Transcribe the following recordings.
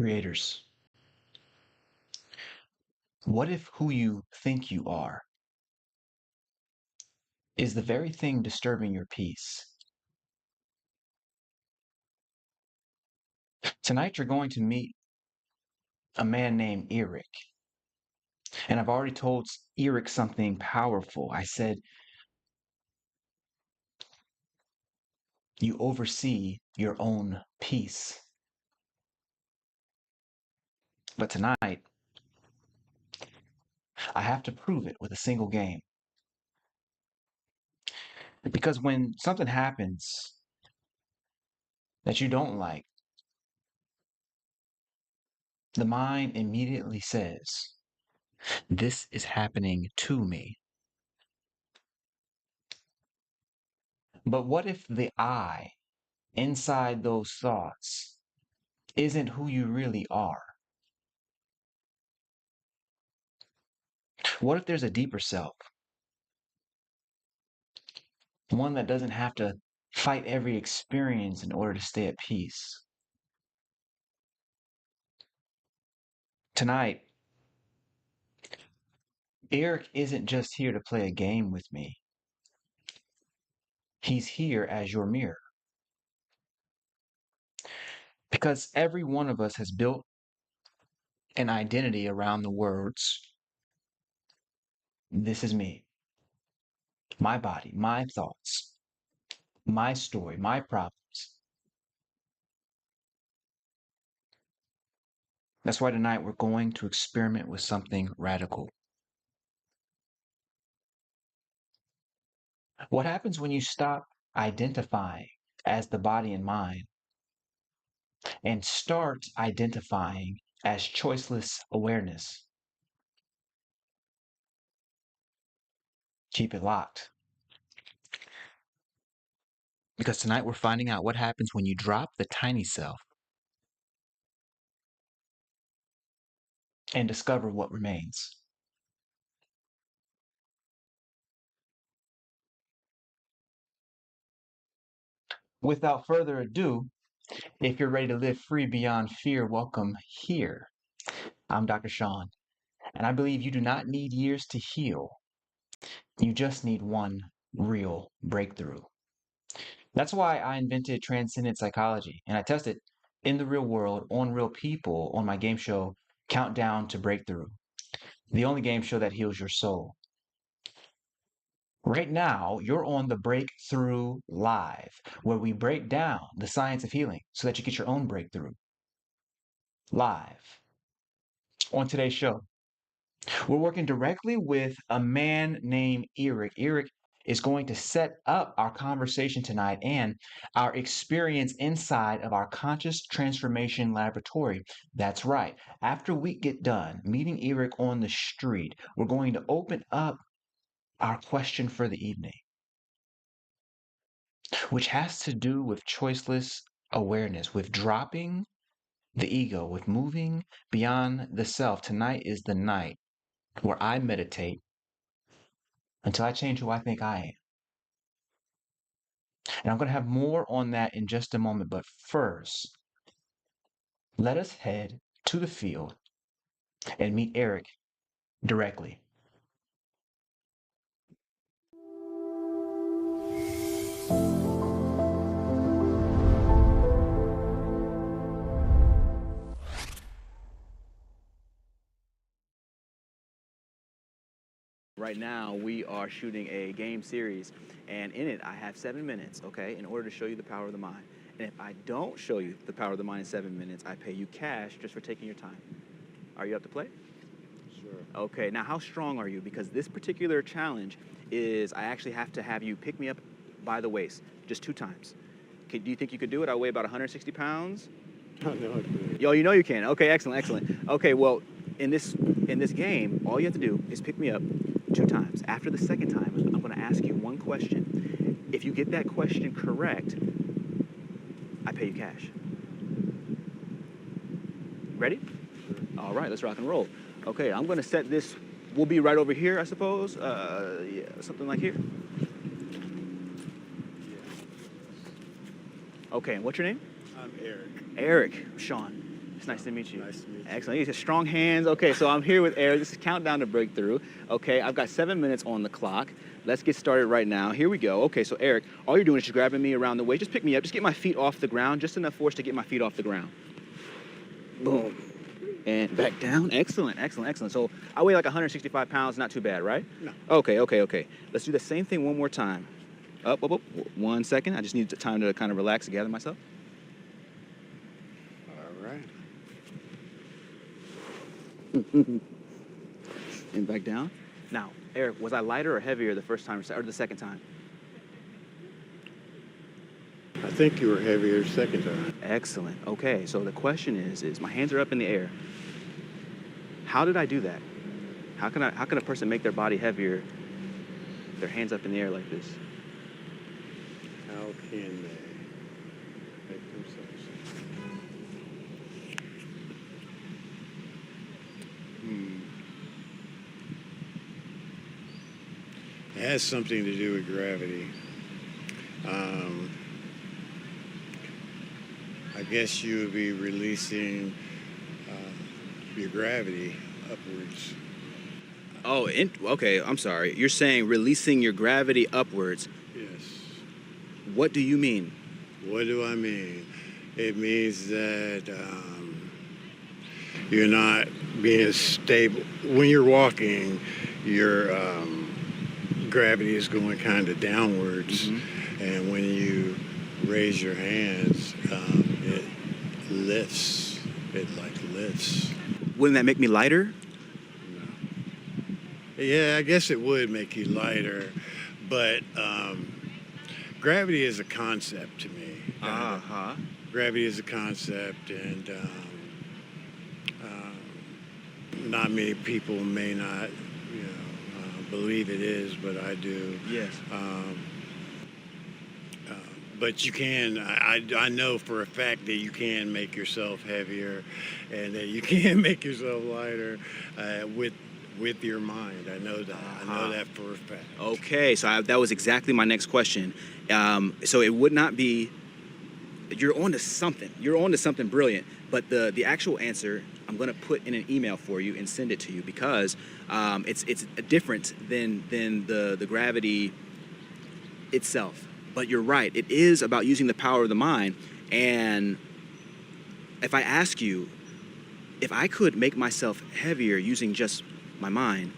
Creators, what if who you think you are is the very thing disturbing your peace? Tonight you're going to meet a man named Eric, and I've already told Eric something powerful. I said, you oversee your own peace. But tonight, I have to prove it with a single game. Because when something happens that you don't like, the mind immediately says, this is happening to me. But what if the I inside those thoughts isn't who you really are? What if there's a deeper self? One that doesn't have to fight every experience in order to stay at peace. Tonight, Eric isn't just here to play a game with me. He's here as your mirror. Because every one of us has built an identity around the words, this is me, my body, my thoughts, my story, my problems. That's why tonight we're going to experiment with something radical. What happens when you stop identifying as the body and mind and start identifying as choiceless awareness? Keep it locked. Because tonight we're finding out what happens when you drop the tiny self and discover what remains. Without further ado, if you're ready to live free beyond fear, welcome here. I'm Dr. Shawn, and I believe you do not need years to heal. You just need one real breakthrough. That's why I invented Transcendent Psychology, and I test it in the real world on real people on my game show, Countdown to Breakthrough, the only game show that heals your soul. Right now, you're on the Breakthrough Live, where we break down the science of healing so that you get your own breakthrough. Live. On today's show, we're working directly with a man named Eric. Eric is going to set up our conversation tonight and our experience inside of our conscious transformation laboratory. That's right. After we get done meeting Eric on the street, we're going to open up our question for the evening, which has to do with choiceless awareness, with dropping the ego, with moving beyond the self. Tonight is the night where I meditate until I change who I think I am. And I'm going to have more on that in just a moment. But first, let us head to the field and meet Eric directly. Right now, we are shooting a game series, and in it, I have 7 minutes, okay, in order to show you the power of the mind. And if I don't show you the power of the mind in 7 minutes, I pay you cash just for taking your time. Are you up to play? Sure. Okay, now how strong are you? Because this particular challenge is I actually have to have you pick me up by the waist just 2 times. Do you think you could do it? I weigh about 160 pounds. I know I could. Yo, you know you can. Okay, excellent, excellent. Okay, well, in this game, all you have to do is pick me up 2 times. After the second time, I'm going to ask you one question. If you get that question correct, I pay you cash. Ready? Sure. All right, let's rock and roll. Okay, I'm going to set this. We'll be right over here, I suppose. Yeah, something like here. Yeah. Okay, and what's your name? I'm Eric. Eric. Shawn. It's nice to meet you. Nice to meet you. Excellent. You have strong hands. Okay, so I'm here with Eric. This is Countdown to Breakthrough. Okay, I've got 7 minutes on the clock. Let's get started right now. Here we go. Okay, so Eric, all you're doing is just grabbing me around the waist. Just pick me up. Just get my feet off the ground. Just enough force to get my feet off the ground. Boom. And back down. Excellent, excellent, excellent. So I weigh like 165 pounds. Not too bad, right? No. Okay. Let's do the same thing one more time. Up. 1 second. I just need time to kind of relax and gather myself. All right. And back down. Now, Eric, was I lighter or heavier the first time or the second time? I think you were heavier second time. Excellent. Okay, so the question is my hands are up in the air. How did I do that? How can a person make their body heavier, their hands up in the air like this? How can they make themselves? It has something to do with gravity. I guess you would be releasing your gravity upwards. Oh, okay, I'm sorry. You're saying releasing your gravity upwards. Yes. What do you mean? What do I mean? It means that you're not being stable. When you're walking, your gravity is going kind of downwards. Mm-hmm. And when you raise your hands, it lifts. It like lifts. Wouldn't that make me lighter? No. Yeah, I guess it would make you lighter, but gravity is a concept to me. Uh-huh. Gravity is a concept, and not many people may not, believe it is, but I do. Yes. But you can. I know for a fact that you can make yourself heavier, and that you can make yourself lighter with your mind. I know that. I know that for a fact. Okay, so that was exactly my next question. So it would not be. You're on to something. You're on to something brilliant. But the actual answer, I'm going to put in an email for you and send it to you because it's different than the gravity itself. But you're right. It is about using the power of the mind. And if I ask you, if I could make myself heavier using just my mind,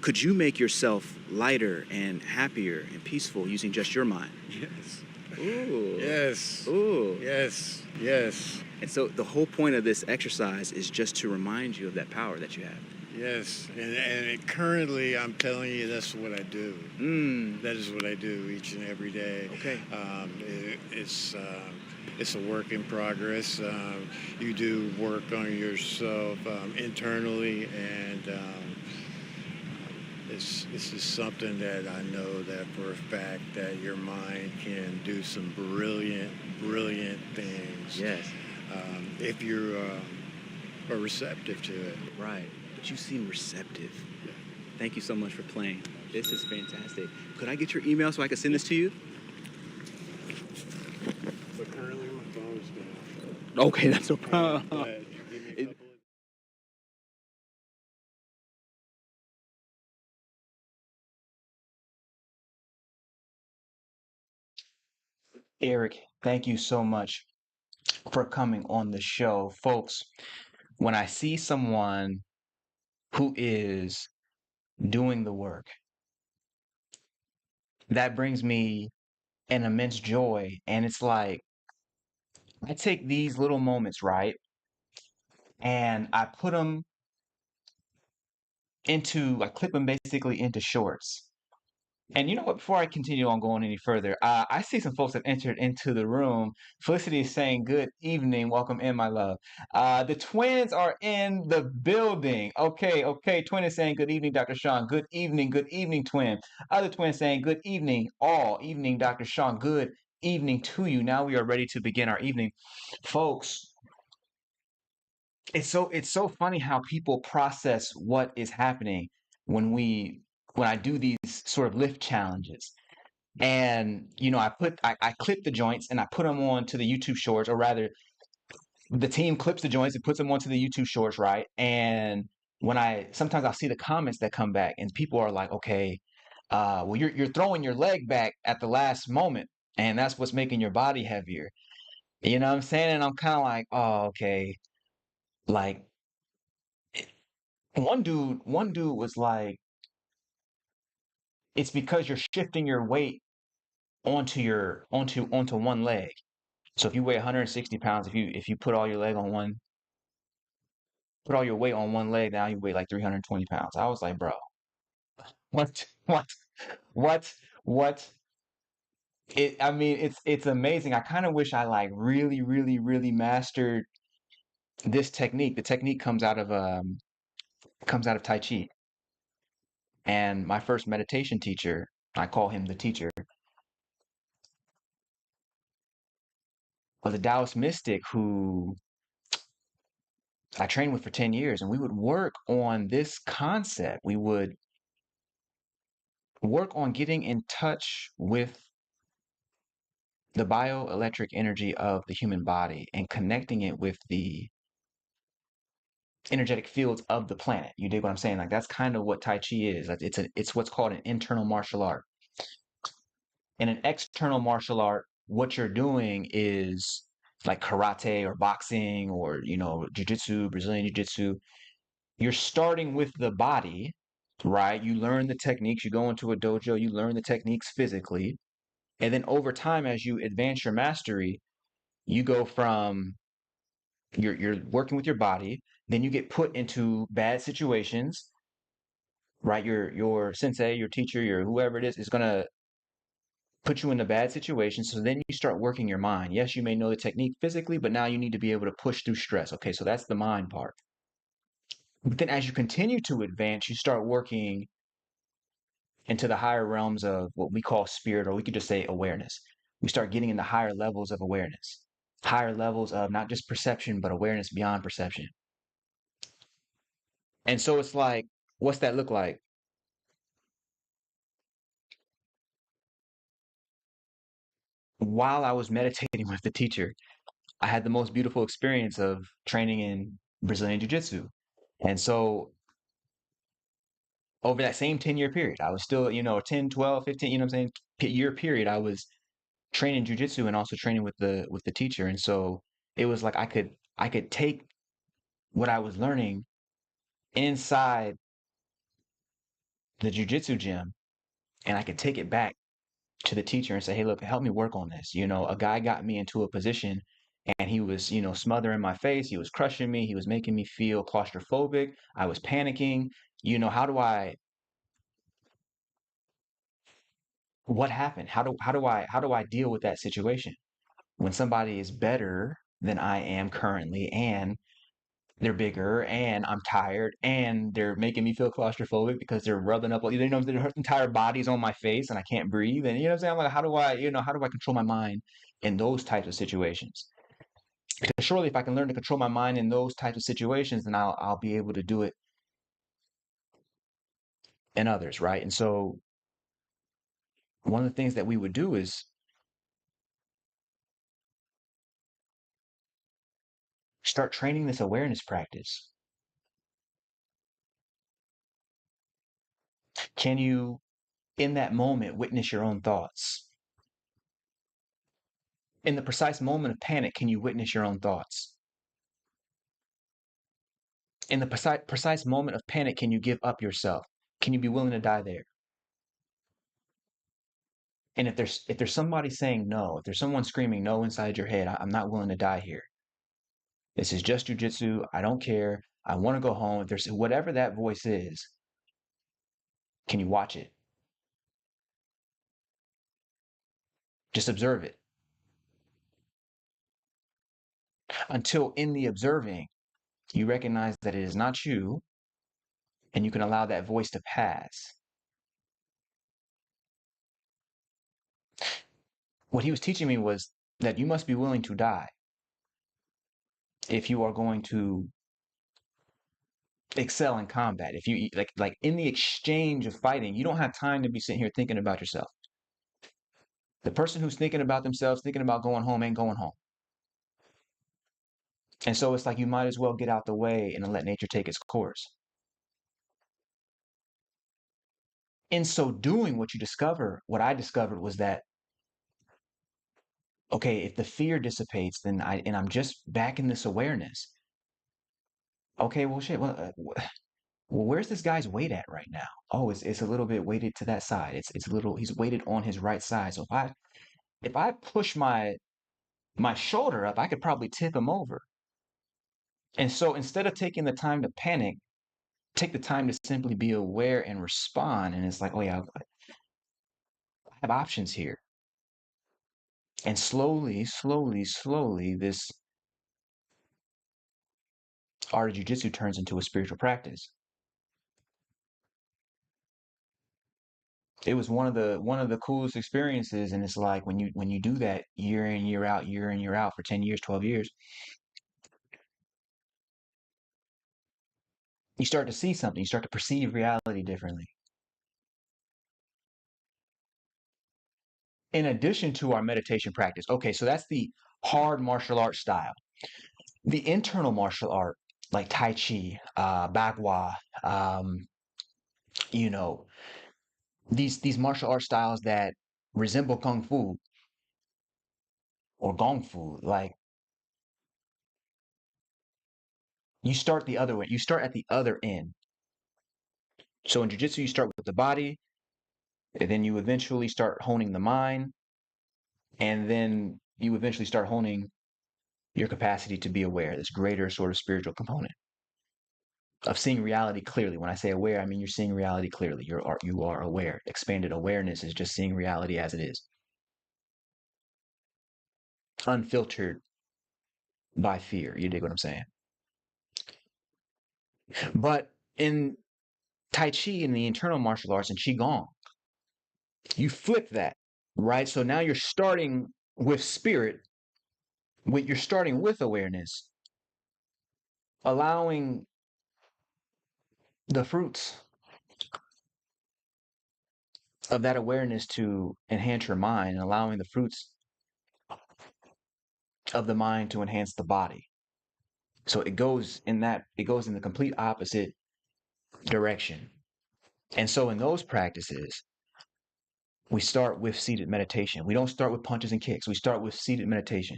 could you make yourself lighter and happier and peaceful using just your mind? Yes. Ooh. Yes. Ooh. Yes. Yes. And so the whole point of this exercise is just to remind you of that power that you have. Yes, and currently I'm telling you that's what I do. That is what I do each and every day. Okay. It's a work in progress. You do work on yourself internally, and this is something that I know that for a fact that your mind can do some brilliant things. Yes. If you're receptive to it. Right. But you seem receptive. Yeah. Thank you so much for playing. This is fantastic. Could I get your email so I can send this to you? But currently my phone's down. Okay, that's no problem. Give me a couple of... Eric, thank you so much for coming on the show. Folks, when I see someone who is doing the work, that brings me an immense joy. And it's like, I take these little moments, right? And I clip them basically into shorts. And you know what? Before I continue on going any further, I see some folks have entered into the room. Felicity is saying, "Good evening, welcome in, my love." The twins are in the building. Okay. Twin is saying, "Good evening, Dr. Shawn." Good evening, twin. Other twin saying, "Good evening, all. Evening, Dr. Shawn. Good evening to you." Now we are ready to begin our evening, folks. It's so funny how people process what is happening when I do these sort of lift challenges. And I clip the joints and I put them on to the YouTube shorts, or rather the team clips the joints and puts them onto the YouTube shorts, right? And when I sometimes I'll see the comments that come back, and people are like, okay, well, you're throwing your leg back at the last moment, and that's what's making your body heavier. You know what I'm saying? And I'm kind of like, oh, okay. Like one dude was like, it's because you're shifting your weight onto one leg. So if you weigh 160 pounds, if you put all your weight on one leg, now you weigh like 320 pounds. I was like, bro, what, what, what? I mean, it's amazing. I kind of wish I like really, really, really mastered this technique. The technique comes out of Tai Chi. And my first meditation teacher, I call him the teacher, was a Taoist mystic who I trained with for 10 years. And we would work on this concept. We would work on getting in touch with the bioelectric energy of the human body and connecting it with the energetic fields of the planet. You dig what I'm saying? Like that's kind of what Tai Chi is. Like it's what's called an internal martial art. In an external martial art, what you're doing is like karate or boxing or jiu-jitsu, Brazilian jiu-jitsu. You're starting with the body, right? You learn the techniques, you go into a dojo, you learn the techniques physically. And then over time, as you advance your mastery, you go from you're working with your body, then you get put into bad situations, right? Your sensei, your teacher, your whoever it is gonna put you in a bad situation. So then you start working your mind. Yes, you may know the technique physically, but now you need to be able to push through stress. Okay, so that's the mind part. But then as you continue to advance, you start working into the higher realms of what we call spirit, or we could just say awareness. We start getting into higher levels of awareness, higher levels of not just perception, but awareness beyond perception. And so it's like, what's that look like? While I was meditating with the teacher, I had the most beautiful experience of training in Brazilian Jiu Jitsu. And so over that same 10-year period, I was still, 10, 12, 15, you know what I'm saying? Year period, I was training jujitsu and also training with the teacher. And so it was like I could take what I was learning inside the jujitsu gym and I could take it back to the teacher and say, hey, look, help me work on this. A guy got me into a position and he was, smothering my face. He was crushing me. He was making me feel claustrophobic. I was panicking. What happened? How do I deal with that situation when somebody is better than I am currently and they're bigger and I'm tired and they're making me feel claustrophobic because they're rubbing up, their entire body's on my face and I can't breathe. And you know what I'm saying? I'm like, how do I control my mind in those types of situations? Because surely if I can learn to control my mind in those types of situations, then I'll be able to do it in others, right? And so one of the things that we would do is start training this awareness practice. Can you, in that moment, witness your own thoughts? In the precise moment of panic, can you witness your own thoughts? In the precise moment of panic, can you give up yourself? Can you be willing to die there? And if there's somebody saying no, if there's someone screaming no inside your head, I'm not willing to die here. This is just jujitsu. I don't care. I want to go home. If there's whatever that voice is, can you watch it? Just observe it until in the observing, you recognize that it is not you and you can allow that voice to pass. What he was teaching me was that you must be willing to die if you are going to excel in combat. If you like in the exchange of fighting, you don't have time to be sitting here thinking about yourself. The person who's thinking about themselves, thinking about going home, ain't going home. And so it's like you might as well get out the way and let nature take its course. In so doing, what I discovered was that, okay, if the fear dissipates, then I'm just back in this awareness. Okay, well, shit, well, where's this guy's weight at right now? Oh, it's a little bit weighted to that side. It's a little, he's weighted on his right side. So if I push my shoulder up, I could probably tip him over. And so instead of taking the time to panic, take the time to simply be aware and respond. And it's like, oh yeah, I have options here. And slowly, slowly, slowly, this art of jujitsu turns into a spiritual practice. It was one of the coolest experiences, and it's like when you do that year in, year in, year out for 10 years, 12 years, you start to see something, you start to perceive reality differently. In addition to our meditation practice, okay, so that's the hard martial art style. The internal martial art, like Tai Chi, Bagua, um, you know, these martial art styles that resemble Kung Fu or Gong Fu, like you start the other way. You start at the other end. So in jiu-jitsu, you start with the body, and then you eventually start honing the mind, and then you eventually start honing your capacity to be aware, this greater sort of spiritual component of seeing reality clearly. When I say aware, I mean you're seeing reality clearly. You are aware. Expanded awareness is just seeing reality as it is, unfiltered by fear. You dig what I'm saying? But in Tai Chi and the internal martial arts and Qigong, you flip that, right? So now you're starting with spirit, you're starting with awareness, allowing the fruits of that awareness to enhance your mind, and allowing the fruits of the mind to enhance the body. So it goes in the complete opposite direction. And so in those practices, we start with seated meditation. We don't start with punches and kicks. We start with seated meditation.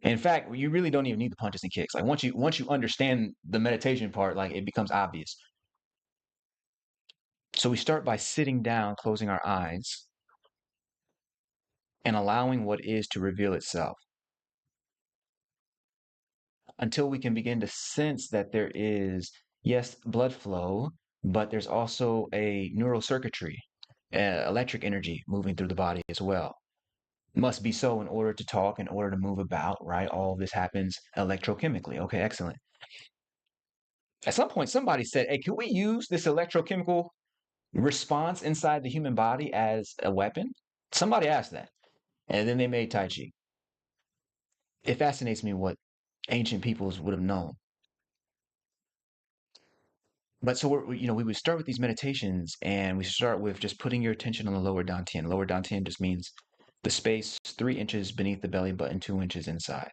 In fact, you really don't even need the punches and kicks. Like once you understand the meditation part, like it becomes obvious. So we start by sitting down, closing our eyes, and allowing what is to reveal itself until we can begin to sense that there is, yes, blood flow, but there's also a neural circuitry, electric energy moving through the body as well. Must be so in order to talk, in order to move about, right? All of this happens electrochemically. Okay, excellent. At some point, somebody said, hey, can we use this electrochemical response inside the human body as a weapon? Somebody asked that. And then they made Tai Chi. It fascinates me what ancient peoples would have known. But so we would start with these meditations, and we start with just putting your attention on the lower dantian. Lower dantian just means the space 3 inches beneath the belly button, 2 inches inside.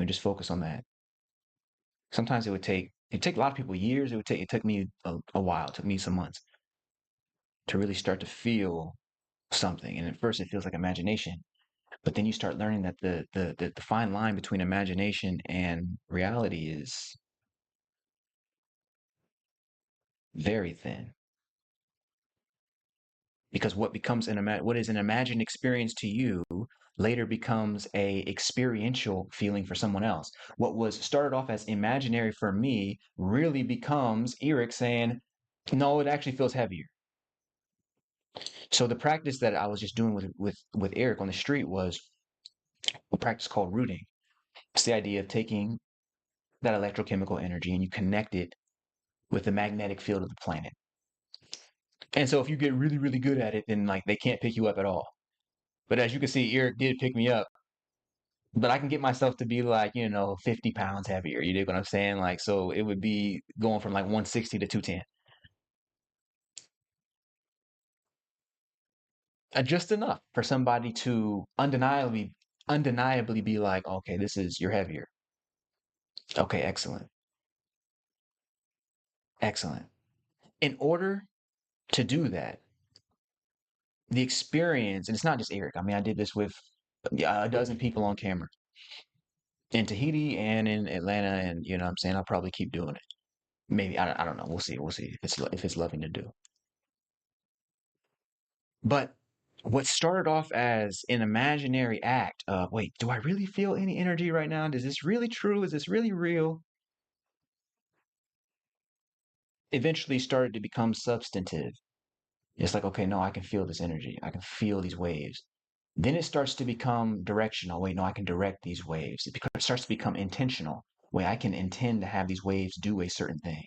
Just focus on that. Sometimes it'd take a lot of people years. It took me a while. It took me some months to really start to feel something. And at first it feels like imagination, but then you start learning that the fine line between imagination and reality is very thin. Because what is an imagined experience to you later becomes a experiential feeling for someone else. What was started off as imaginary for me really becomes Eric saying, no, it actually feels heavier. So the practice that I was just doing with Eric on the street was a practice called rooting. It's the idea of taking that electrochemical energy and you connect it with the magnetic field of the planet. And so if you get really, really good at it, then like they can't pick you up at all. But as you can see, Eric did pick me up. But I can get myself to be like, 50 pounds heavier. You dig what I'm saying? Like, so it would be going from like 160 to 210. Just enough for somebody to undeniably be like, okay, you're heavier. Okay, excellent. Excellent. In order to do that, the experience, and it's not just Eric. I mean, I did this with a dozen people on camera in Tahiti and in Atlanta, and you know what I'm saying, I'll probably keep doing it. Maybe I don't know. We'll see. We'll see if it's loving to do. But what started off as an imaginary act of, wait, do I really feel any energy right now? Is this really true? Is this really real? Eventually started to become substantive. It's like, okay, no, I can feel this energy. I can feel these waves. Then it starts to become directional. Wait, no, I can direct these waves. It starts to become intentional. Wait, I can intend to have these waves do a certain thing.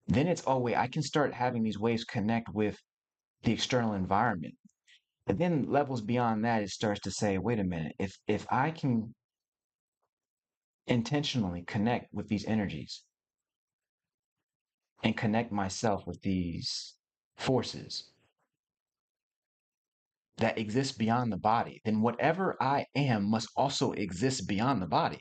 Then it's, oh, wait, I can start having these waves connect with the external environment. And then levels beyond that, it starts to say, wait a minute, if I can intentionally connect with these energies and connect myself with these forces that exist beyond the body, then whatever I am must also exist beyond the body.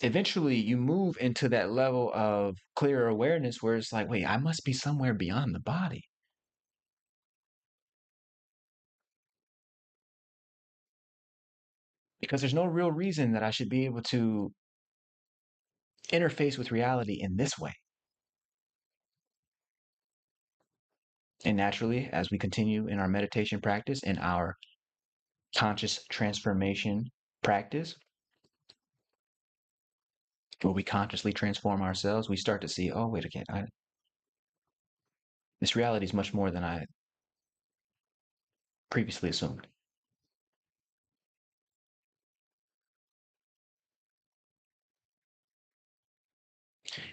Eventually, you move into that level of clearer awareness where it's like, wait, I must be somewhere beyond the body because there's no real reason that I should be able to interface with reality in this way. And naturally, as we continue in our meditation practice and our conscious transformation practice, where we consciously transform ourselves, we start to see, oh, wait, again, this reality is much more than I previously assumed.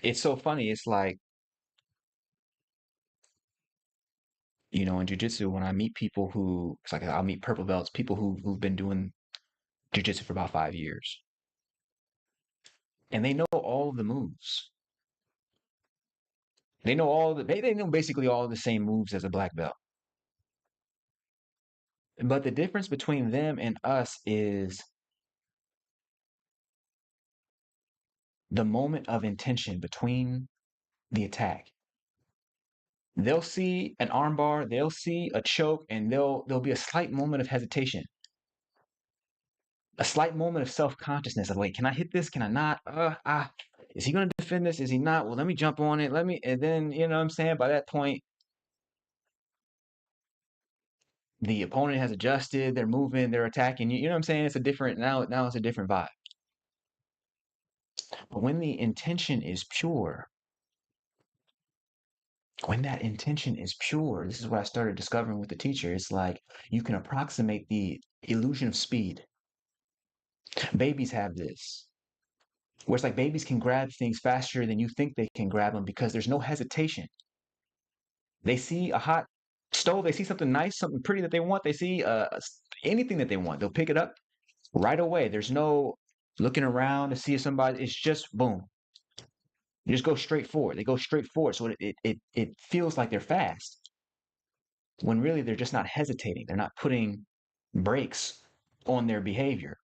It's so funny. It's like, you know, in jujitsu, when I meet people who, it's like I'll meet purple belts, people who've been doing jujitsu for about 5 years, and they know all of the moves. They know basically all the same moves as a black belt. But the difference between them and us is the moment of intention between the attack. They'll see an armbar, they'll see a choke, and there'll be a slight moment of hesitation, a slight moment of self-consciousness of, wait, can I hit this? Can I not? Is he gonna defend this? Is he not? Well, let me jump on it. And then, you know what I'm saying? By that point, the opponent has adjusted, they're moving, they're attacking. You know what I'm saying? It's a different, now it's a different vibe. But when the intention is pure, when that intention is pure, this is what I started discovering with the teacher. It's like you can approximate the illusion of speed. Babies have this, where it's like babies can grab things faster than you think they can grab them because there's no hesitation. They see a hot stove, they see something nice, something pretty that they want, they see anything that they want, they'll pick it up right away. There's no looking around to see if somebody, it's just boom. You just go straight forward. They go straight forward. So it feels like they're fast when really they're just not hesitating. They're not putting brakes on their behavior.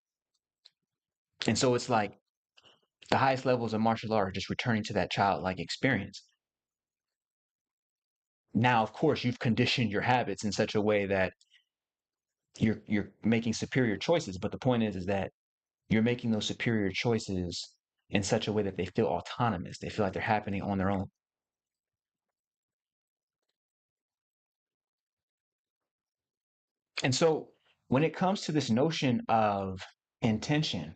And so it's like the highest levels of martial art are just returning to that childlike experience. Now, of course, you've conditioned your habits in such a way that you're making superior choices. But the point is that you're making those superior choices in such a way that they feel autonomous. They feel like they're happening on their own. And so when it comes to this notion of intention,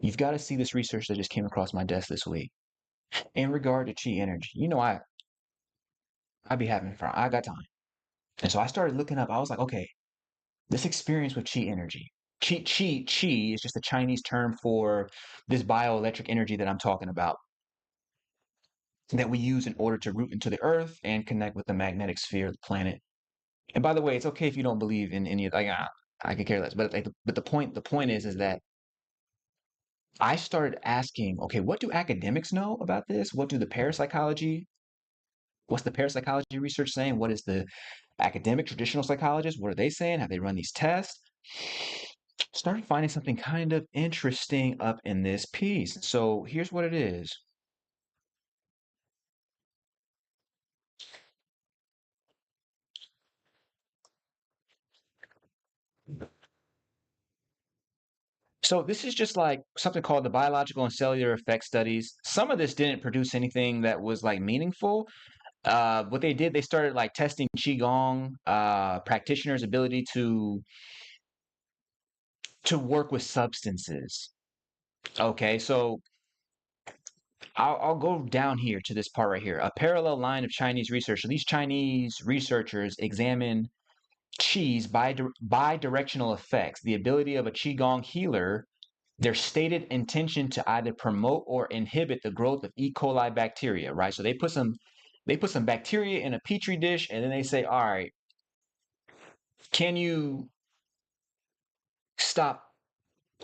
you've got to see this research that just came across my desk this week in regard to chi energy. You know, I be having fun. I got time. And so I started looking up. I was like, okay, this experience with chi energy. Chi is just a Chinese term for this bioelectric energy that I'm talking about that we use in order to root into the earth and connect with the magnetic sphere of the planet. And by the way, it's okay if you don't believe in any of like I could care less. But like the point is that I started asking, okay, what do academics know about this? What do the parapsychology What's the parapsychology research saying? What is the academic traditional psychologists? What are they saying? Have they run these tests? Started finding something kind of interesting up in this piece. So here's what it is. So this is just like something called the biological and cellular effect studies. Some of this didn't produce anything that was like meaningful. What they did, they started like testing qigong practitioners' ability to work with substances. Okay, so I'll go down here to this part right here. A parallel line of Chinese research. So these Chinese researchers examine Qi's bidirectional effects, the ability of a Qigong healer, their stated intention to either promote or inhibit the growth of E. coli bacteria, right? So they put some bacteria in a petri dish and then they say, all right, can you stop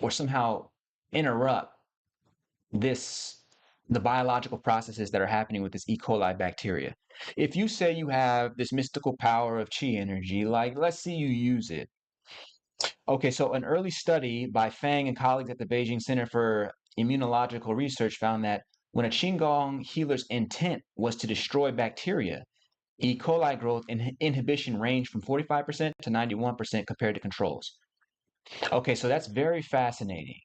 or somehow interrupt this the biological processes that are happening with this E. coli bacteria? If you say you have this mystical power of chi energy, like let's see you use it. Okay, so an early study by Fang and colleagues at the Beijing Center for Immunological Research found that when a Qigong healer's intent was to destroy bacteria, E. coli growth inhibition ranged from 45% to 91% compared to controls. Okay, so that's very fascinating.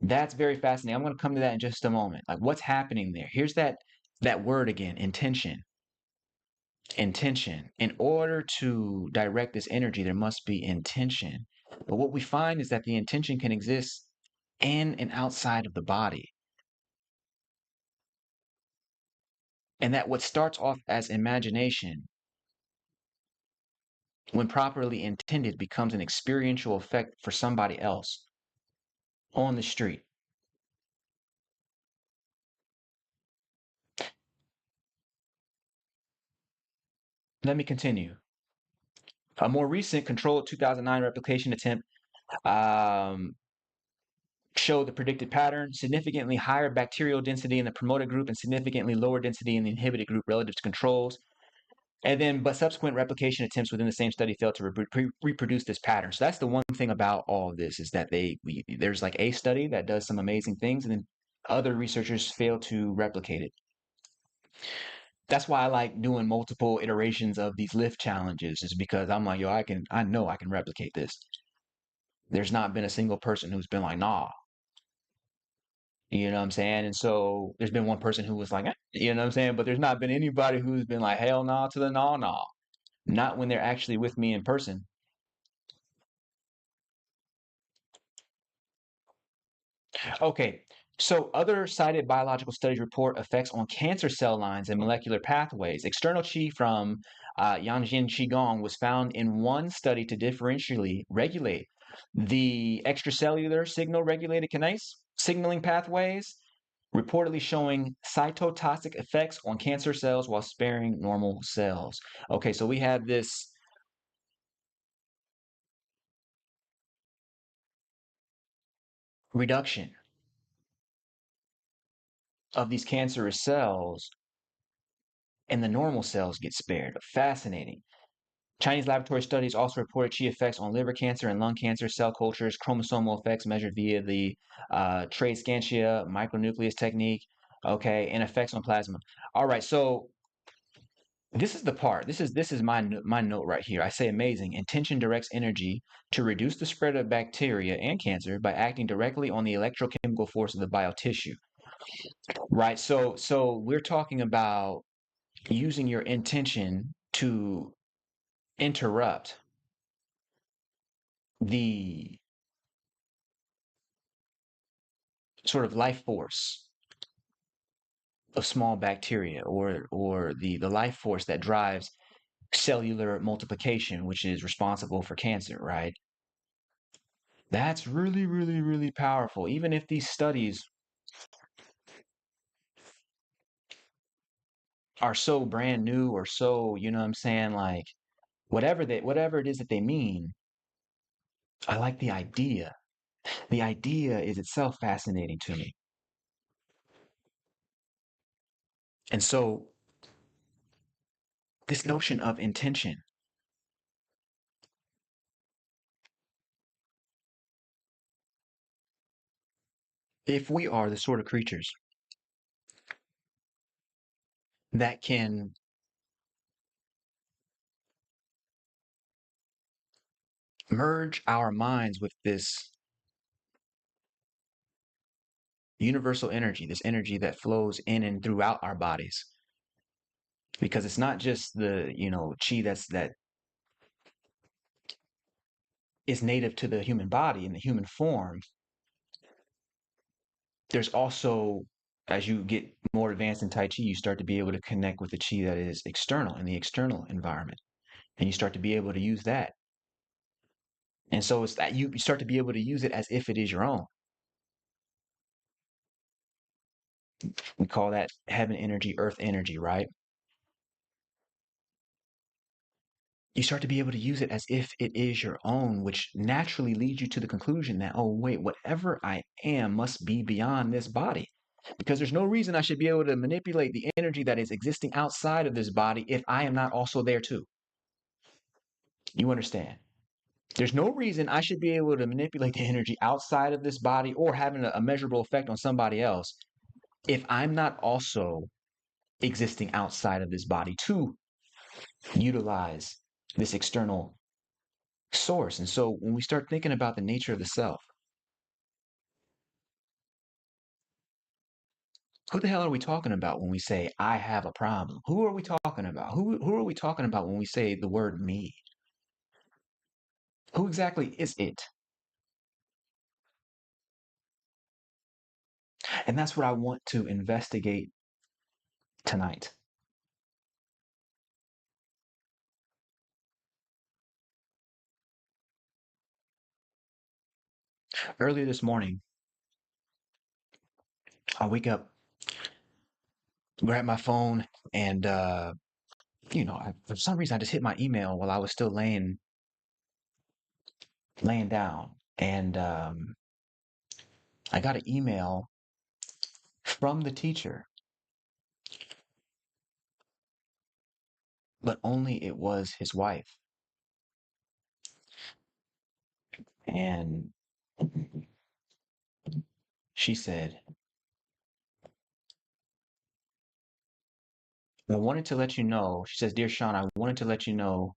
That's very fascinating. I'm going to come to that in just a moment. Like what's happening there? Here's that word again, intention. Intention. In order to direct this energy, there must be intention. But what we find is that the intention can exist in and outside of the body. And that what starts off as imagination, when properly intended, becomes an experiential effect for somebody else on the street. Let me continue. A more recent controlled 2009 replication attempt um, showed the predicted pattern: significantly higher bacterial density in the promoted group and significantly lower density in the inhibited group relative to controls. And then, but subsequent replication attempts within the same study failed to reproduce this pattern. So that's the one thing about all of this is that there's like a study that does some amazing things, and then other researchers fail to replicate it. That's why I like doing multiple iterations of these lift challenges, is because I'm like, yo, I know I can replicate this. There's not been a single person who's been like, nah, you know what I'm saying? And so there's been one person who was like, you know what I'm saying? But there's not been anybody who's been like, hell no to the no, no. Not when they're actually with me in person. Okay, so other cited biological studies report effects on cancer cell lines and molecular pathways. External qi from Yanjin Qigong was found in one study to differentially regulate the extracellular signal regulated kinase signaling pathways, reportedly showing cytotoxic effects on cancer cells while sparing normal cells. Okay, so we have this reduction of these cancerous cells and the normal cells get spared. Fascinating. Chinese laboratory studies also reported Qi effects on liver cancer and lung cancer cell cultures, chromosomal effects measured via the Scantia micronucleus technique, okay, and effects on plasma. All right, so this is the part. This is my note right here. I say amazing. Intention directs energy to reduce the spread of bacteria and cancer by acting directly on the electrochemical force of the biotissue. Right. So we're talking about using your intention to interrupt the sort of life force of small bacteria, or the life force that drives cellular multiplication, which is responsible for cancer, right? That's really, really, really powerful. Even if these studies are so brand new or so, you know what I'm saying, like whatever it is that they mean, I like the idea. The idea is itself fascinating to me. And so this notion of intention. If we are the sort of creatures that can merge our minds with this universal energy, this energy that flows in and throughout our bodies, because it's not just the chi that is native to the human body in the human form. There's also, as you get more advanced in Tai Chi, you start to be able to connect with the chi that is external in the external environment, and you start to be able to use that. And so it's that you start to be able to use it as if it is your own. We call that heaven energy, earth energy, right? You start to be able to use it as if it is your own, which naturally leads you to the conclusion that, oh, wait, whatever I am must be beyond this body. Because there's no reason I should be able to manipulate the energy that is existing outside of this body if I am not also there too. You understand? There's no reason I should be able to manipulate the energy outside of this body or having a measurable effect on somebody else if I'm not also existing outside of this body to utilize this external source. And so when we start thinking about the nature of the self, who the hell are we talking about when we say I have a problem? Who are we talking about? Who are we talking about when we say the word me? Who exactly is it? And that's what I want to investigate tonight. Earlier this morning, I wake up, grab my phone, and for some reason I just hit my email while I was still laying down, and I got an email from the teacher, but only it was his wife, and she said, "I wanted to let you know." She says, "Dear Shawn, I wanted to let you know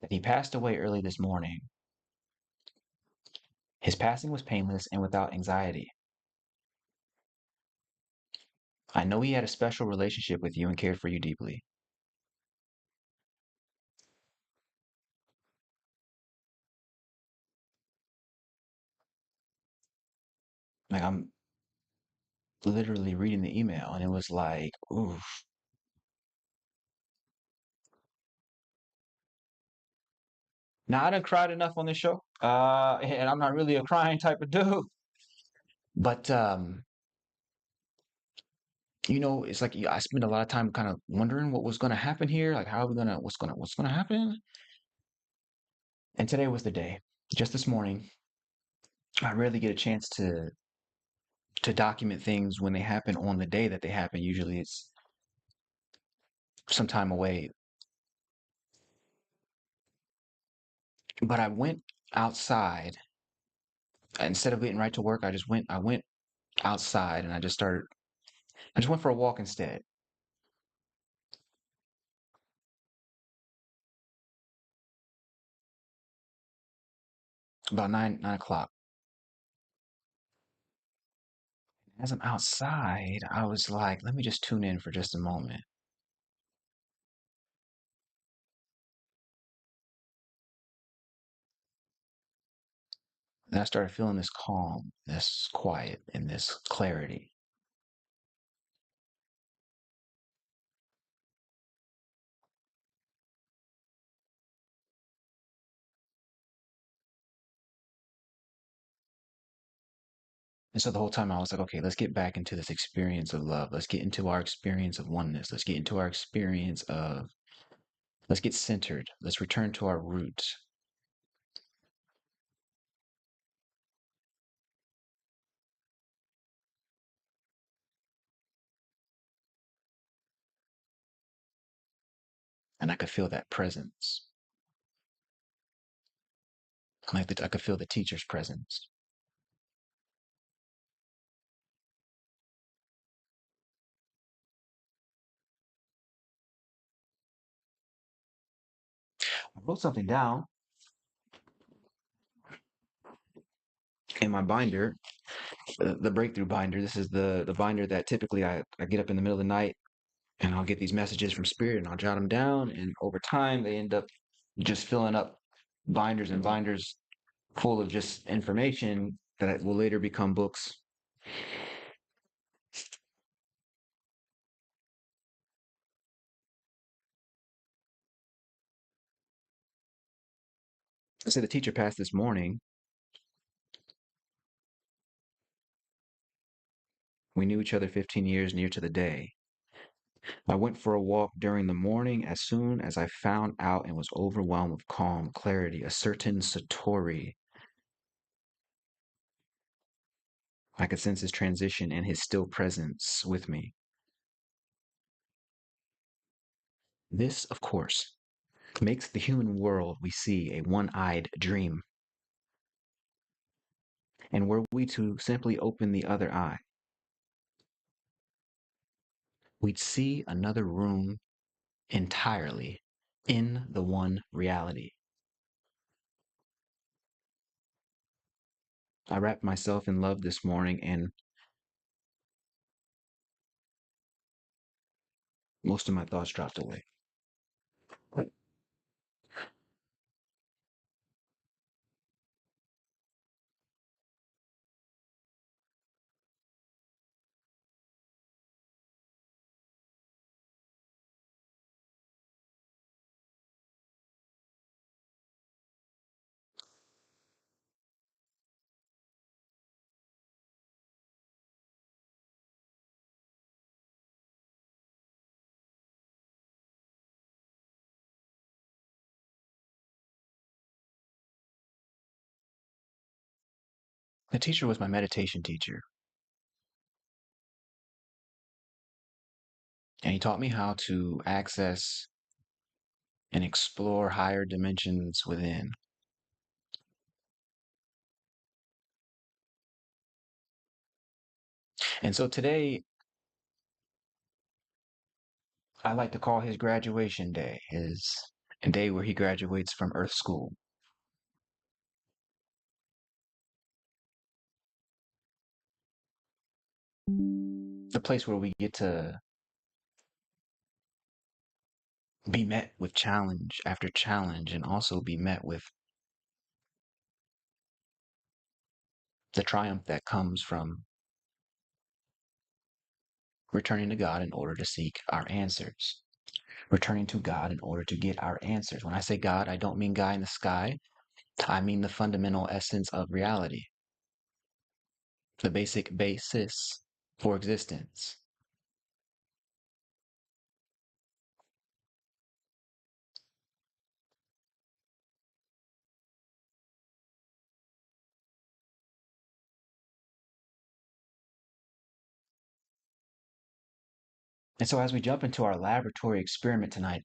that he passed away early this morning. His passing was painless and without anxiety. I know he had a special relationship with you and cared for you deeply." Like, I'm literally reading the email, and it was like, oof. Now, I done cried enough on this show, and I'm not really a crying type of dude, but it's like, I spent a lot of time kind of wondering what was going to happen here. Like, how are we gonna, what's gonna happen? And today was the day. Just this morning, I rarely get a chance to document things when they happen on the day that they happen. Usually, it's some time away. But I went outside instead of getting right to work. I went outside, and I just went for a walk instead. About 9 o'clock. As I'm outside, I was like, let me just tune in for just a moment. And I started feeling this calm, this quiet, and this clarity. And so the whole time I was like, okay, let's get back into this experience of love. Let's get into our experience of oneness. Let's get into our experience of, let's get centered. Let's return to our roots. and I could feel that presence. Like I could feel the teacher's presence. I wrote something down in my binder, the breakthrough binder. This is the binder that typically I get up in the middle of the night and I'll get these messages from spirit and I'll jot them down. And over time, they end up just filling up binders and binders full of just information that will later become books. I said the teacher passed this morning. We knew each other 15 years near to the day. I went for a walk during the morning as soon as I found out and was overwhelmed with calm, clarity, a certain satori. I could sense his transition and his still presence with me. This, of course, makes the human world we see a one-eyed dream. And were we to simply open the other eye, we'd see another room entirely in the one reality. I wrapped myself in love this morning and most of my thoughts dropped away. The teacher was my meditation teacher, and he taught me how to access and explore higher dimensions within. And so today, I like to call his graduation day, his day where he graduates from Earth School, the place where we get to be met with challenge after challenge and also be met with the triumph that comes from returning to God in order to seek our answers, returning to God in order to get our answers. When I say God, I don't mean guy in the sky. I mean the fundamental essence of reality, the basic basis for existence. And so, as we jump into our laboratory experiment tonight,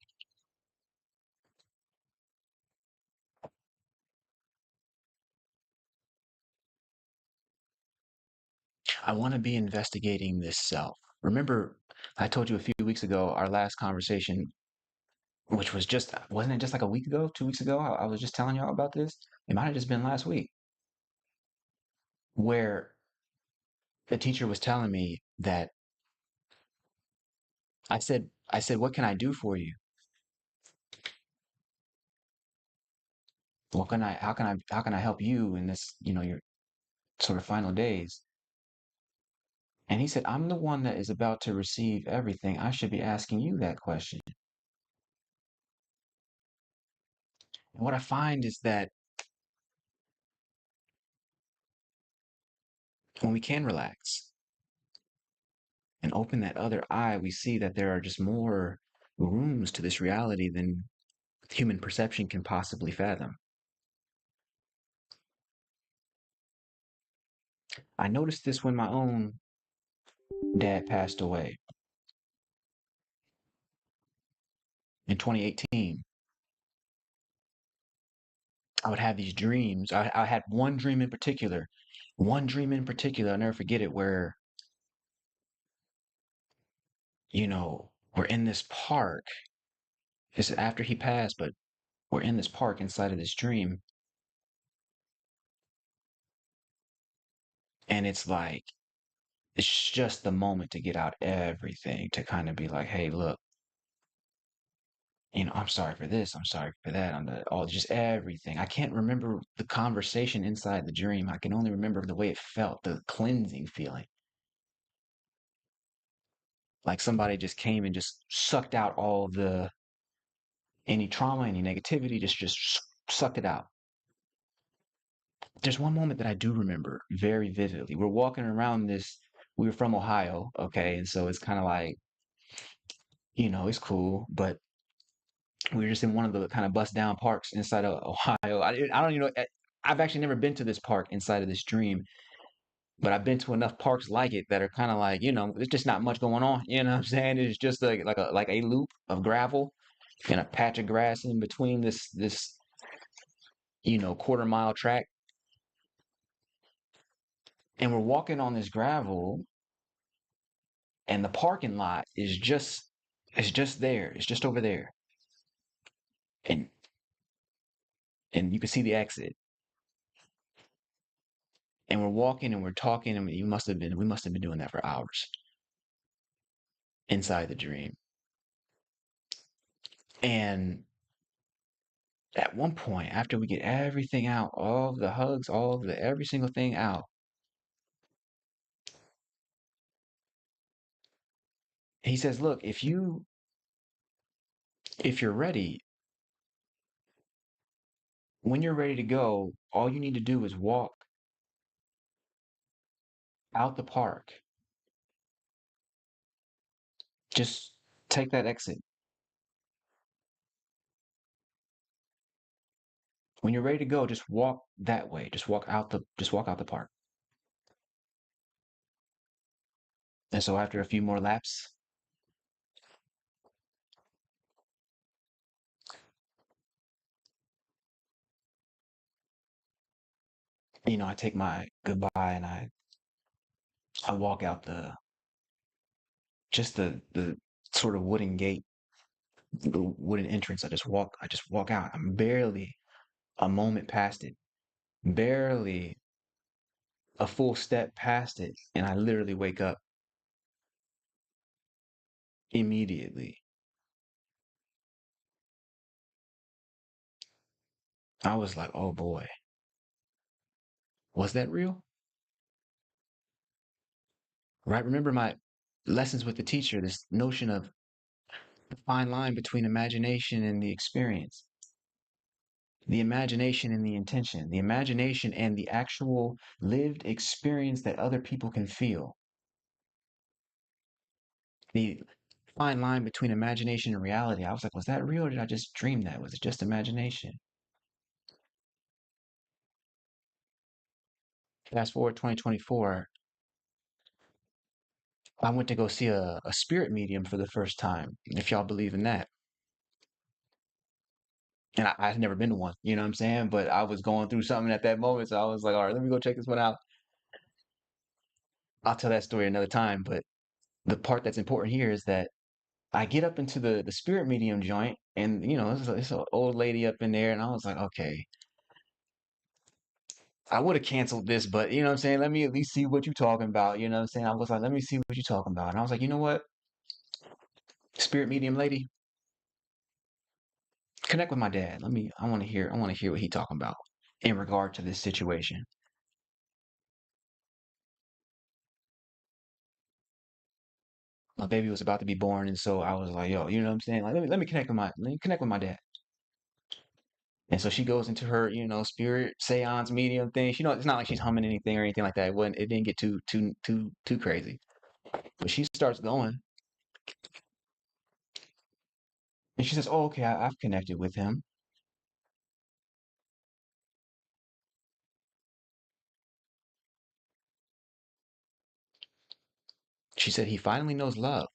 I want to be investigating this self. Remember, I told you a few weeks ago, our last conversation, which was just, wasn't it just like a week ago, 2 weeks ago? I was just telling y'all about this. It might have just been last week, where the teacher was telling me that I said, what can I do for you? How can I help you in this, your sort of final days? And he said, I'm the one that is about to receive everything. I should be asking you that question. And what I find is that when we can relax and open that other eye, we see that there are just more rooms to this reality than human perception can possibly fathom. I noticed this when my own dad passed away. in 2018, I would have these dreams. I had one dream in particular, I'll never forget it, where, we're in this park. It's after he passed, but we're in this park inside of this dream. And it's like, it's just the moment to get out everything, to kind of be like, hey, look, I'm sorry for this, I'm sorry for that, all just everything. I can't remember the conversation inside the dream. I can only remember the way it felt, the cleansing feeling. Like somebody just came and just sucked out all the any trauma, any negativity, just sucked it out. There's one moment that I do remember very vividly. We're walking around this. We were from Ohio, okay, and so it's kind of like, it's cool, but we were just in one of the kind of bust down parks inside of Ohio. I don't even know. I've actually never been to this park inside of this dream, but I've been to enough parks like it that are kind of like, there's just not much going on. You know what I'm saying? It's just like a loop of gravel and a patch of grass in between this quarter-mile track. And we're walking on this gravel, and the parking lot is just there. It's just over there. And and you can see the exit. And we're walking and we're talking, and we must have been doing that for hours inside the dream. And at one point, after we get everything out, all of the hugs, all of the every single thing out, he says, "Look, if you're ready, when you're ready to go, all you need to do is walk out the park. Just take that exit. When you're ready to go, just walk that way. Just walk out the park." And so after a few more laps, I take my goodbye and I walk out the sort of wooden gate, the wooden entrance. I just walk out. I'm barely a moment past it, barely a full step past it, and I literally wake up immediately. I was like, oh boy, was that real? Right? Remember my lessons with the teacher, this notion of the fine line between imagination and the experience, the imagination and the intention, the imagination and the actual lived experience that other people can feel, the fine line between imagination and reality. I was like, was that real or did I just dream that? Was it just imagination? Fast forward 2024, I went to go see a spirit medium for the first time, if y'all believe in that. And I've never been to one, you know what I'm saying? But I was going through something at that moment. So I was like, all right, let me go check this one out. I'll tell that story another time. But the part that's important here is that I get up into the spirit medium joint, and it's an old lady up in there, and I was like, okay, I would have canceled this, but you know what I'm saying? Let me at least see what you're talking about. You know what I'm saying? I was like, let me see what you're talking about. And I was like, you know what? Spirit medium lady, connect with my dad. I want to hear what he talking about in regard to this situation. My baby was about to be born, and so I was like, yo, you know what I'm saying? Like, let me connect with my dad. And so she goes into her, spirit seance medium thing. It's not like she's humming anything or anything like that. It didn't get too crazy. But she starts going, and she says, "Oh, okay, I've connected with him." She said he finally knows love.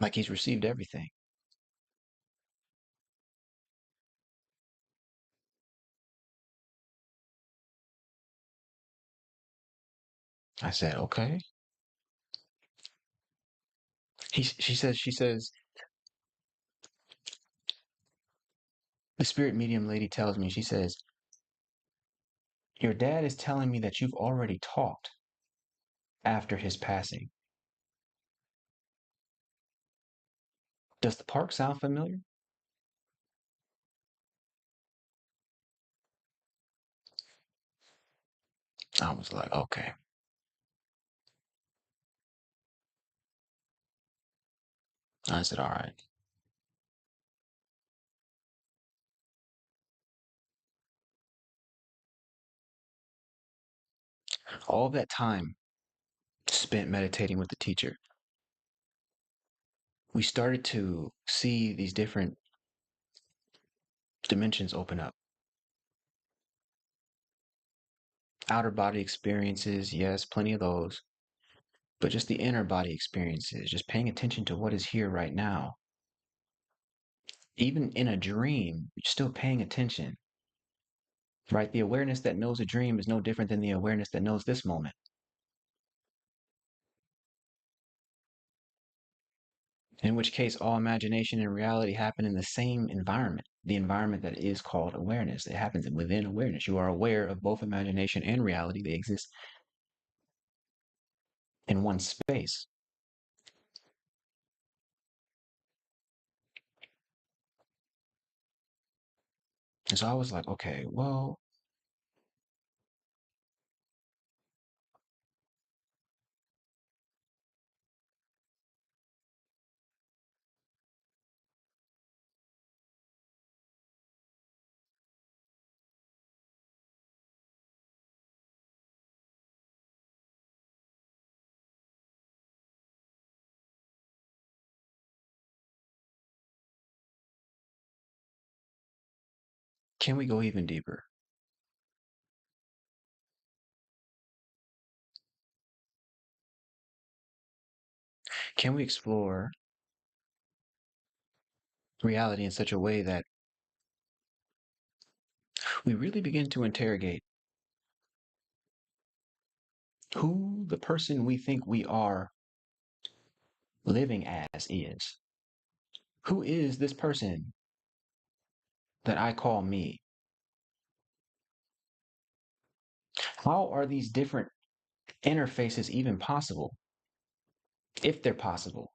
like he's received everything. I said, okay. She says, the spirit medium lady tells me, she says, your dad is telling me that you've already talked after his passing. Does the park sound familiar? I was like, okay. I said, all right. All that time spent meditating with the teacher, we started to see these different dimensions open up. Outer body experiences, yes, plenty of those, but just the inner body experiences, just paying attention to what is here right now. Even in a dream, you're still paying attention, right? The awareness that knows a dream is no different than the awareness that knows this moment, in which case all imagination and reality happen in the same environment, the environment that is called awareness. It happens within awareness. You are aware of both imagination and reality. They exist in one space. And so I was like, okay, well, can we go even deeper? Can we explore reality in such a way that we really begin to interrogate who the person we think we are living as is? Who is this person that I call me? How are these different interfaces even possible, if they're possible?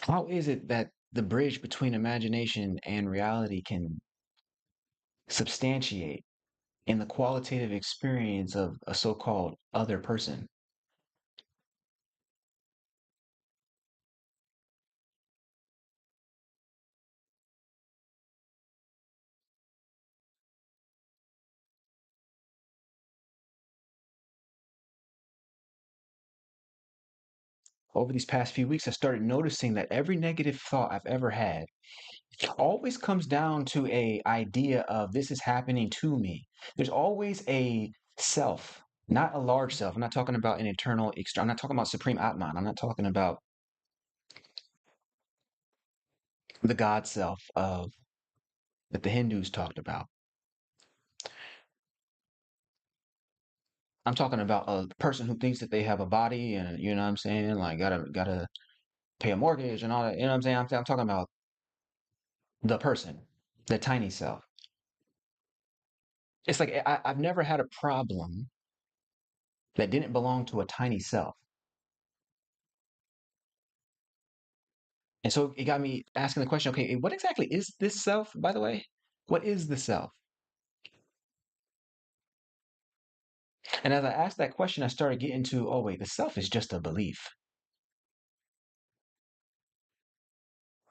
How is it that the bridge between imagination and reality can substantiate in the qualitative experience of a so called other person? Over these past few weeks, I started noticing that every negative thought I've ever had always comes down to a idea of this is happening to me. There's always a self, not a large self. I'm not talking about an eternal extra. I'm not talking about supreme atman. I'm not talking about the god self of that the Hindus talked about. I'm talking about a person who thinks that they have a body and you know what I'm saying, like gotta pay a mortgage and all that. You know what I'm saying? I'm talking about the person, the tiny self. It's like I've never had a problem that didn't belong to a tiny self. And so it got me asking the question, okay, what exactly is this self, by the way? What is the self? And as I asked that question, I started getting to, oh, wait, the self is just a belief.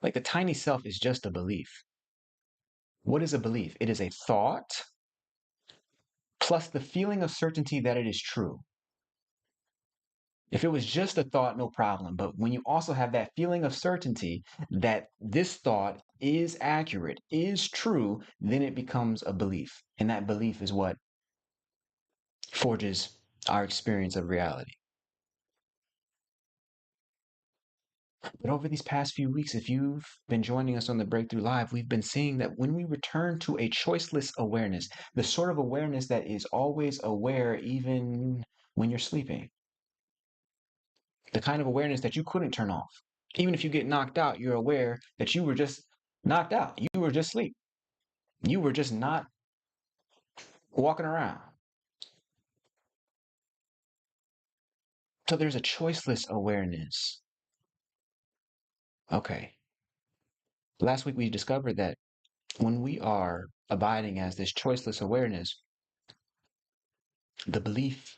Like the tiny self is just a belief. What is a belief? It is a thought plus the feeling of certainty that it is true. If it was just a thought, no problem. But when you also have that feeling of certainty that this thought is accurate, is true, then it becomes a belief. And that belief is what forges our experience of reality. But over these past few weeks, if you've been joining us on the Breakthrough Live, we've been seeing that when we return to a choiceless awareness, the sort of awareness that is always aware even when you're sleeping, the kind of awareness that you couldn't turn off. Even if you get knocked out, you're aware that you were just knocked out. You were just asleep. You were just not walking around. So there's a choiceless awareness. Okay. Last week we discovered that when we are abiding as this choiceless awareness, the belief,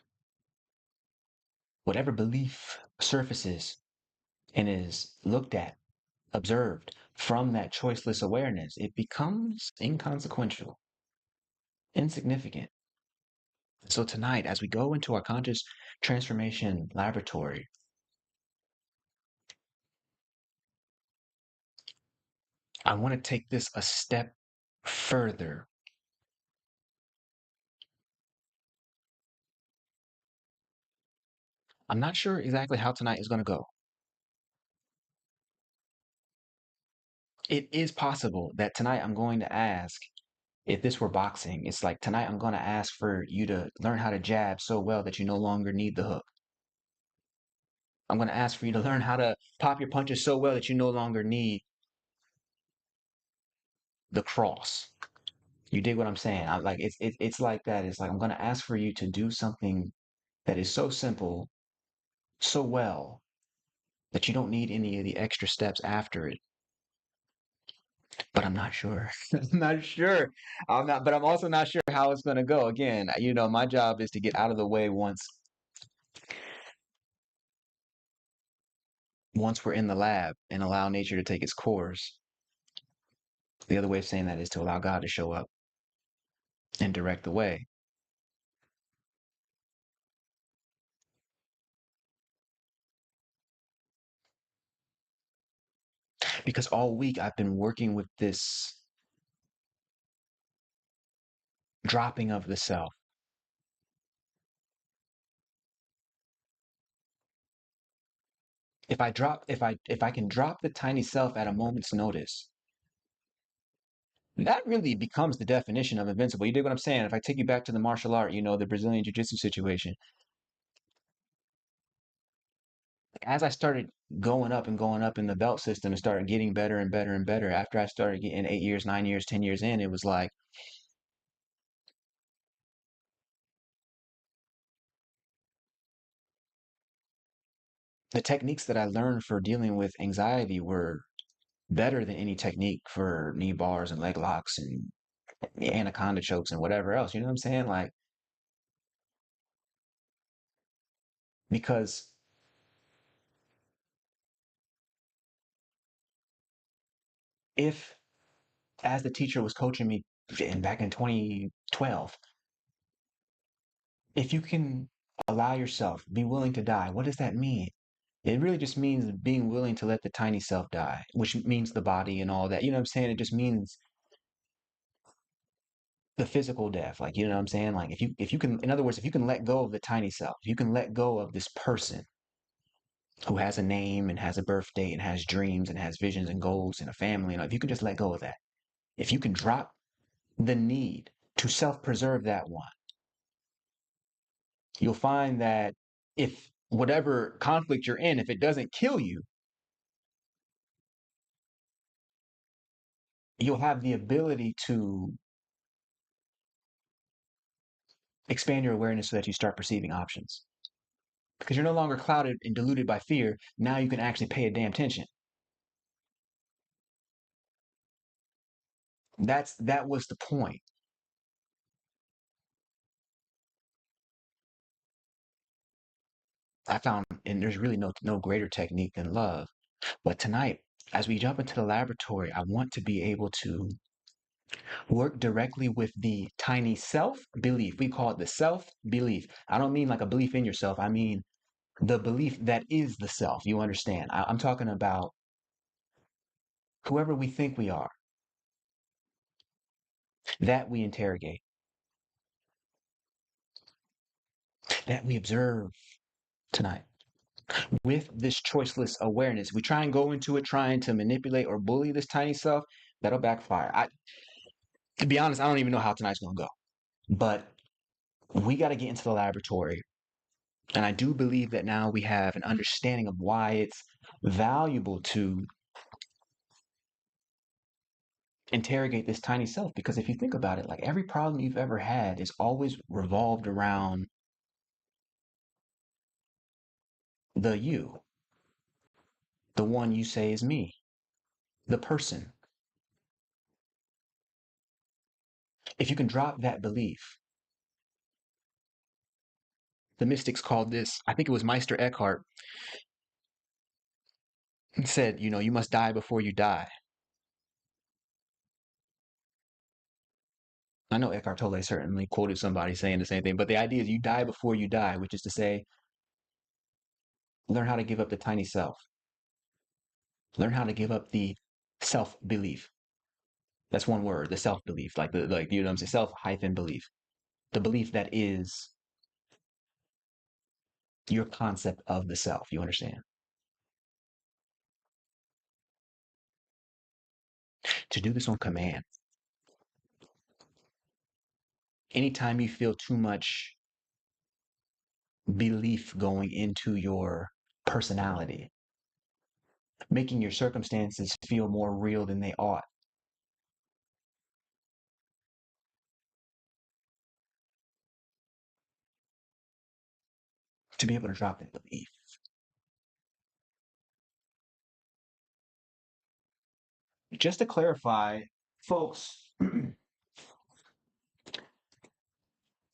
whatever belief surfaces and is looked at, observed from that choiceless awareness, it becomes inconsequential, insignificant. So tonight, as we go into our conscious transformation laboratory, I want to take this a step further. I'm not sure exactly how tonight is going to go. It is possible that tonight I'm going to ask if this were boxing. It's like tonight I'm going to ask for you to learn how to jab so well that you no longer need the hook. I'm going to ask for you to learn how to pop your punches so well that you no longer need the cross. You dig what I'm saying? I'm like it's like that. It's like I'm going to ask for you to do something that is so simple, so well that you don't need any of the extra steps after it. But I'm not sure. I'm not sure. I'm not, but I'm also not sure how it's going to go. Again, my job is to get out of the way once we're in the lab and allow nature to take its course. The other way of saying that is to allow God to show up and direct the way. Because all week I've been working with this dropping of the self. If I can drop the tiny self at a moment's notice, that really becomes the definition of invincible. You dig what I'm saying? If I take you back to the martial art, the Brazilian jiu-jitsu situation, as I started going up in the belt system and started getting better and better and better, after I started getting 8 years, 9 years, 10 years in, it was like the techniques that I learned for dealing with anxiety were better than any technique for knee bars and leg locks and anaconda chokes and whatever else. You know what I'm saying? Like, because if, as the teacher was coaching me back in 2012, if you can allow yourself, be willing to die, what does that mean? It really just means being willing to let the tiny self die, which means the body and all that. You know what I'm saying? It just means the physical death. Like, you know what I'm saying? Like if you can, in other words, if you can let go of the tiny self, if you can let go of this person who has a name and has a birth date and has dreams and has visions and goals and a family, if you can just let go of that, if you can drop the need to self-preserve that one, you'll find that if whatever conflict you're in, if it doesn't kill you, you'll have the ability to expand your awareness so that you start perceiving options. Because you're no longer clouded and diluted by fear. Now you can actually pay a damn attention. That was the point. I found, and there's really no greater technique than love. But tonight, as we jump into the laboratory, I want to be able to work directly with the tiny self belief. We call it the self belief. I don't mean like a belief in yourself. I mean the belief that is the self. You understand? I'm talking about whoever we think we are, that we interrogate, that we observe tonight. With this choiceless awareness, we try and go into it trying to manipulate or bully this tiny self, that'll backfire. To be honest, I don't even know how tonight's going to go, but we got to get into the laboratory. And I do believe that now we have an understanding of why it's valuable to interrogate this tiny self. Because if you think about it, like every problem you've ever had is always revolved around the you, the one you say is me, the person. If you can drop that belief, the mystics called this, I think it was Meister Eckhart, said, you must die before you die. I know Eckhart Tolle certainly quoted somebody saying the same thing, but the idea is you die before you die, which is to say, learn how to give up the tiny self. Learn how to give up the self-belief. That's one word, the self-belief, like what I'm saying, self-belief. The belief that is your concept of the self. You understand? To do this on command. Anytime you feel too much belief going into your personality, making your circumstances feel more real than they ought, to be able to drop that belief. Just to clarify, folks,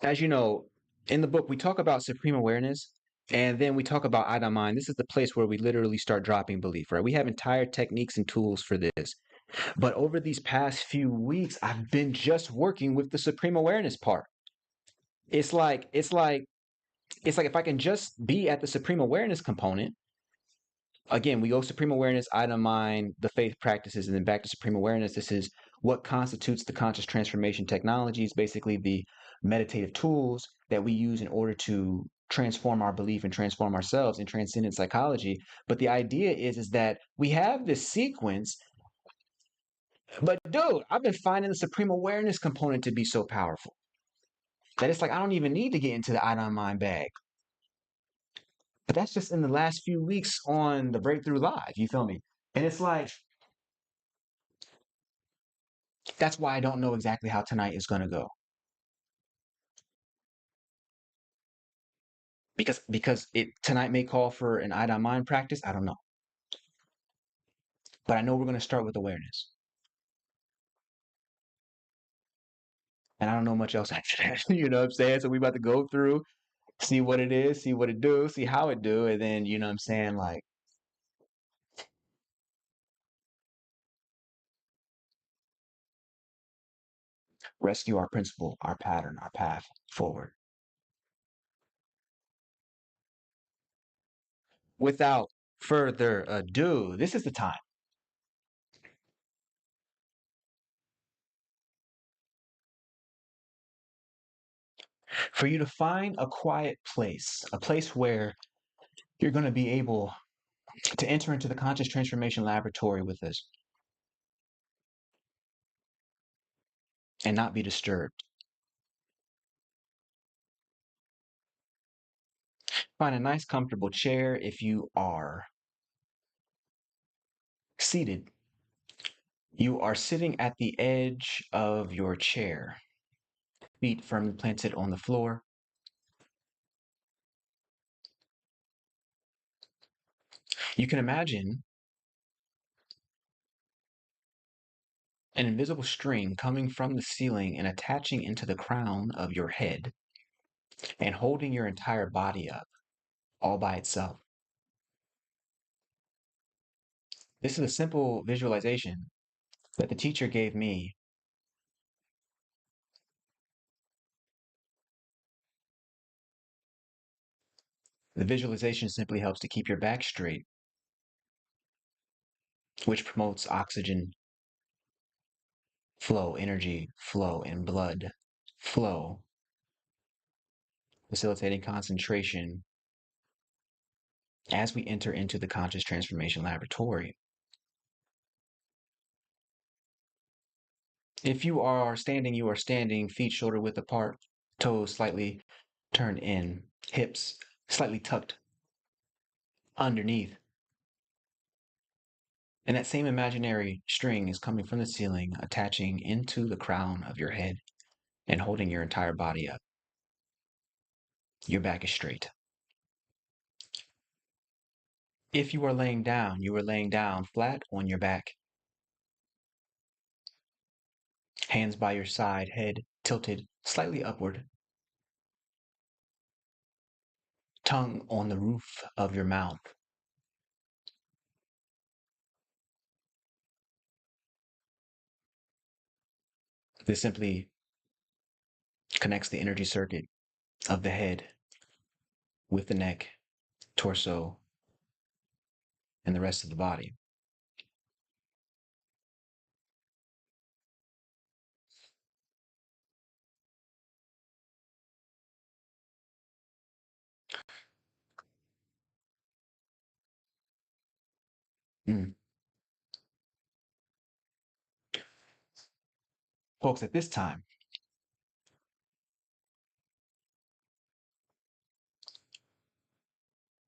as you know, in the book, we talk about supreme awareness and then we talk about Ida Mind. This is the place where we literally start dropping belief, right? We have entire techniques and tools for this. But over these past few weeks, I've been just working with the supreme awareness part. It's like, it's like, it's like if I can just be at the supreme awareness component, again, we go supreme awareness, item mind, the faith practices, and then back to supreme awareness. This is what constitutes the conscious transformation technologies, basically the meditative tools that we use in order to transform our belief and transform ourselves in transcendent psychology. But the idea is that we have this sequence, but dude, I've been finding the supreme awareness component to be so powerful that it's like I don't even need to get into the item mind bag. But that's just in the last few weeks on the Breakthrough Live, you feel me? And it's like, that's why I don't know exactly how tonight is going to go. Because it tonight may call for an eye on mind practice. I don't know. But I know we're going to start with awareness. And I don't know much else after that. You know what I'm saying? So we about to go through, see what it is, see what it do, see how it do, and then you know what I'm saying, like rescue our principle, our pattern, our path forward. Without further ado, this is the time for you to find a quiet place, a place where you're going to be able to enter into the conscious transformation laboratory with us and not be disturbed. Find a nice, comfortable chair if you are seated. You are sitting at the edge of your chair, feet firmly planted on the floor. You can imagine an invisible string coming from the ceiling and attaching into the crown of your head and holding your entire body up all by itself. This is a simple visualization that the teacher gave me. The visualization simply helps to keep your back straight, which promotes oxygen flow, energy flow, and blood flow, facilitating concentration as we enter into the conscious transformation laboratory, if you are standing feet shoulder width apart, toes slightly turned in, hips slightly tucked underneath. And that same imaginary string is coming from the ceiling, attaching into the crown of your head and holding your entire body up. Your back is straight. If you are laying down, you are laying down flat on your back, hands by your side, head tilted slightly upward, tongue on the roof of your mouth. This simply connects the energy circuit of the head with the neck, torso, and the rest of the body. Mm. Folks, at this time,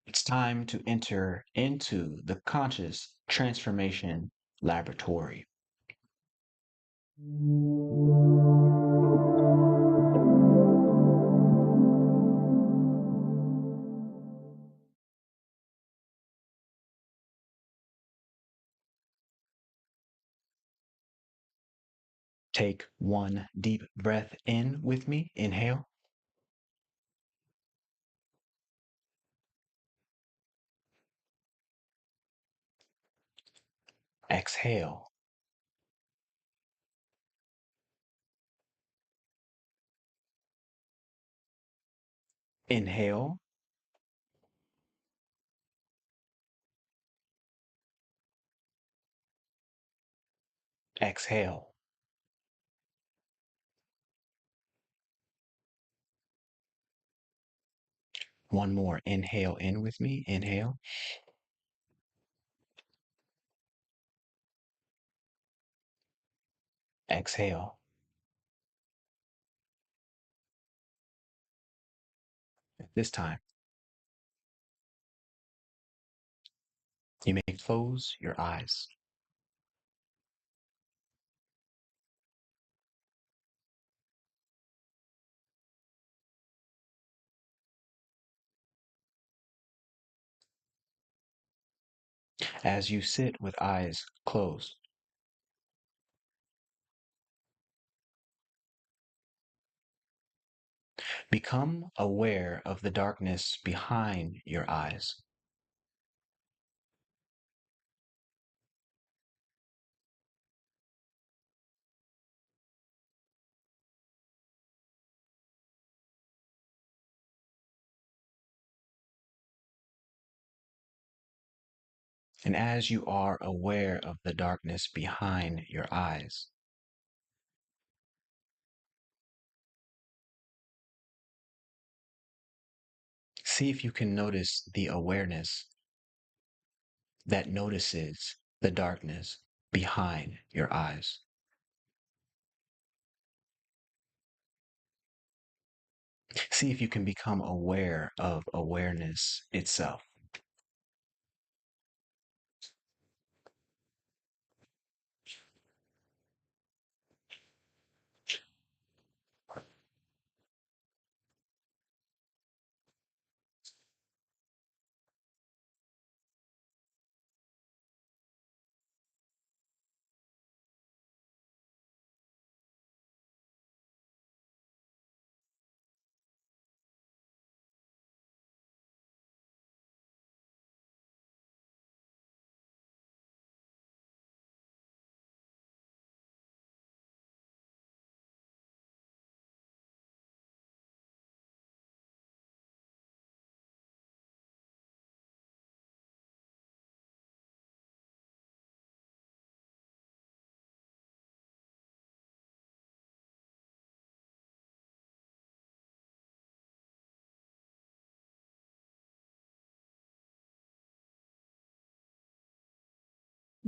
it's time to enter into the conscious transformation laboratory. Take one deep breath in with me. Inhale. Exhale. Inhale. Exhale. One more. Inhale in with me. Inhale. Exhale. This time, you may close your eyes. As you sit with eyes closed, become aware of the darkness behind your eyes. And as you are aware of the darkness behind your eyes, see if you can notice the awareness that notices the darkness behind your eyes. See if you can become aware of awareness itself.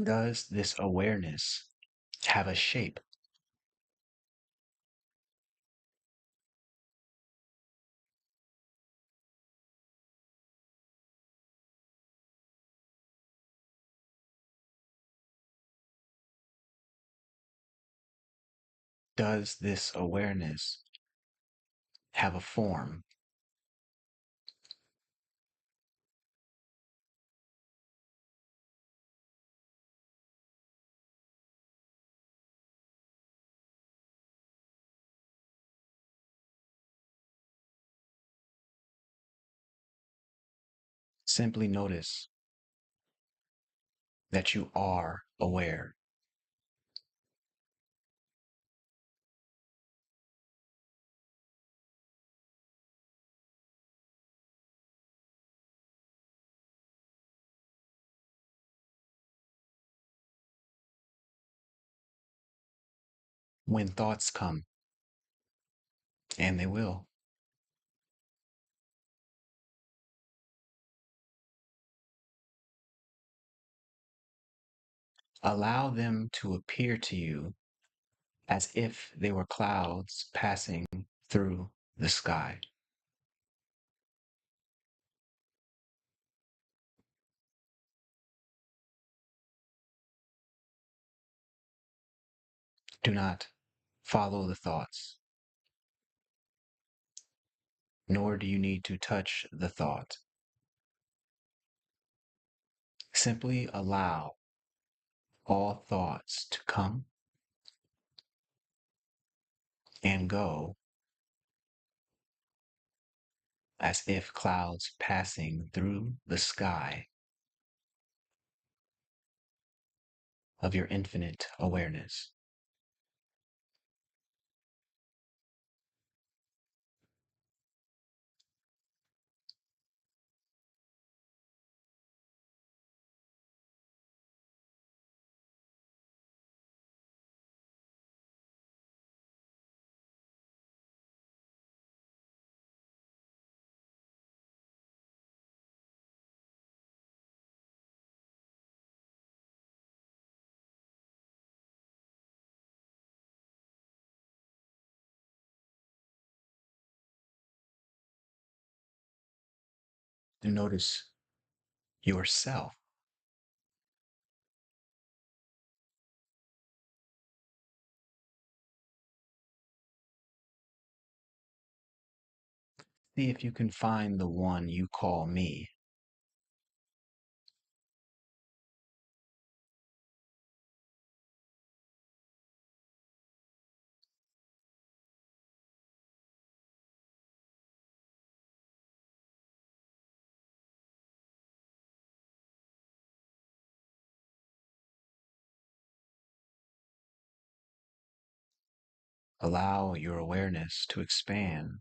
Does this awareness have a shape? Does this awareness have a form? Simply notice that you are aware. When thoughts come, and they will, allow them to appear to you as if they were clouds passing through the sky. Do not follow the thoughts, nor do you need to touch the thought. Simply allow all thoughts to come and go as if clouds passing through the sky of your infinite awareness. To notice yourself. See if you can find the one you call me. Allow your awareness to expand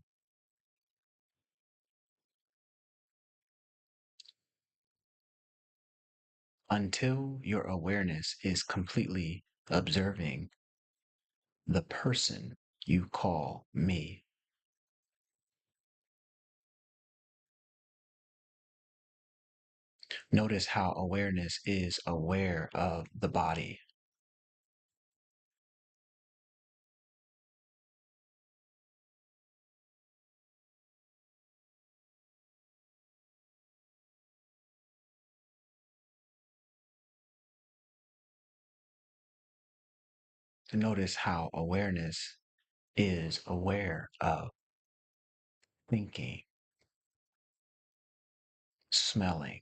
until your awareness is completely observing the person you call me. Notice how awareness is aware of the body. To notice how awareness is aware of thinking, smelling,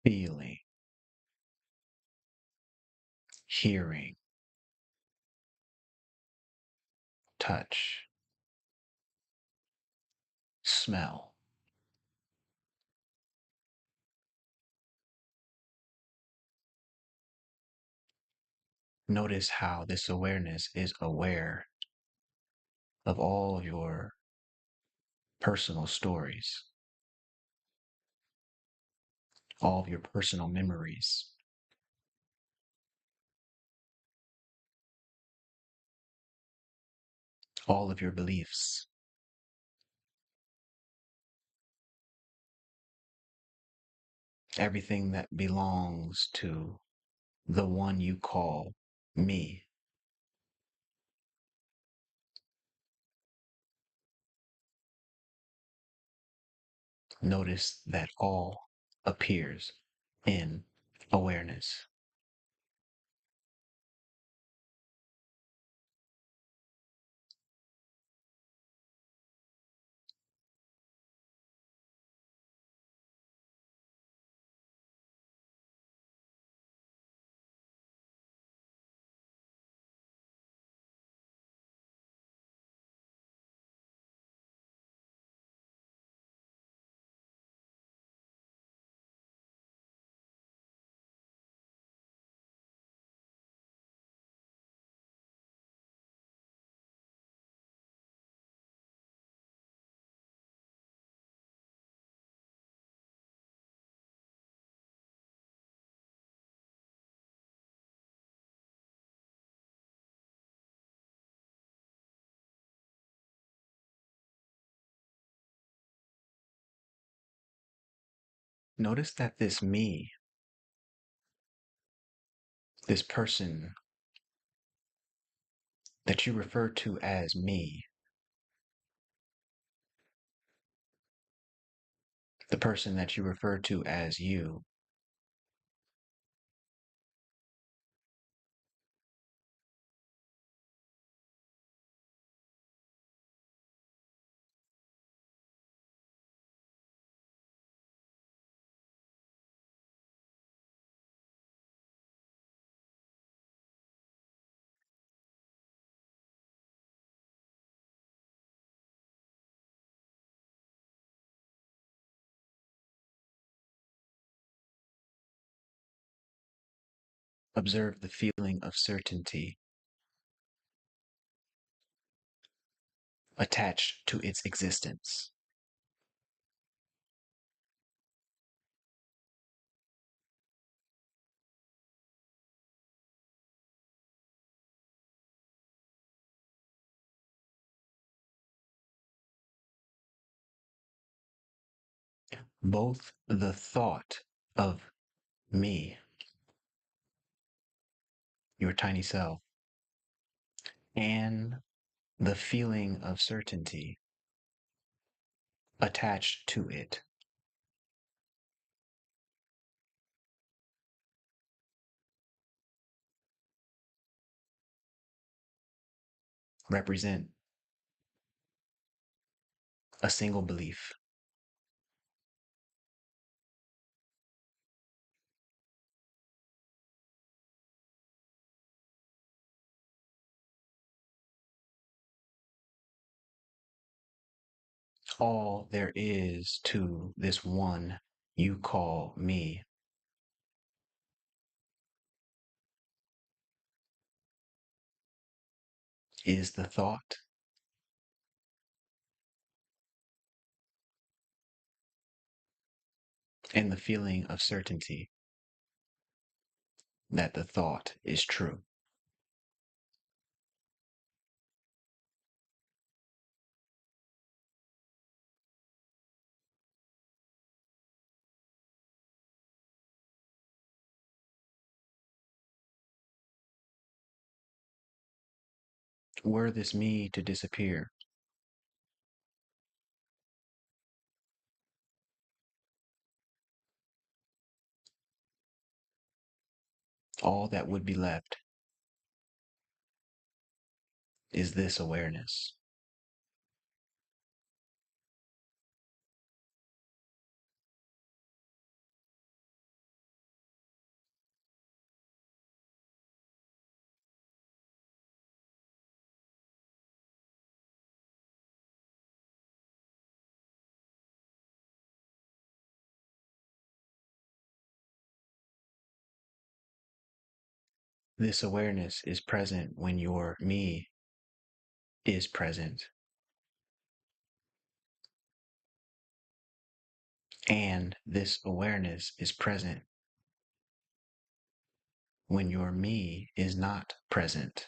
feeling, hearing, touch, smell. Notice how this awareness is aware of all your personal stories, all of your personal memories, all of your beliefs. everything that belongs to the one you call me. Notice that all appears in awareness. Notice that this me, this person that you refer to as me, the person that you refer to as you, observe the feeling of certainty attached to its existence. Both the thought of me, your tiny self, and the feeling of certainty attached to it represent a single belief. All there is to this one you call me is the thought and the feeling of certainty that the thought is true. Were this me to disappear, all that would be left is this awareness. This awareness is present when your me is present. And this awareness is present when your me is not present.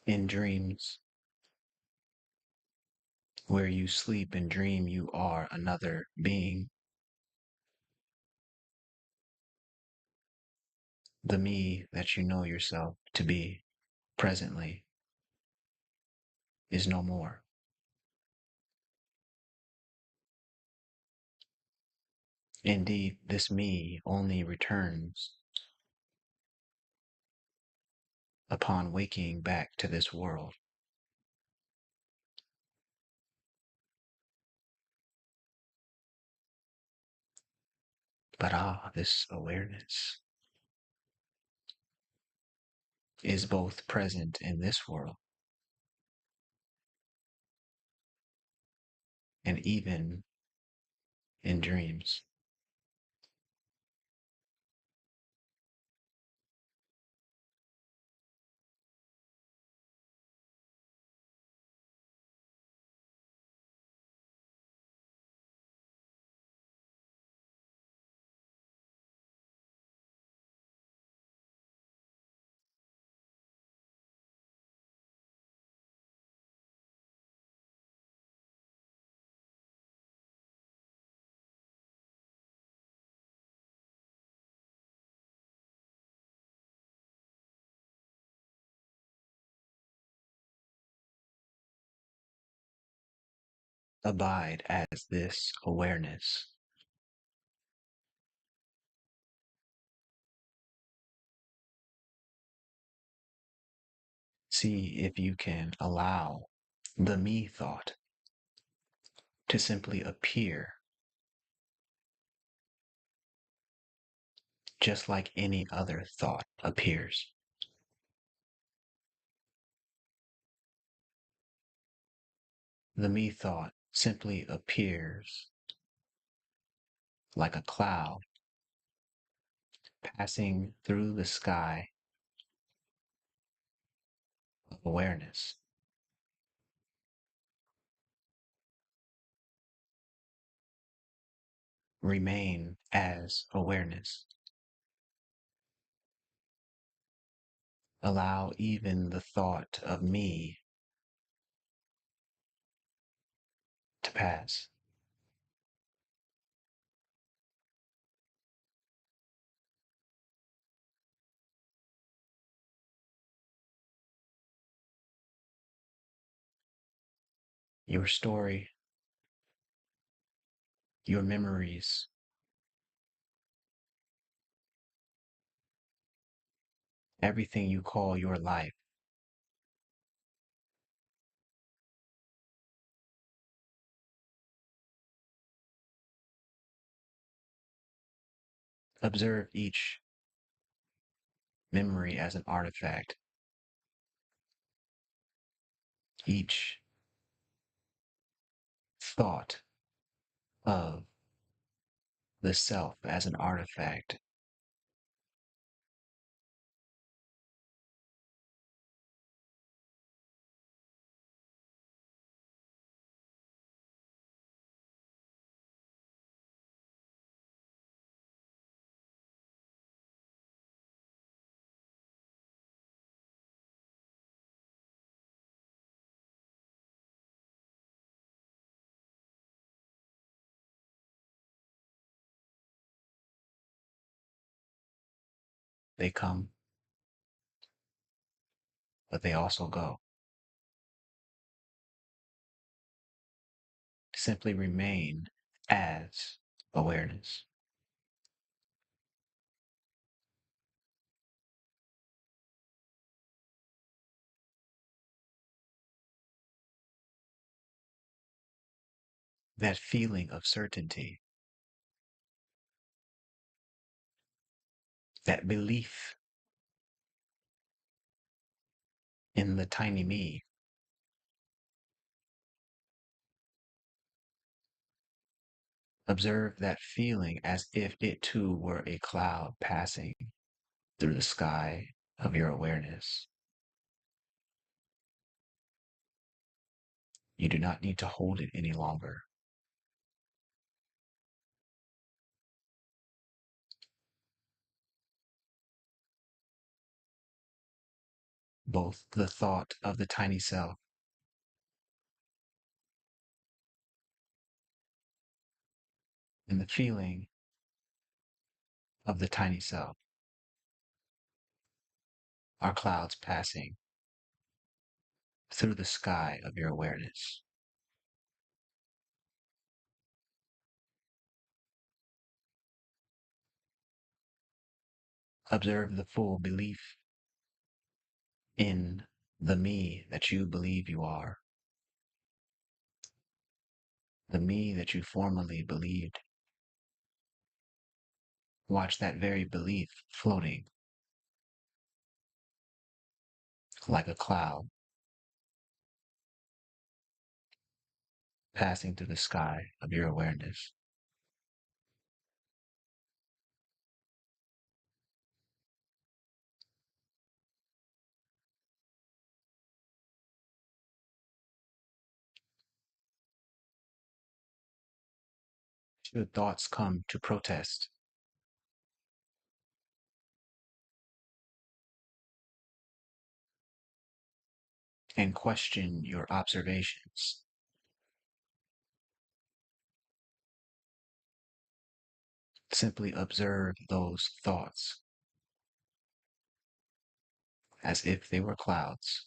in dreams, where you sleep and dream you are another being. The me that you know yourself to be presently is no more. Indeed, this me only returns upon waking back to this world. But this awareness is both present in this world and even in dreams. Abide as this awareness. See if you can allow the me thought to simply appear just like any other thought appears. The me thought simply appears like a cloud passing through the sky of awareness. Remain as awareness. Allow even the thought of me to pass. Your story, your memories, everything you call your life. Observe each memory as an artifact, each thought of the self as an artifact. They come, but they also go. Simply remain as awareness. That feeling of certainty, that belief in the tiny me. Observe that feeling as if it too were a cloud passing through the sky of your awareness. You do not need to hold it any longer. both the thought of the tiny self and the feeling of the tiny self are clouds passing through the sky of your awareness. Observe the full belief in the me that you believe you are, the me that you formerly believed. Watch that very belief floating like a cloud passing through the sky of your awareness. Should thoughts come to protest and question your observations, simply observe those thoughts as if they were clouds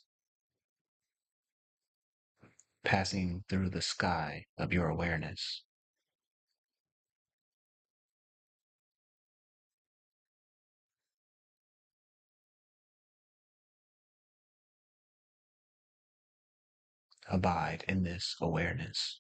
passing through the sky of your awareness. Abide in this awareness.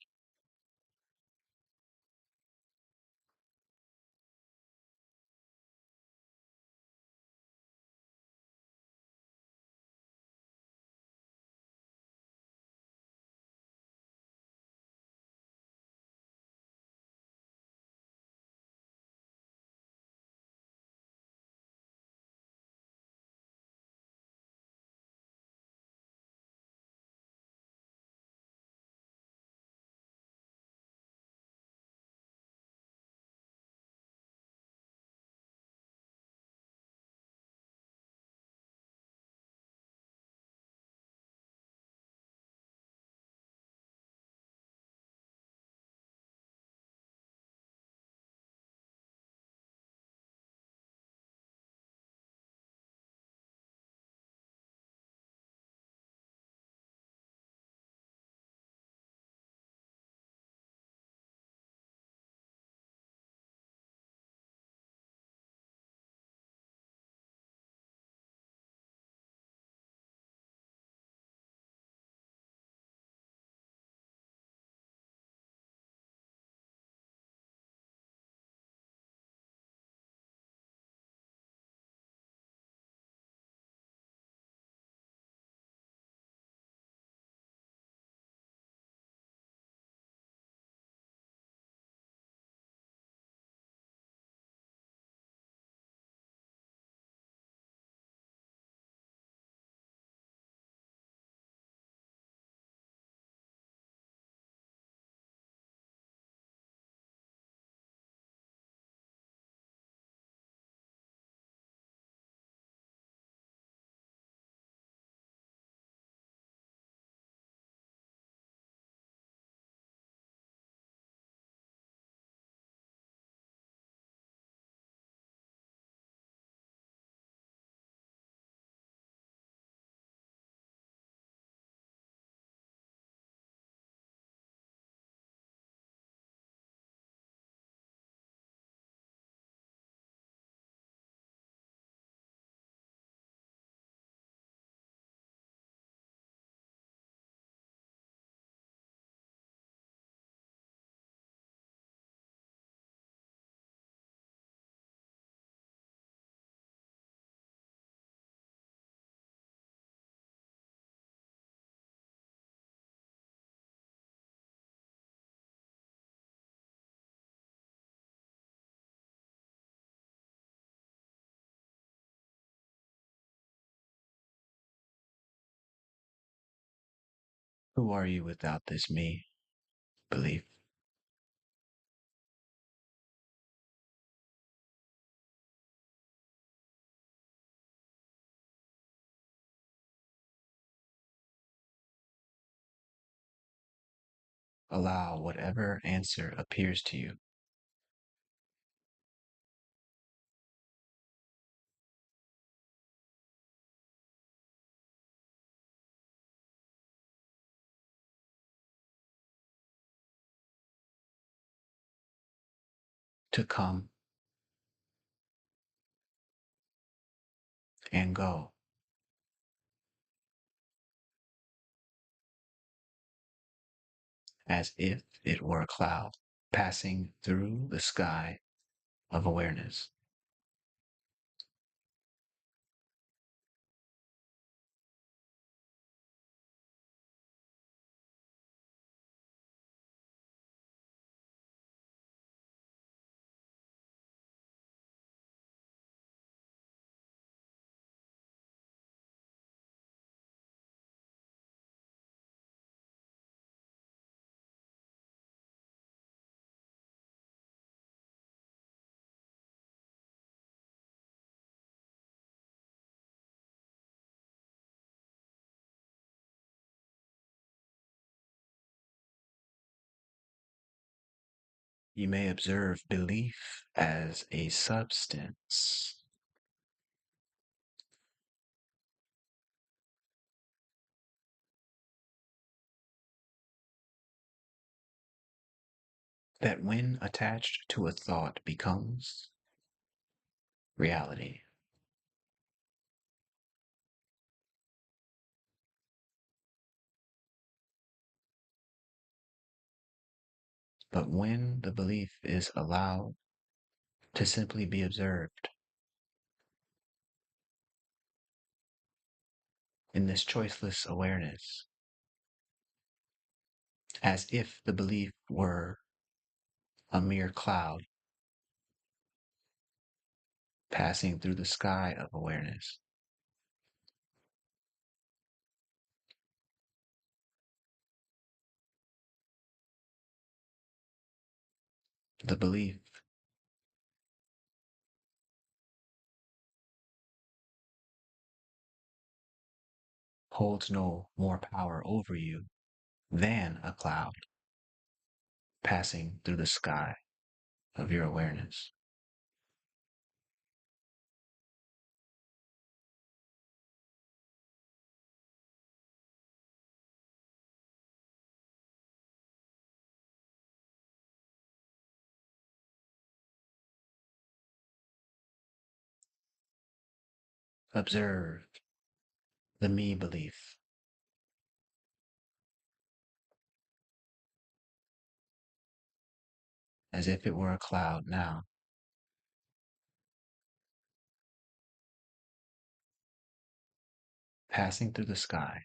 Who are you without this me belief? allow whatever answer appears to you to come and go as if it were a cloud passing through the sky of awareness. You may observe belief as a substance that, when attached to a thought, becomes reality. But when the belief is allowed to simply be observed in this choiceless awareness, as if the belief were a mere cloud passing through the sky of awareness, the belief holds no more power over you than a cloud passing through the sky of your awareness. Observe the me belief as if it were a cloud now, passing through the sky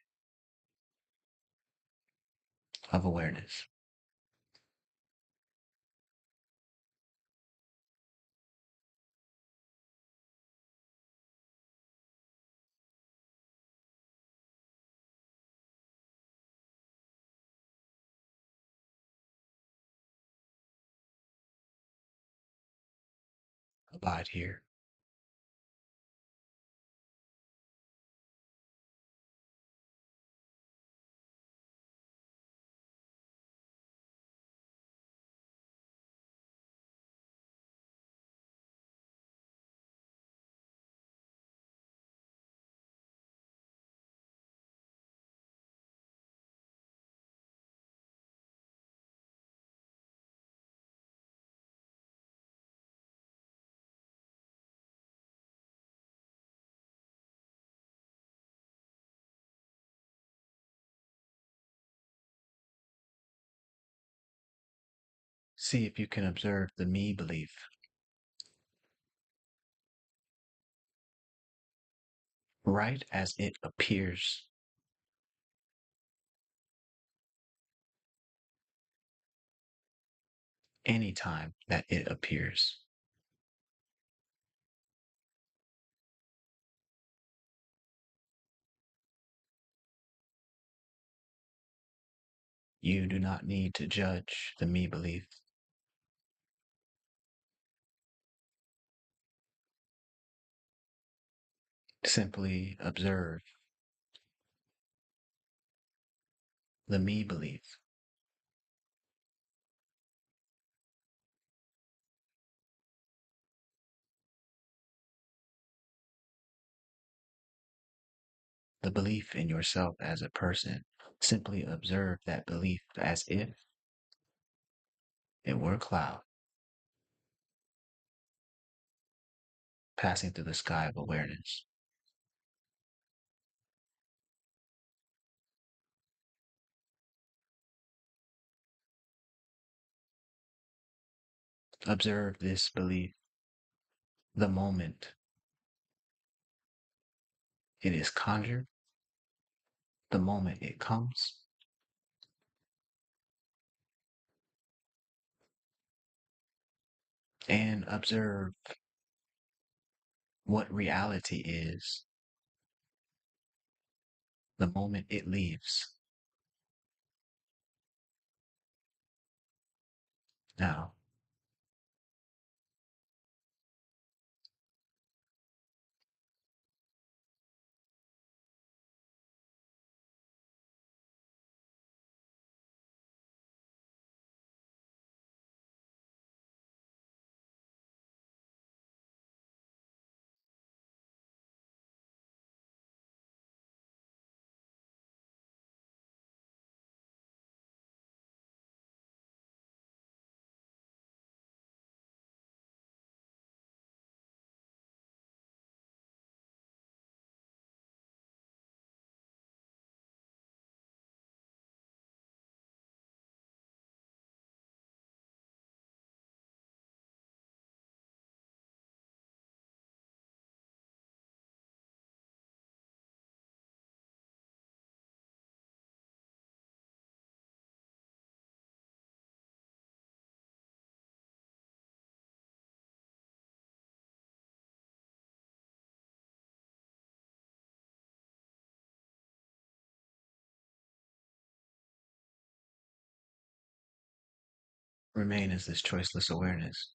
of awareness. Abide here. See if you can observe the me belief right as it appears, anytime that it appears. You do not need to judge the me belief. Simply observe the me belief the belief in yourself as a person. Simply observe that belief as if it were a cloud passing through the sky of awareness. Observe this belief the moment it is conjured, the moment it comes, and observe what reality is the moment it leaves. Now, remain as this choiceless awareness.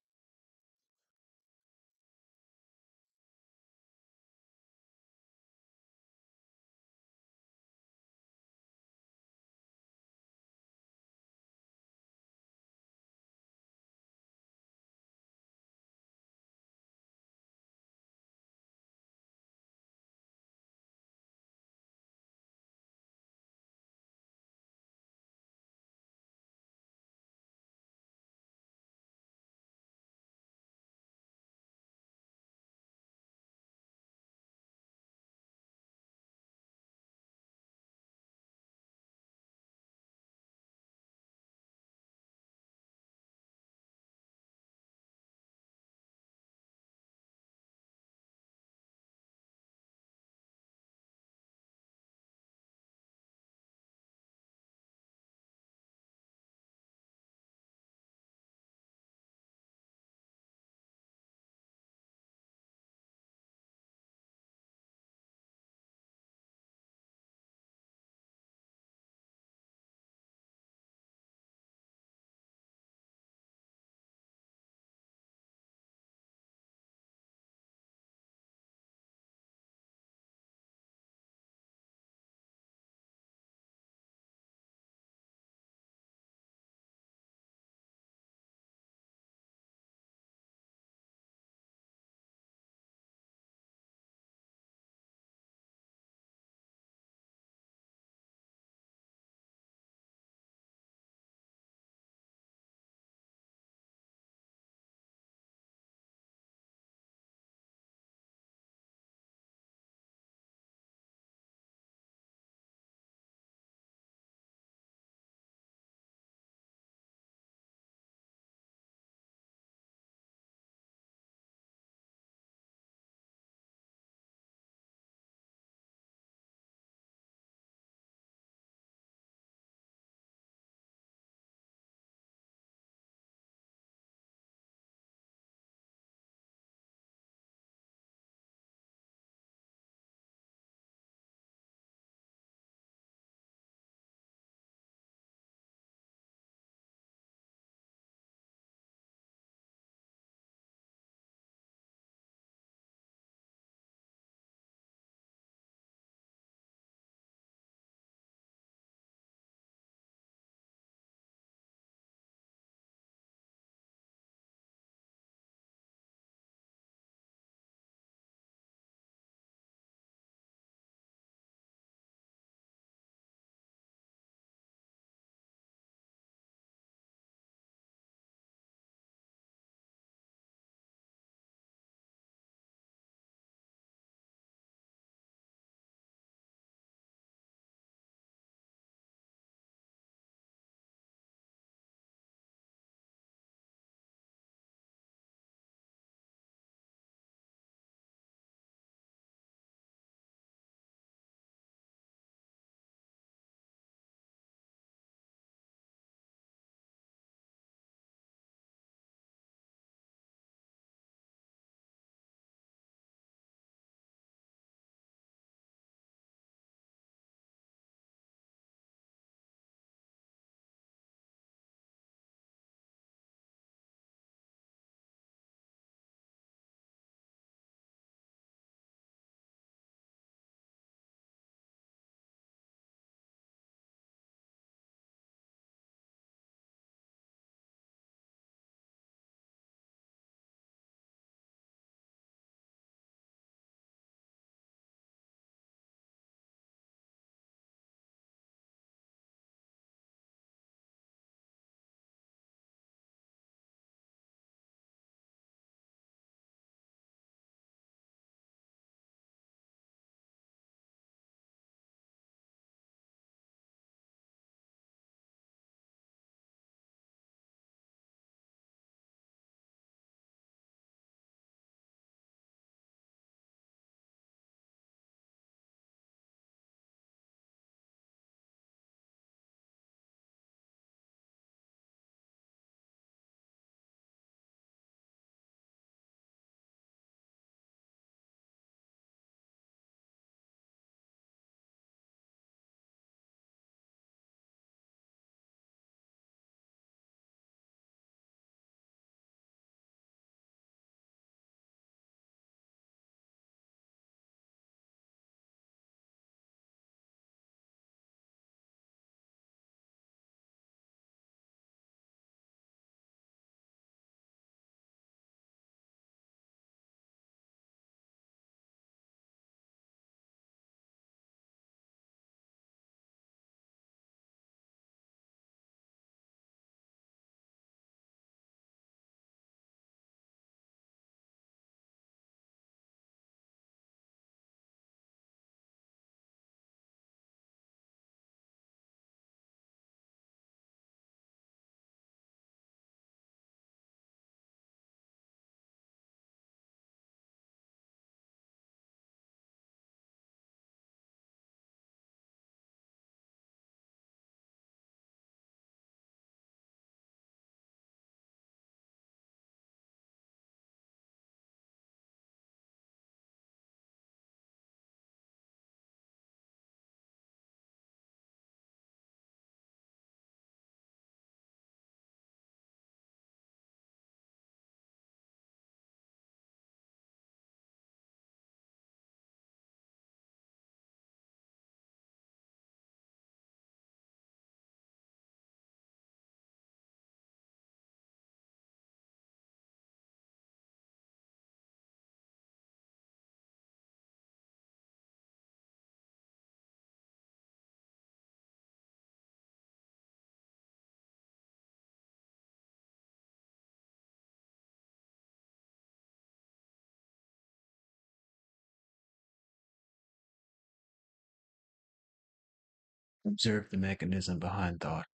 Observe the mechanism behind thought.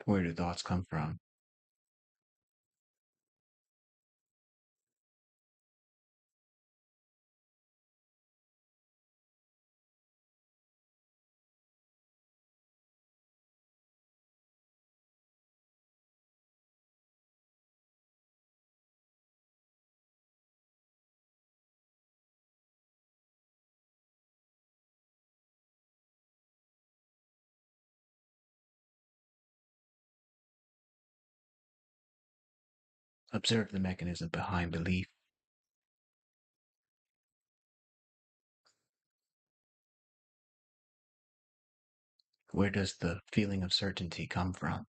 Where do thoughts come from? Observe the mechanism behind belief. Where does the feeling of certainty come from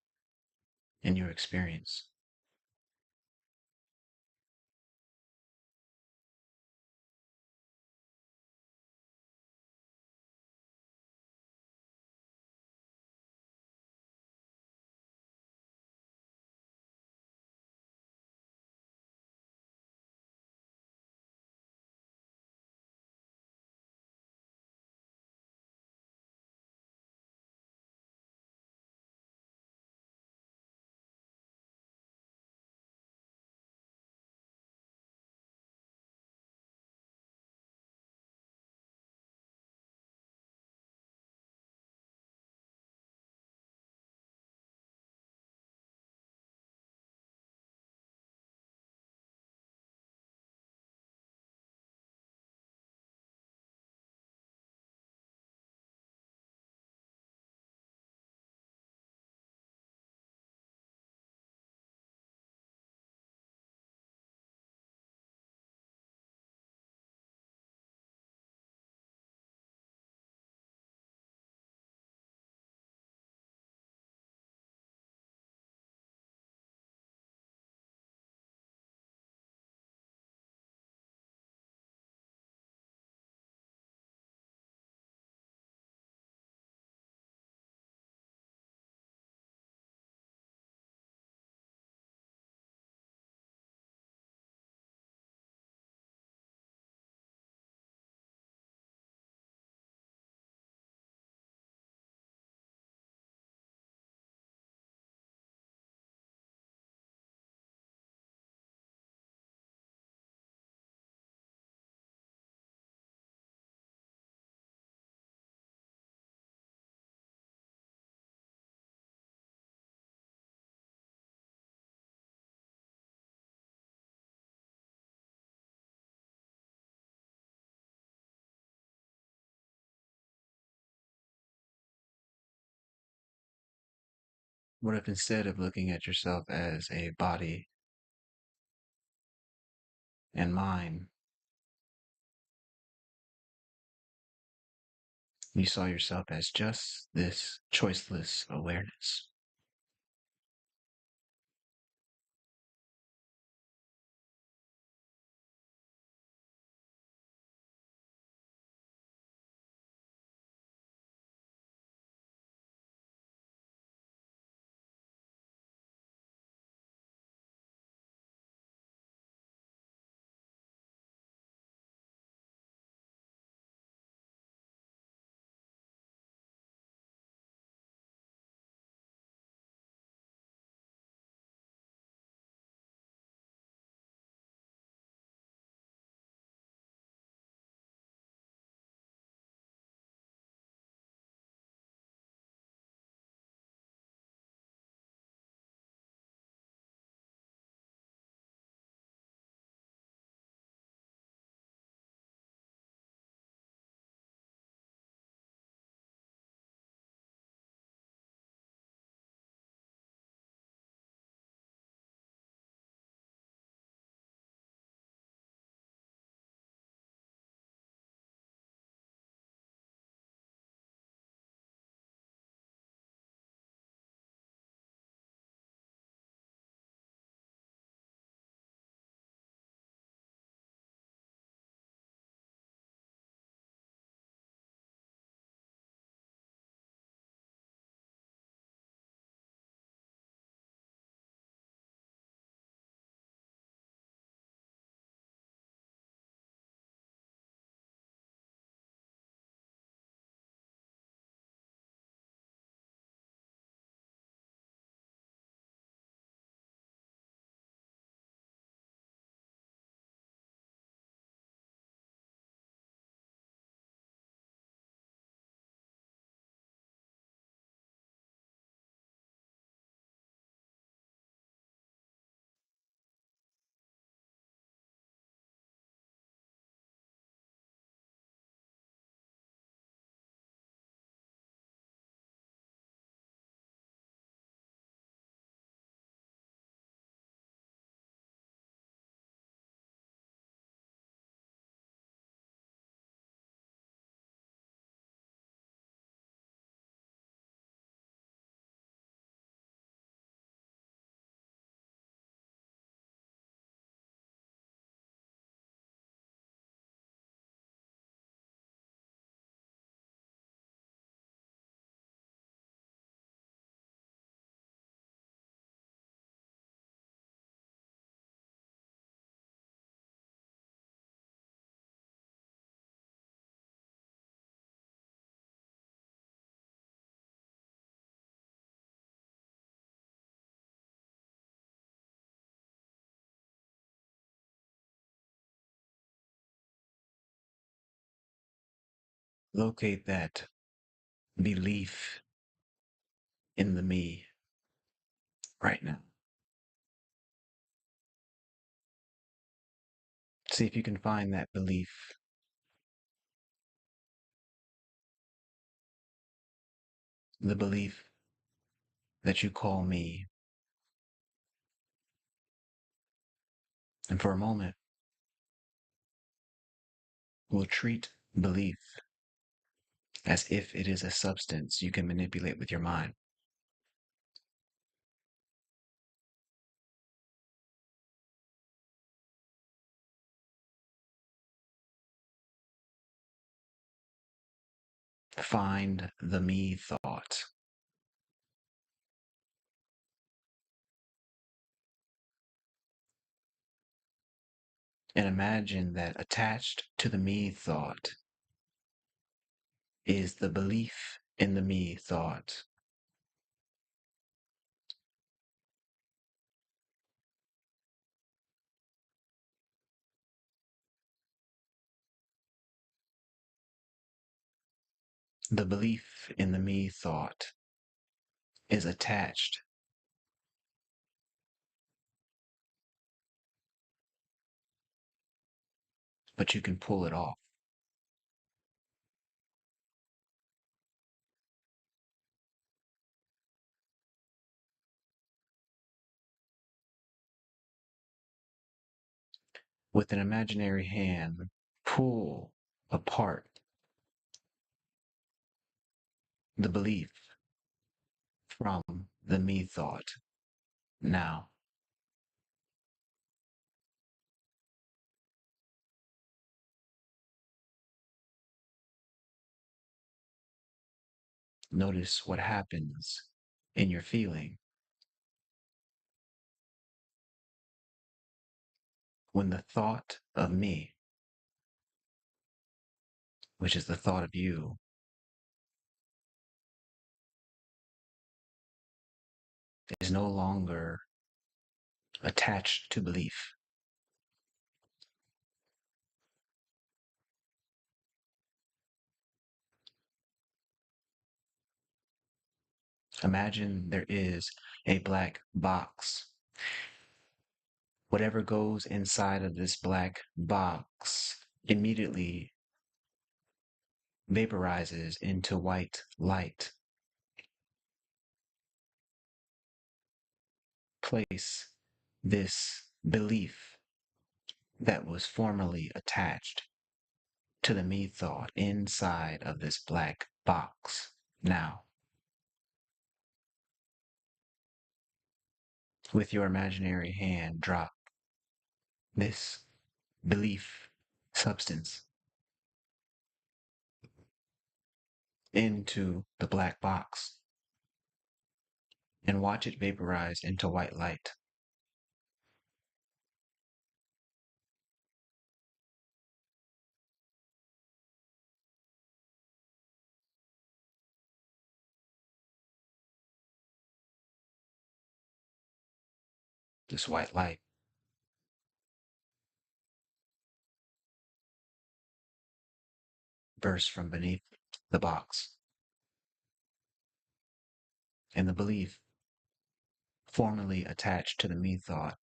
in your experience? What if instead of looking at yourself as a body and mind, you saw yourself as just this choiceless awareness? Locate that belief in the me right now. See if you can find that belief, the belief that you call me. And for a moment, we'll treat belief as if it is a substance you can manipulate with your mind. Find the me thought. And imagine that attached to the me thought is the belief in the me thought. The belief in the me thought is attached, but you can pull it off. With an imaginary hand, pull apart the belief from the me thought. Now, notice what happens in your feeling when the thought of me, which is the thought of you, is no longer attached to belief. Imagine there is a black box. Whatever goes inside of this black box immediately vaporizes into white light. Place this belief that was formerly attached to the me thought inside of this black box. Now, with your imaginary hand, drop this belief substance into the black box and watch it vaporize into white light. This white light bursts from beneath the box, and the belief formerly attached to the me thought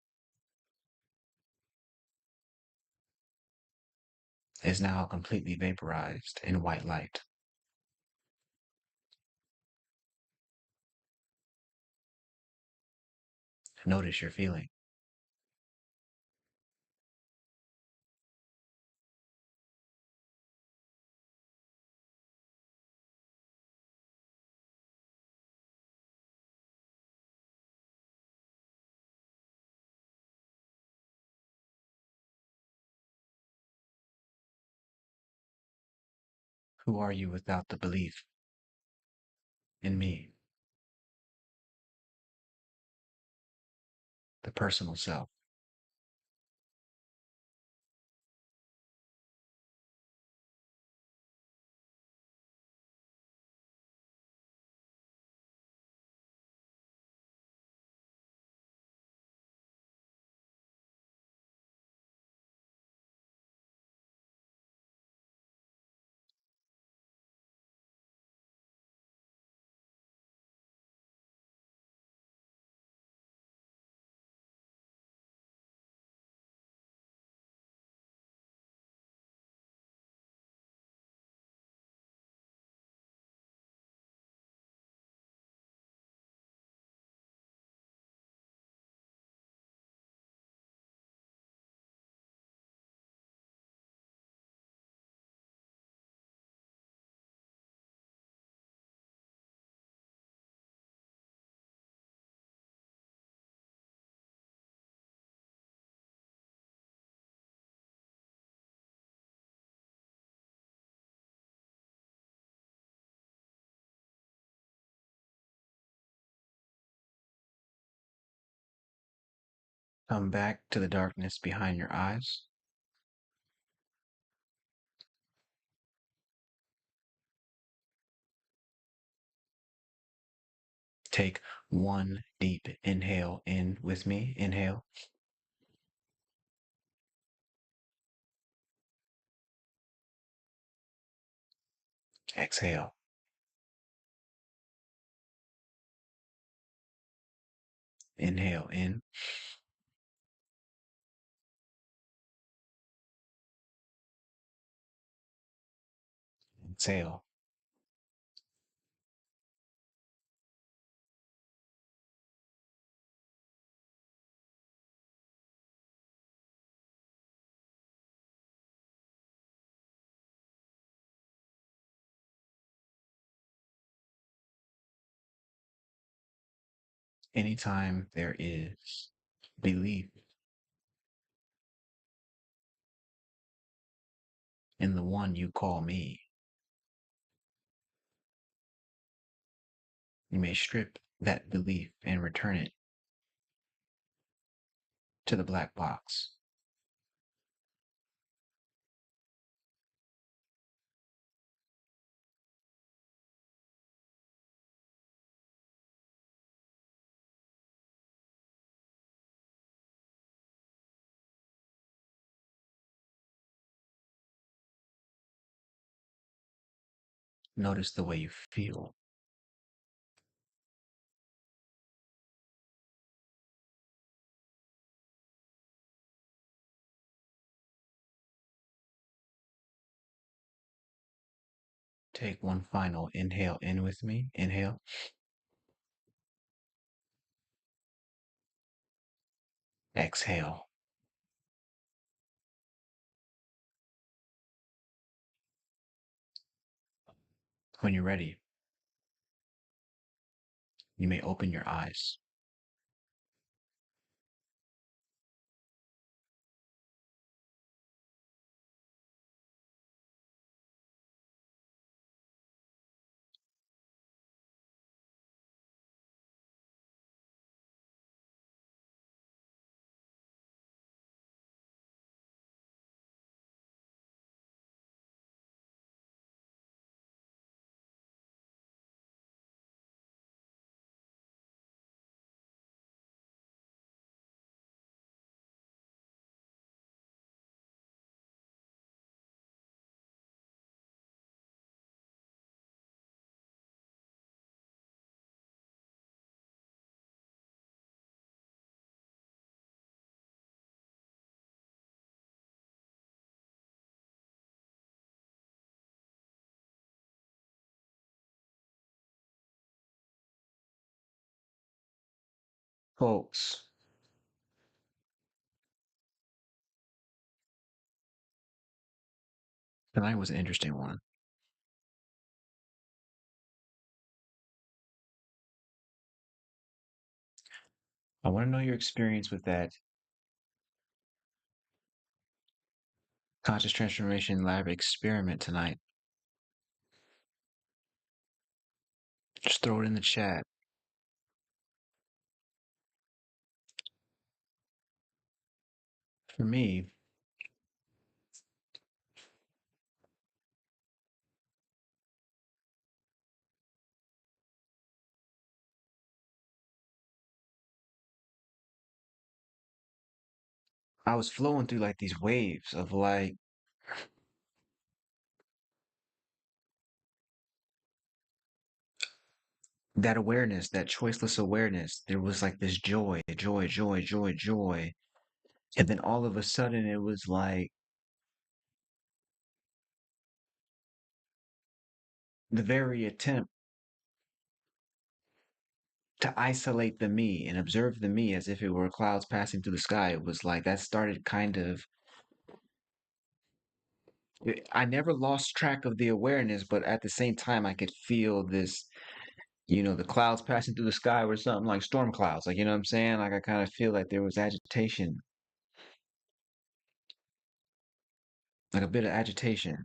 is now completely vaporized in white light. Notice your feeling. Who are you without the belief in me, the personal self? Come back to the darkness behind your eyes. Take one deep inhale in with me. Inhale. Exhale. Inhale in. Exhale. Anytime there is belief in the one you call me, you may strip that belief and return it to the black box. Notice the way you feel. Take one final inhale in with me. Inhale. Exhale. When you're ready, you may open your eyes. Folks, tonight was an interesting one. I want to know your experience with that conscious transformation lab experiment tonight. Just throw it in the chat. For me, I was flowing through like these waves of like that awareness, that choiceless awareness. There was like this joy, joy, joy, joy, joy. And then all of a sudden it was like the very attempt to isolate the me and observe the me as if it were clouds passing through the sky. It was like that started kind of, I never lost track of the awareness, but at the same time, I could feel this, the clouds passing through the sky were something like storm clouds. Like, you know what I'm saying? Like, I kind of feel like there was agitation, like a bit of agitation.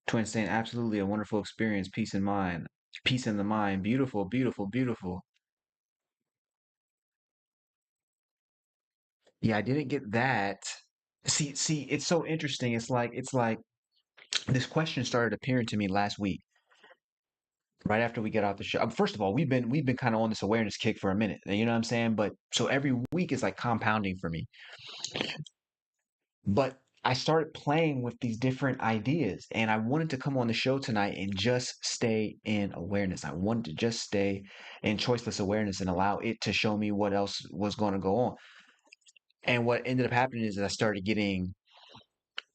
Twin saying, absolutely a wonderful experience, peace in mind, peace in the mind. Beautiful, beautiful, beautiful. Yeah, I didn't get that. See, it's so interesting. It's like this question started appearing to me last week, right after we get off the show. First of all, we've been kind of on this awareness kick for a minute. You know what I'm saying? But so every week is like compounding for me. But I started playing with these different ideas, and I wanted to come on the show tonight and just stay in awareness. I wanted to just stay in choiceless awareness and allow it to show me what else was going to go on. And what ended up happening is I started getting,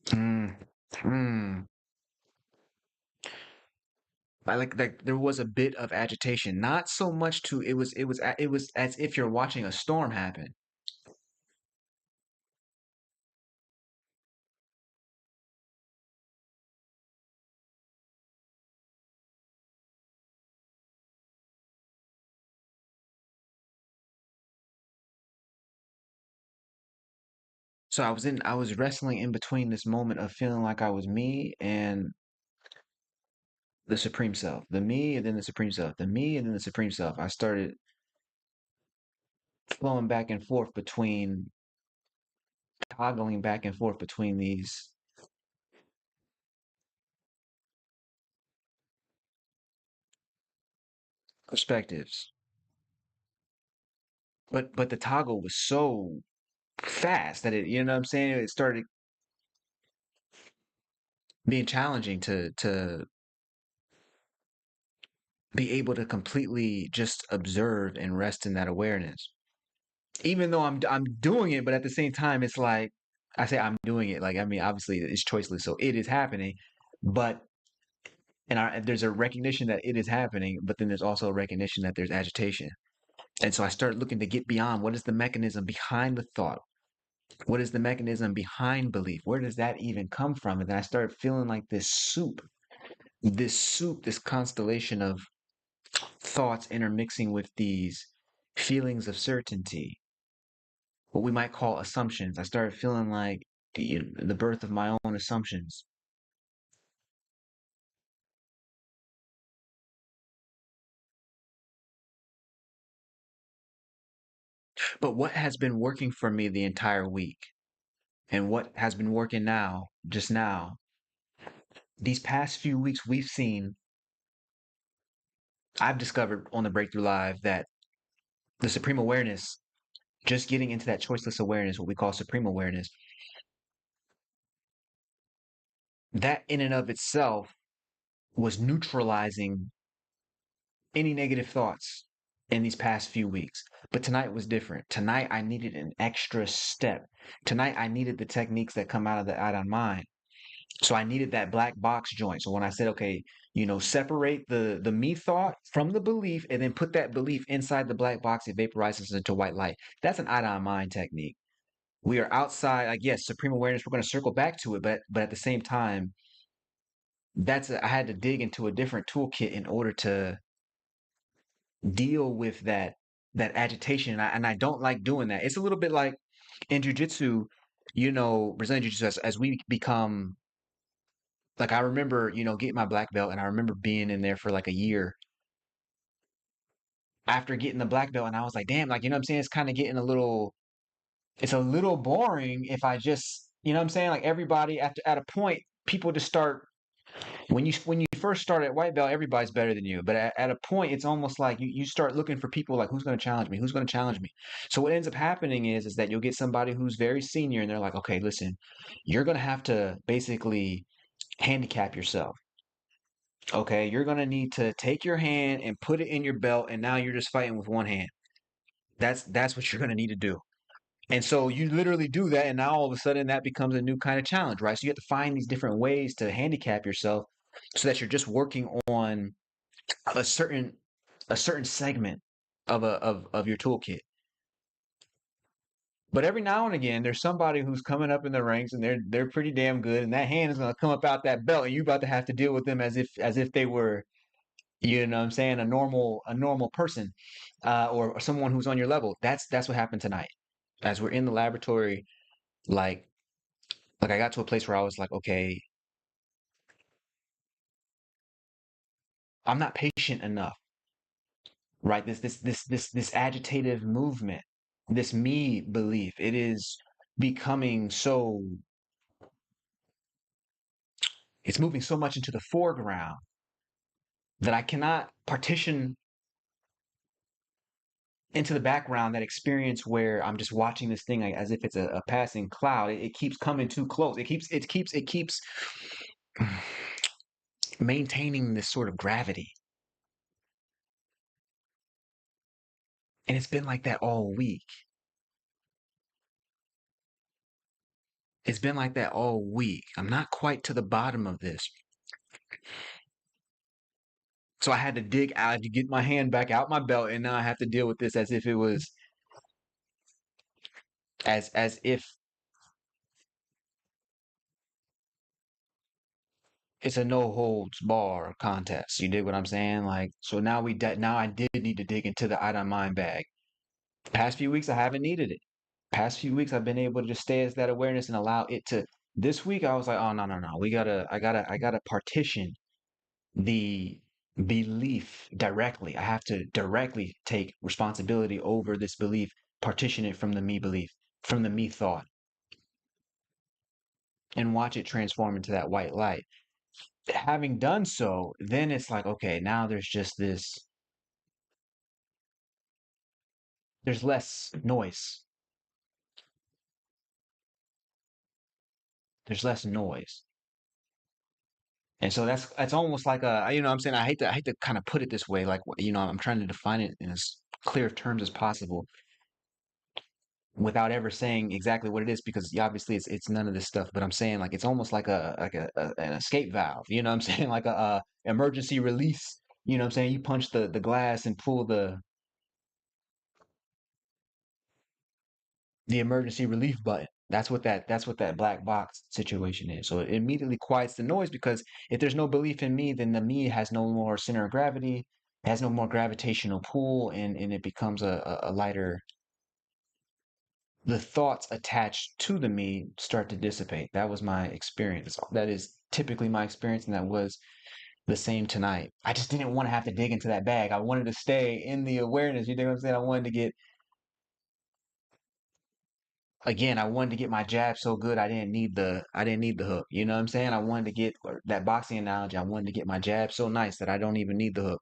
mm, mm, like there was a bit of agitation, not so much to it was as if you're watching a storm happen. So I was wrestling in between this moment of feeling like I was me and the supreme self, the me and then the supreme self, the me and then the supreme self. I started flowing back and forth between, toggling back and forth between these perspectives. But the toggle was so fast that it, you know what I'm saying? It started being challenging to be able to completely just observe and rest in that awareness. Even though I'm doing it, but at the same time, it's like I say I'm doing it. Like I mean, obviously it's choiceless, so it is happening. But there's a recognition that it is happening, but then there's also a recognition that there's agitation. And so I started looking to get beyond what is the mechanism behind the thought? What is the mechanism behind belief? Where does that even come from? And then I started feeling like this constellation of thoughts intermixing with these feelings of certainty, what we might call assumptions. I started feeling like the birth of my own assumptions. But what has been working for me the entire week and what has been working now, just now, these past few weeks, I've discovered on the Breakthrough Live that the supreme awareness, just getting into that choiceless awareness, what we call supreme awareness, that in and of itself was neutralizing any negative thoughts in these past few weeks. But tonight was different. Tonight I needed an extra step. Tonight I needed the techniques that come out of the out on mind. So I needed that black box joint. So when I said, okay, separate the me thought from the belief and then put that belief inside the black box, it vaporizes into white light. That's an eye on mind technique. We are outside, like yes, supreme awareness, we're going to circle back to it, but at the same time, I had to dig into a different toolkit in order to deal with that agitation. And I don't like doing that. It's a little bit like in jujitsu, Brazilian jiu-jitsu, as we become, like I remember, getting my black belt and I remember being in there for like a year after getting the black belt and I was like, damn, like what I'm saying? It's kind of getting it's a little boring if I just, what I'm saying? Like everybody at a point, people just start when you first start at white belt, everybody's better than you. But at a point, it's almost like you start looking for people like who's going to challenge me, who's going to challenge me. So what ends up happening is that you'll get somebody who's very senior, and they're like, okay, listen, you're going to have to basically handicap yourself. Okay, you're going to need to take your hand and put it in your belt, and now you're just fighting with one hand. That's what you're going to need to do. And so you literally do that, and now all of a sudden that becomes a new kind of challenge, right? So you have to find these different ways to handicap yourself so that you're just working on a certain segment of your toolkit. But every now and again, there's somebody who's coming up in the ranks, and they're pretty damn good, and that hand is gonna come up out that belt, and you're about to have to deal with them as if they were, what I'm saying, a normal person, or someone who's on your level. That's what happened tonight. As we're in the laboratory, like I got to a place where I was like, okay, I'm not patient enough, right? This agitative movement. this me belief, it is becoming so, it's moving so much into the foreground that I cannot partition into the background that experience where I'm just watching this thing like, as if it's a passing cloud. It keeps coming too close. It keeps maintaining this sort of gravity. And it's been like that all week. It's been like that all week. I'm not quite to the bottom of this. So I had to dig out to get my hand back out my belt, and now I have to deal with this as if it was as if it's a no holds bar contest. You dig what I'm saying? Like, so now now I did need to dig into the item mind bag. Past few weeks I haven't needed it. Past few weeks I've been able to just stay as that awareness and allow it to. This week I was like, oh, no, I gotta partition the belief directly. I have to directly take responsibility over this belief, partition it from the me belief, from the me thought, and watch it transform into that white light. Having done so, then it's like, okay, now there's just this, there's less noise. There's less noise. And so that's almost like a, you know what I'm saying? I hate to kind of put it this way, like, you know, I'm trying to define it in as clear terms as possible without ever saying exactly what it is, because obviously it's none of this stuff, but I'm saying like it's almost like an escape valve, you know what I'm saying? Like a emergency release, you know what I'm saying? You punch the glass and pull the emergency relief button. That's what that black box situation is. So it immediately quiets the noise, because if there's no belief in me, then the me has no more center of gravity, has no more gravitational pull, and it becomes a lighter, the thoughts attached to the me start to dissipate. That was my experience. That is typically my experience, and that was the same tonight. I just didn't want to have to dig into that bag. I wanted to stay in the awareness. You know what I'm saying? I wanted to get, again, I wanted to get my jab so good I didn't need the hook. You know what I'm saying? I wanted to get, or that boxing analogy, I wanted to get my jab so nice that I don't even need the hook.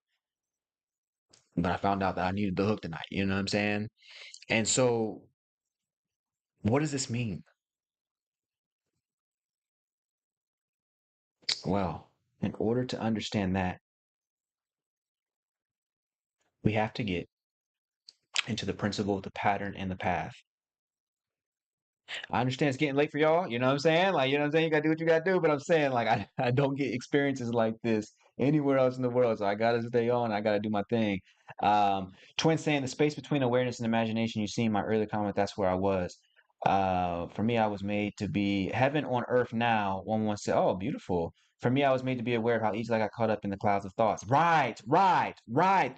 But I found out that I needed the hook tonight. You know what I'm saying? And so, what does this mean? Well, in order to understand that, we have to get into the principle, the pattern, and the path. I understand it's getting late for y'all. You know what I'm saying? Like, you know what I'm saying? You gotta do what you gotta do. But I'm saying, like, I don't get experiences like this anywhere else in the world. So I gotta stay on. I gotta do my thing. Twin saying the space between awareness and imagination. You see in my early comment, that's where I was. For me, I was made to be heaven on earth now. One said, oh, beautiful. For me, I was made to be aware of how easily I got caught up in the clouds of thoughts. Right,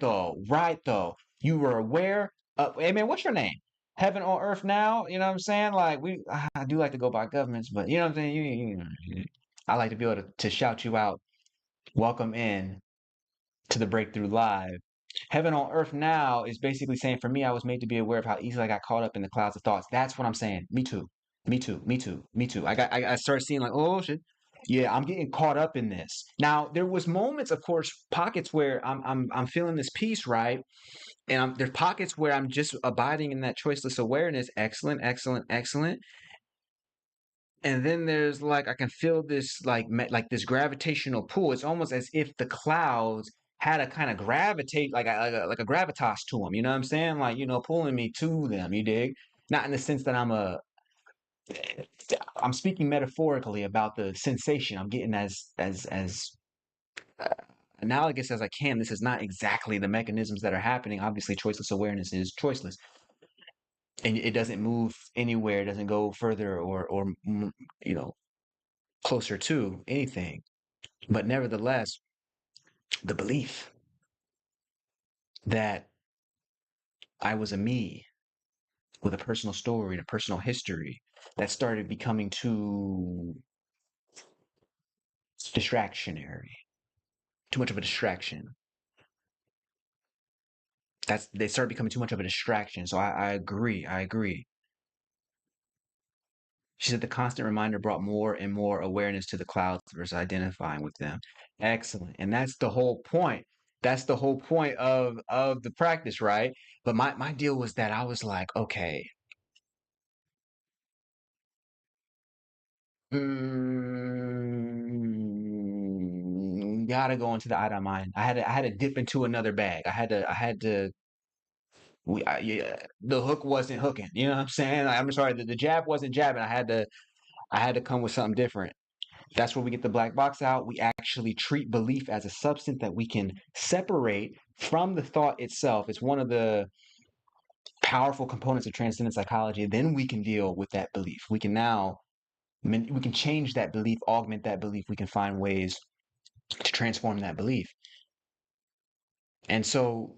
though. You were aware of, hey man, what's your name? Heaven on earth now. You know what I'm saying? Like I do like to go by governments, but you know what I'm saying. I like to be able to shout you out. Welcome in to the Breakthrough Live. Heaven on earth now is basically saying, for me, I was made to be aware of how easily I got caught up in the clouds of thoughts. That's what I'm saying. Me too. Me too. Me too. Me too. I started seeing like, oh shit. Yeah, I'm getting caught up in this. Now, there was moments, of course, pockets where I'm feeling this peace, right? And there's pockets where I'm just abiding in that choiceless awareness. Excellent, excellent, excellent. And then there's like I can feel this like this gravitational pull. It's almost as if the clouds had a kind of gravitate like a gravitas to them. You know what I'm saying? Like, you know, pulling me to them. You dig? Not in the sense that I'm speaking metaphorically about the sensation I'm getting as uh, analogous as I can. This is not exactly the mechanisms that are happening. Obviously, choiceless awareness is choiceless, and it doesn't move anywhere. It doesn't go further or you know closer to anything. But nevertheless, the belief that I was a me with a personal story and a personal history that started becoming too distractionary, too much of a distraction. they start becoming too much of a distraction. So I agree. I agree. She said the constant reminder brought more and more awareness to the clouds versus identifying with them. Excellent. And that's the whole point. That's the whole point of the practice, right? But my deal was that I was like, okay, gotta go into the item mind. I had to dip into another bag. I had to yeah, the hook wasn't hooking. You know what I'm saying? I'm sorry, the jab wasn't jabbing. I had to come with something different. That's where we get the black box out. We actually treat belief as a substance that we can separate from the thought itself. It's one of the powerful components of transcendent psychology. Then we can deal with that belief. We can now we can change that belief, augment that belief. We can find ways to transform that belief. And so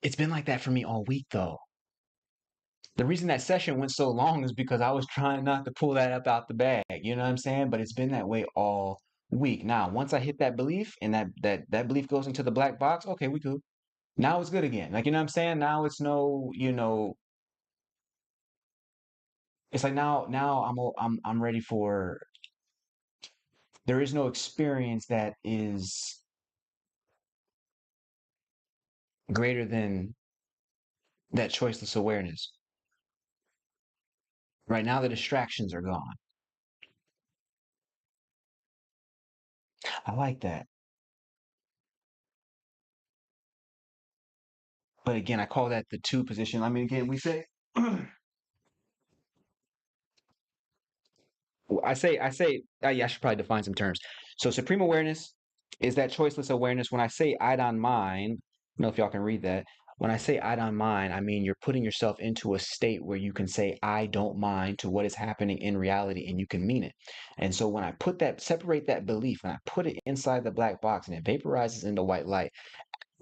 it's been like that for me all week, though. The reason that session went so long is because I was trying not to pull that up out the bag. You know what I'm saying? But it's been that way all week. Now, once I hit that belief and that belief goes into the black box, okay, we good. Now it's good again. Like, you know what I'm saying? Now it's no, it's like now I'm ready for, there is no experience that is greater than that choiceless awareness. Right now the distractions are gone. I like that. But again, I call that the two position. I mean, again, we say yeah, I should probably define some terms. So supreme awareness is that choiceless awareness. When I say I don't mind, I don't know if y'all can read that. When I say I don't mind, I mean you're putting yourself into a state where you can say I don't mind to what is happening in reality and you can mean it. And so when I put that, separate that belief and I put it inside the black box and it vaporizes into white light,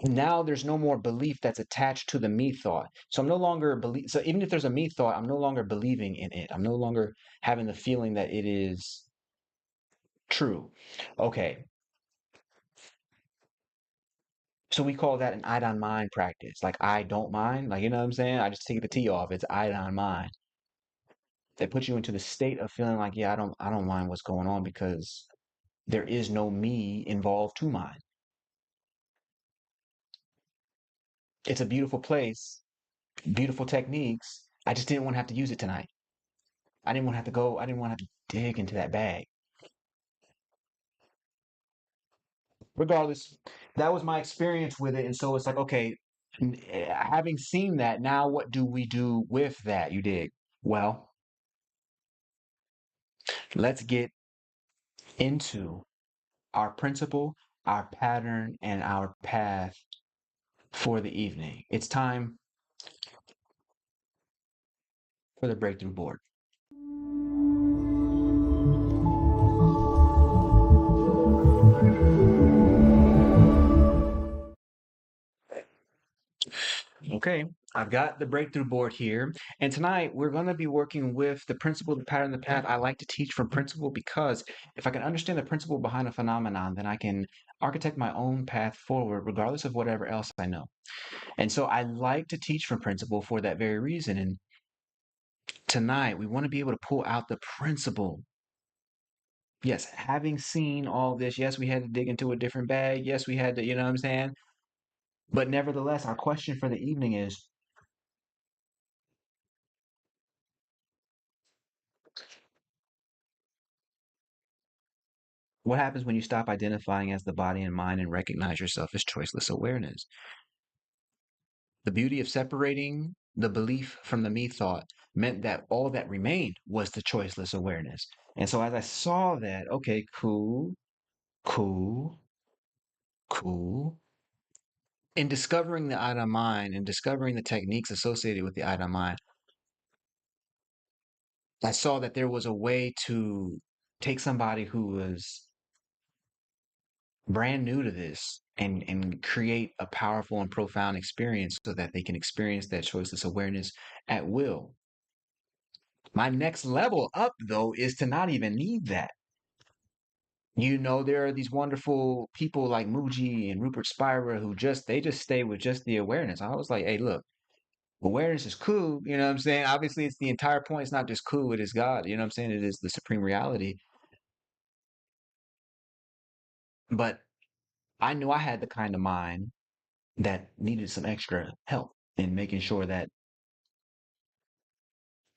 now there's no more belief that's attached to the me thought. So I'm no longer believe. So even if there's a me thought, I'm no longer believing in it. I'm no longer having the feeling that it is true. Okay, so we call that an I don't mind practice. Like I don't mind. Like you know what I'm saying? I just take the T off. It's I don't mind. That puts you into the state of feeling like yeah, I don't mind what's going on because there is no me involved to mind. It's a beautiful place, beautiful techniques. I just didn't want to have to use it tonight. I didn't want to have to go. I didn't want to have to dig into that bag. Regardless, that was my experience with it. And so it's like, okay, having seen that, now what do we do with that? You dig? Well, let's get into our principle, our pattern, and our path for the evening. It's time for the breakthrough board. Okay, I've got the breakthrough board here. And tonight we're going to be working with the principle, the pattern, the path. I like to teach from principle because if I can understand the principle behind a phenomenon, then I can architect my own path forward, regardless of whatever else I know. And so I like to teach from principle for that very reason. And tonight we want to be able to pull out the principle. Yes, having seen all this, yes, we had to dig into a different bag. Yes, we had to, you know what I'm saying? But nevertheless, our question for the evening is what happens when you stop identifying as the body and mind and recognize yourself as choiceless awareness? The beauty of separating the belief from the me thought meant that all that remained was the choiceless awareness. And so as I saw that, okay, cool, cool, cool. In discovering the item mind and discovering the techniques associated with the item mind, I saw that there was a way to take somebody who was brand new to this and create a powerful and profound experience so that they can experience that choiceless awareness at will. My next level up though is to not even need that. There are these wonderful people like Muji and Rupert Spira who just stay with just the awareness. I was like, hey, look, awareness is cool. You know what I'm saying? Obviously, it's the entire point. It's not just cool. It is God. You know what I'm saying? It is the supreme reality. But I knew I had the kind of mind that needed some extra help in making sure that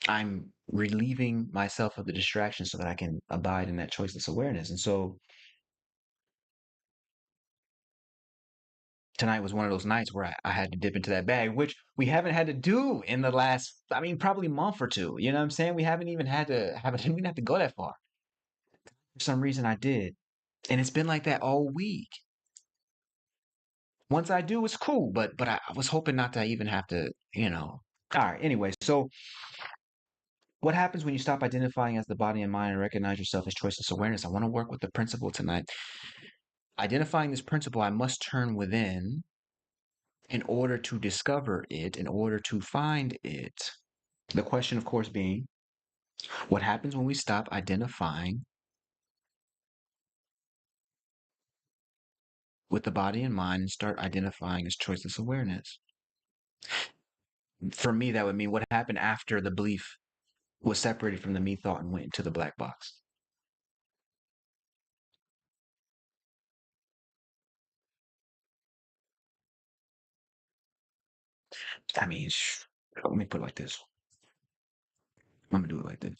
I'm relieving myself of the distraction so that I can abide in that choiceless awareness. And so tonight was one of those nights where I had to dip into that bag, which we haven't had to do in the last, I mean, probably month or two. You know what I'm saying? We haven't even had to have it, we didn't have to go that far. For some reason I did. And it's been like that all week. Once I do, it's cool, but I was hoping not to even have to, you know. All right, anyway, so what happens when you stop identifying as the body and mind and recognize yourself as choiceless awareness? I want to work with the principle tonight. Identifying this principle, I must turn within in order to discover it, in order to find it. The question, of course, being what happens when we stop identifying with the body and mind and start identifying as choiceless awareness? For me, that would mean what happened after the belief was separated from the me thought and went into the black box. I mean, let me put it like this. I'm gonna do it like this.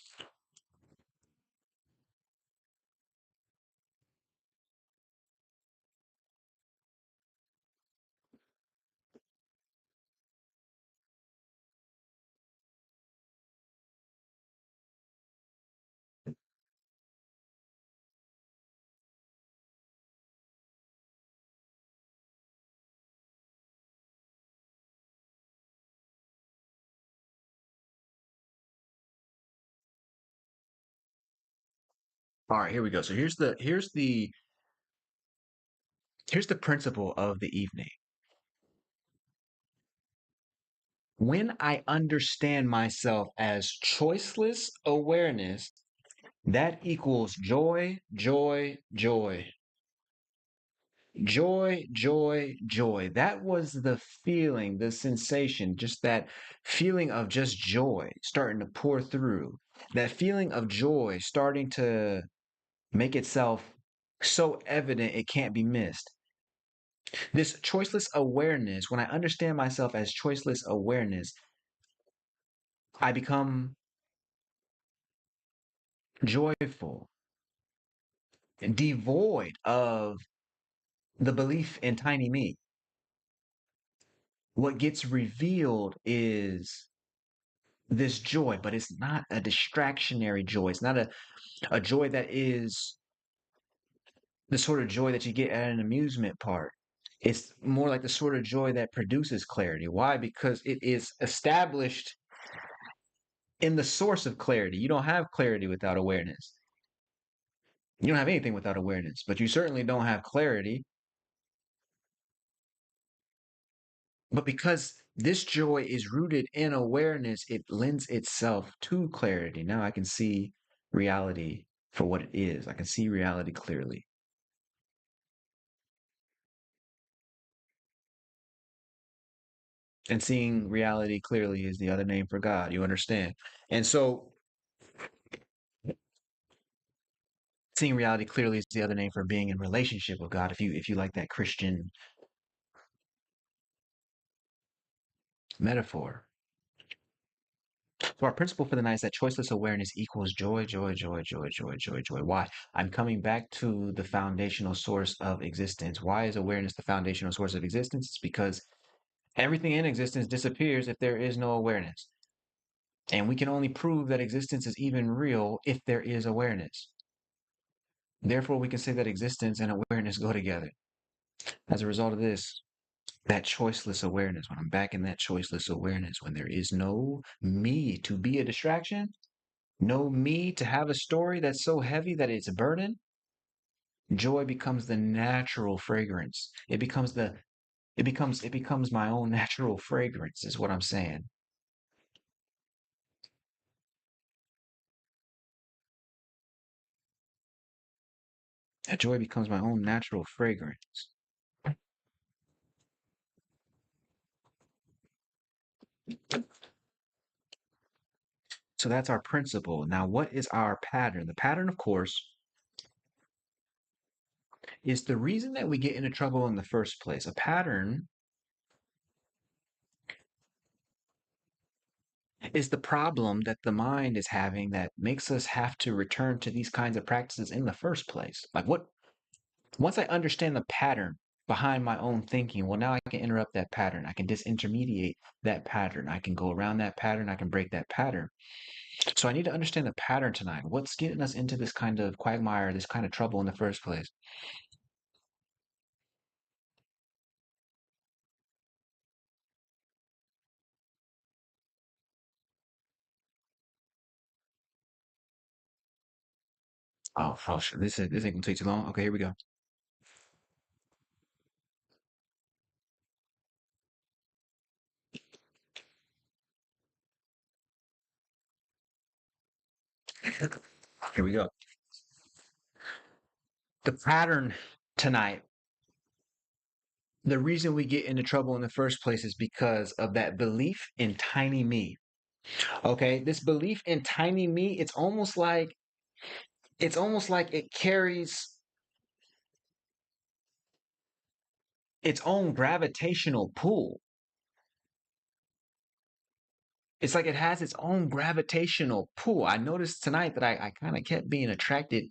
All right, here we go. So here's the principle of the evening. When I understand myself as choiceless awareness, that equals joy, joy, joy. Joy, joy, joy. That was the feeling, the sensation, just that feeling of just joy starting to pour through. That feeling of joy starting to make itself so evident it can't be missed. This choiceless awareness, when I understand myself as choiceless awareness, I become joyful, devoid of the belief in tiny me. What gets revealed is this joy, but it's not a distractionary joy. It's not a joy that is the sort of joy that you get at an amusement park. It's more like the sort of joy that produces clarity. Why? Because it is established in the source of clarity. You don't have clarity without awareness. You don't have anything without awareness, but you certainly don't have clarity. But because this joy is rooted in awareness, it lends itself to clarity. Now I can see reality for what it is. I can see reality clearly. And seeing reality clearly is the other name for God. You understand? And so seeing reality clearly is the other name for being in relationship with God. If you like that Christian metaphor. So our principle for the night is that choiceless awareness equals joy, joy, joy, joy, joy, joy, joy. Why? I'm coming back to the foundational source of existence. Why is awareness the foundational source of existence? It's because everything in existence disappears if there is no awareness. And we can only prove that existence is even real if there is awareness. Therefore, we can say that existence and awareness go together. As a result of this, that choiceless awareness, when I'm back in that choiceless awareness, when there is no me to be a distraction, no me to have a story that's so heavy that it's a burden, joy becomes the natural fragrance. It becomes my own natural fragrance, is what I'm saying. That joy becomes my own natural fragrance. So that's our principle. Now, what is our pattern? The pattern, of course, is the reason that we get into trouble in the first place. A pattern is the problem that the mind is having that makes us have to return to these kinds of practices in the first place. Like, what, once I understand the pattern behind my own thinking, well, now I can interrupt that pattern. I can disintermediate that pattern. I can go around that pattern. I can break that pattern. So I need to understand the pattern tonight. What's getting us into this kind of quagmire, this kind of trouble in the first place? Oh, shit. This ain't gonna take too long. Okay, here we go. Here we go. The pattern tonight, the reason we get into trouble in the first place is because of that belief in tiny me. Okay, this belief in tiny me, it's almost like it carries its own gravitational pull. It's like it has its own gravitational pull. I noticed tonight that I kind of kept being attracted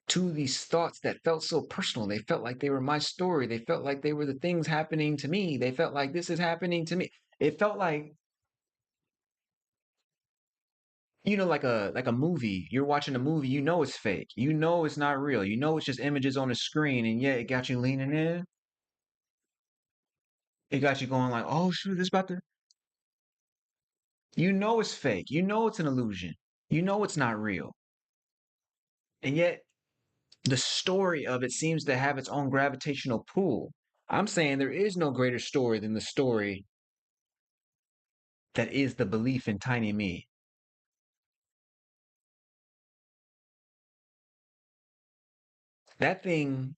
to these thoughts that felt so personal. They felt like they were my story. They felt like they were the things happening to me. They felt like this is happening to me. It felt like, like a movie. You're watching a movie, you know it's fake. You know it's not real. You know it's just images on a screen, and yet it got you leaning in. It got you going like, oh shoot, this about to. You know it's fake. You know it's an illusion. You know it's not real. And yet the story of it seems to have its own gravitational pull. I'm saying there is no greater story than the story that is the belief in tiny me. That thing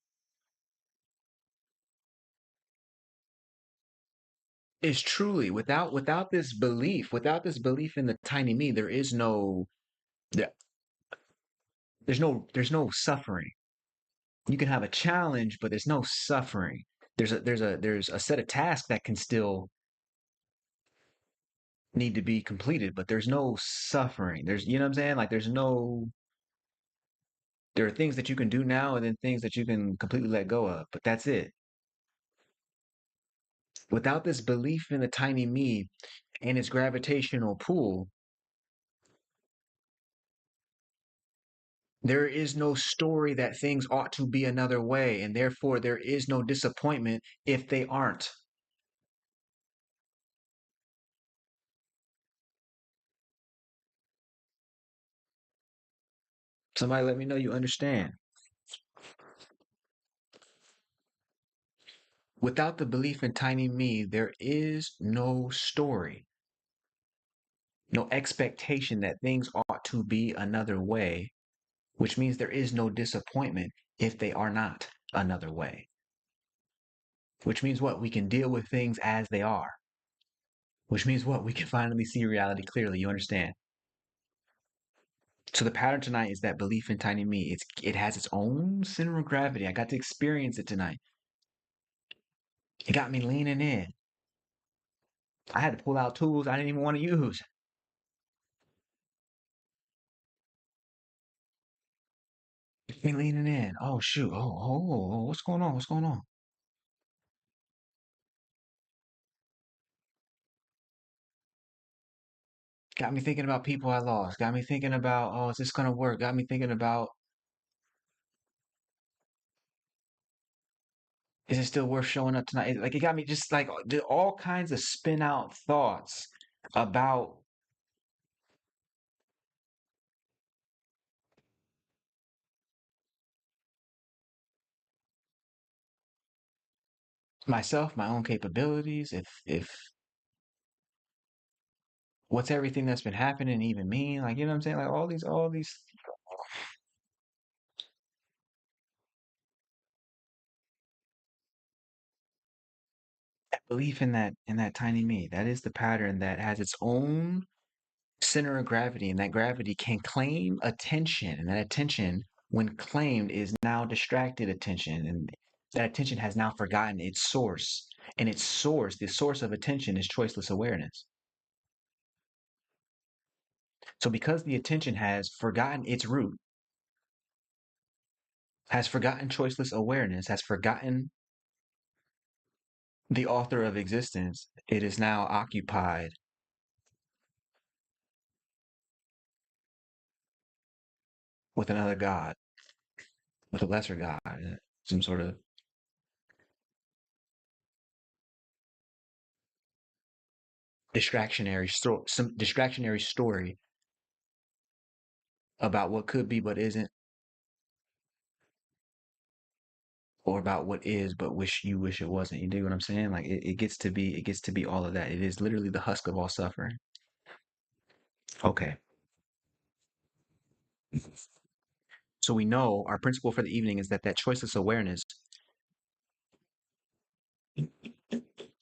is truly without this belief in the tiny me, there- there's no suffering. You can have a challenge, but there's no suffering. There's a set of tasks that can still need to be completed, but there's no suffering. There's, you know what I'm saying? Like there are things that you can do now and then things that you can completely let go of, but that's it. Without this belief in the tiny me and its gravitational pull, there is no story that things ought to be another way, and therefore there is no disappointment if they aren't. Somebody let me know you understand. Without the belief in tiny me, there is no story, no expectation that things ought to be another way, which means there is no disappointment if they are not another way. Which means what? We can deal with things as they are. Which means what? We can finally see reality clearly. You understand? So the pattern tonight is that belief in tiny me. It has its own center of gravity. I got to experience it tonight. It got me leaning in. I had to pull out tools I didn't even want to use. Me leaning in. Oh shoot. Oh, what's going on? What's going on? Got me thinking about people I lost. Got me thinking about, oh, is this gonna work? Got me thinking about, is it still worth showing up tonight? Like it got me just like all kinds of spin out thoughts about myself, my own capabilities, if what's everything that's been happening even mean? Like, you know what I'm saying? Like all these Belief in that tiny me, that is the pattern that has its own center of gravity, and that gravity can claim attention, and that attention, when claimed, is now distracted attention, and that attention has now forgotten its source. And its source, the source of attention, is choiceless awareness. So because the attention has forgotten its root, has forgotten choiceless awareness, has forgotten the author of existence, it is now occupied with another God, with a lesser God, some sort of some distractionary story about what could be but isn't, or about what is but wish it wasn't. You dig what I'm saying? Like it gets to be all of that. It is literally the husk of all suffering. Okay. So we know our principle for the evening is that choiceless awareness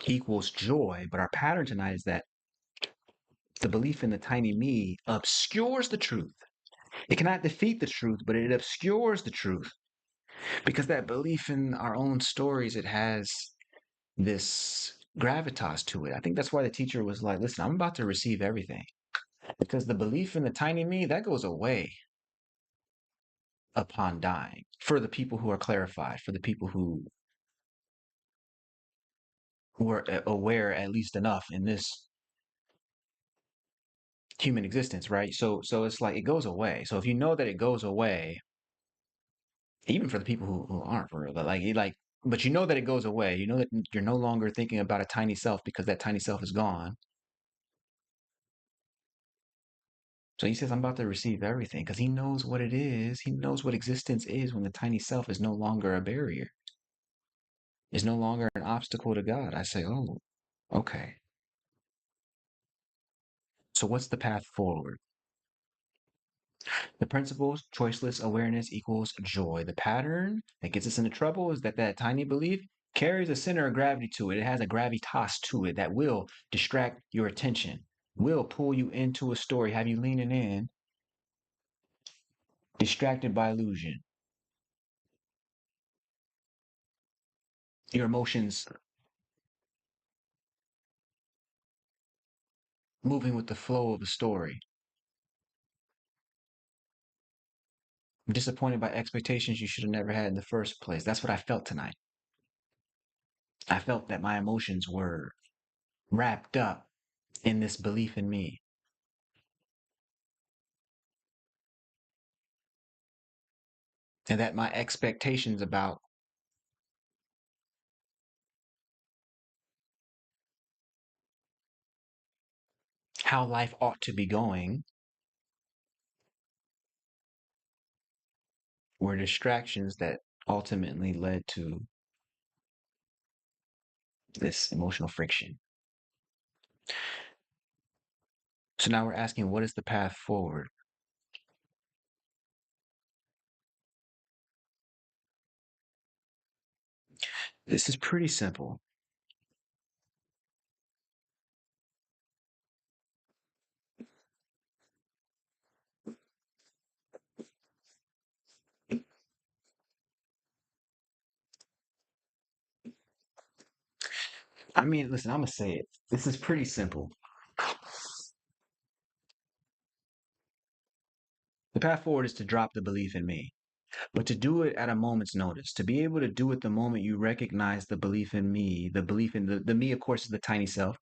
equals joy, but our pattern tonight is that the belief in the tiny me obscures the truth. It cannot defeat the truth, but it obscures the truth, because that belief in our own stories, it has this gravitas to it. I think that's why the teacher was like, listen, I'm about to receive everything, because the belief in the tiny me, that goes away upon dying, for the people who are clarified, for the people who are aware at least enough in this human existence, right? So it's like it goes away. So if you know that it goes away, even for the people who aren't for real, but but you know that it goes away. You know that you're no longer thinking about a tiny self because that tiny self is gone. So he says, I'm about to receive everything, because he knows what it is. He knows what existence is when the tiny self is no longer a barrier, is no longer an obstacle to God. I say, oh, okay. So what's the path forward? The principles, choiceless awareness equals joy. The pattern that gets us into trouble is that tiny belief carries a center of gravity to it. It has a gravitas to it that will distract your attention, will pull you into a story, have you leaning in, distracted by illusion. Your emotions moving with the flow of the story. Disappointed by expectations you should have never had in the first place. That's what I felt tonight. I felt that my emotions were wrapped up in this belief in me, and that my expectations about how life ought to be going were distractions that ultimately led to this emotional friction. So now we're asking, what is the path forward? This is pretty simple. I mean, listen, I'm going to say it. This is pretty simple. The path forward is to drop the belief in me, but to do it at a moment's notice. To be able to do it the moment you recognize the belief in me, the belief in the me, of course, is the tiny self.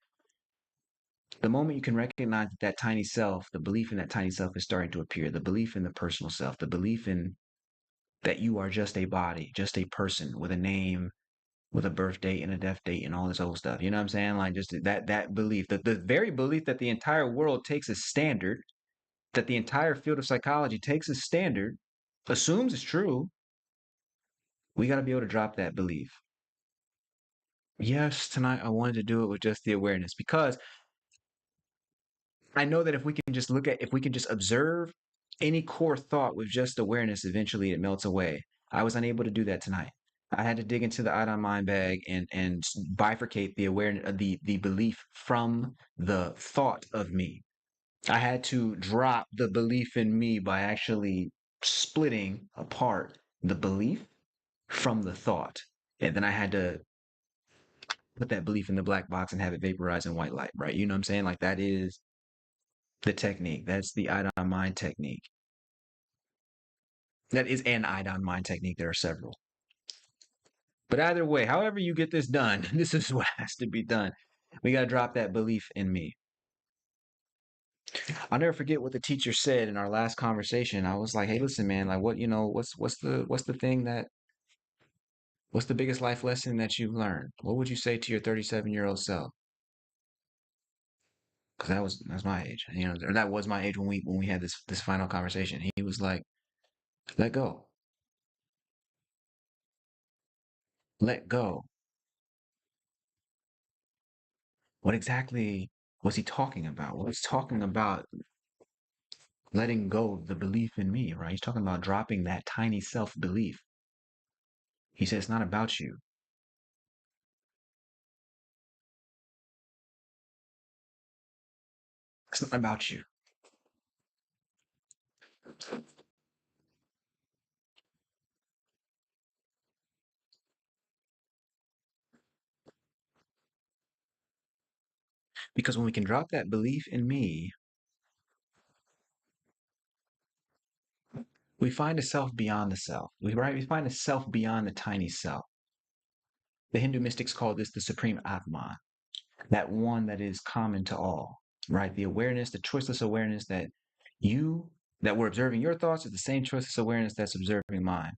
The moment you can recognize that tiny self, the belief in that tiny self is starting to appear, the belief in the personal self, the belief in that you are just a body, just a person with a name, with a birth date and a death date and all this old stuff. You know what I'm saying? Like just that belief, the very belief that the entire world takes as standard, that the entire field of psychology takes as standard, assumes it's true. We got to be able to drop that belief. Yes, tonight I wanted to do it with just the awareness, because I know that if we can just observe any core thought with just awareness, eventually it melts away. I was unable to do that tonight. I had to dig into the ion mind bag and bifurcate the awareness, the belief from the thought of me. I had to drop the belief in me by actually splitting apart the belief from the thought. And then I had to put that belief in the black box and have it vaporize in white light, right? You know what I'm saying? Like that is the technique. That's the ion mind technique. That is an ion mind technique. There are several. But either way, however you get this done, this is what has to be done. We got to drop that belief in me. I'll never forget what the teacher said in our last conversation. I was like, "Hey, listen, man. Like, what's the thing that what's the biggest life lesson that you've learned? What would you say to your 37-year-old self?" Because that's my age, or that was my age when we had this final conversation. He was like, "Let go, let go." What exactly was he talking about? Well, he's talking about letting go of the belief in me, right? He's talking about dropping that tiny self belief. He said, "It's not about you. It's not about you." Because when we can drop that belief in me, we find a self beyond the self. We find a self beyond the tiny self. The Hindu mystics call this the supreme Atman, that one that is common to all, right? The awareness, the choiceless awareness you, that we're observing your thoughts is the same choiceless awareness that's observing mine.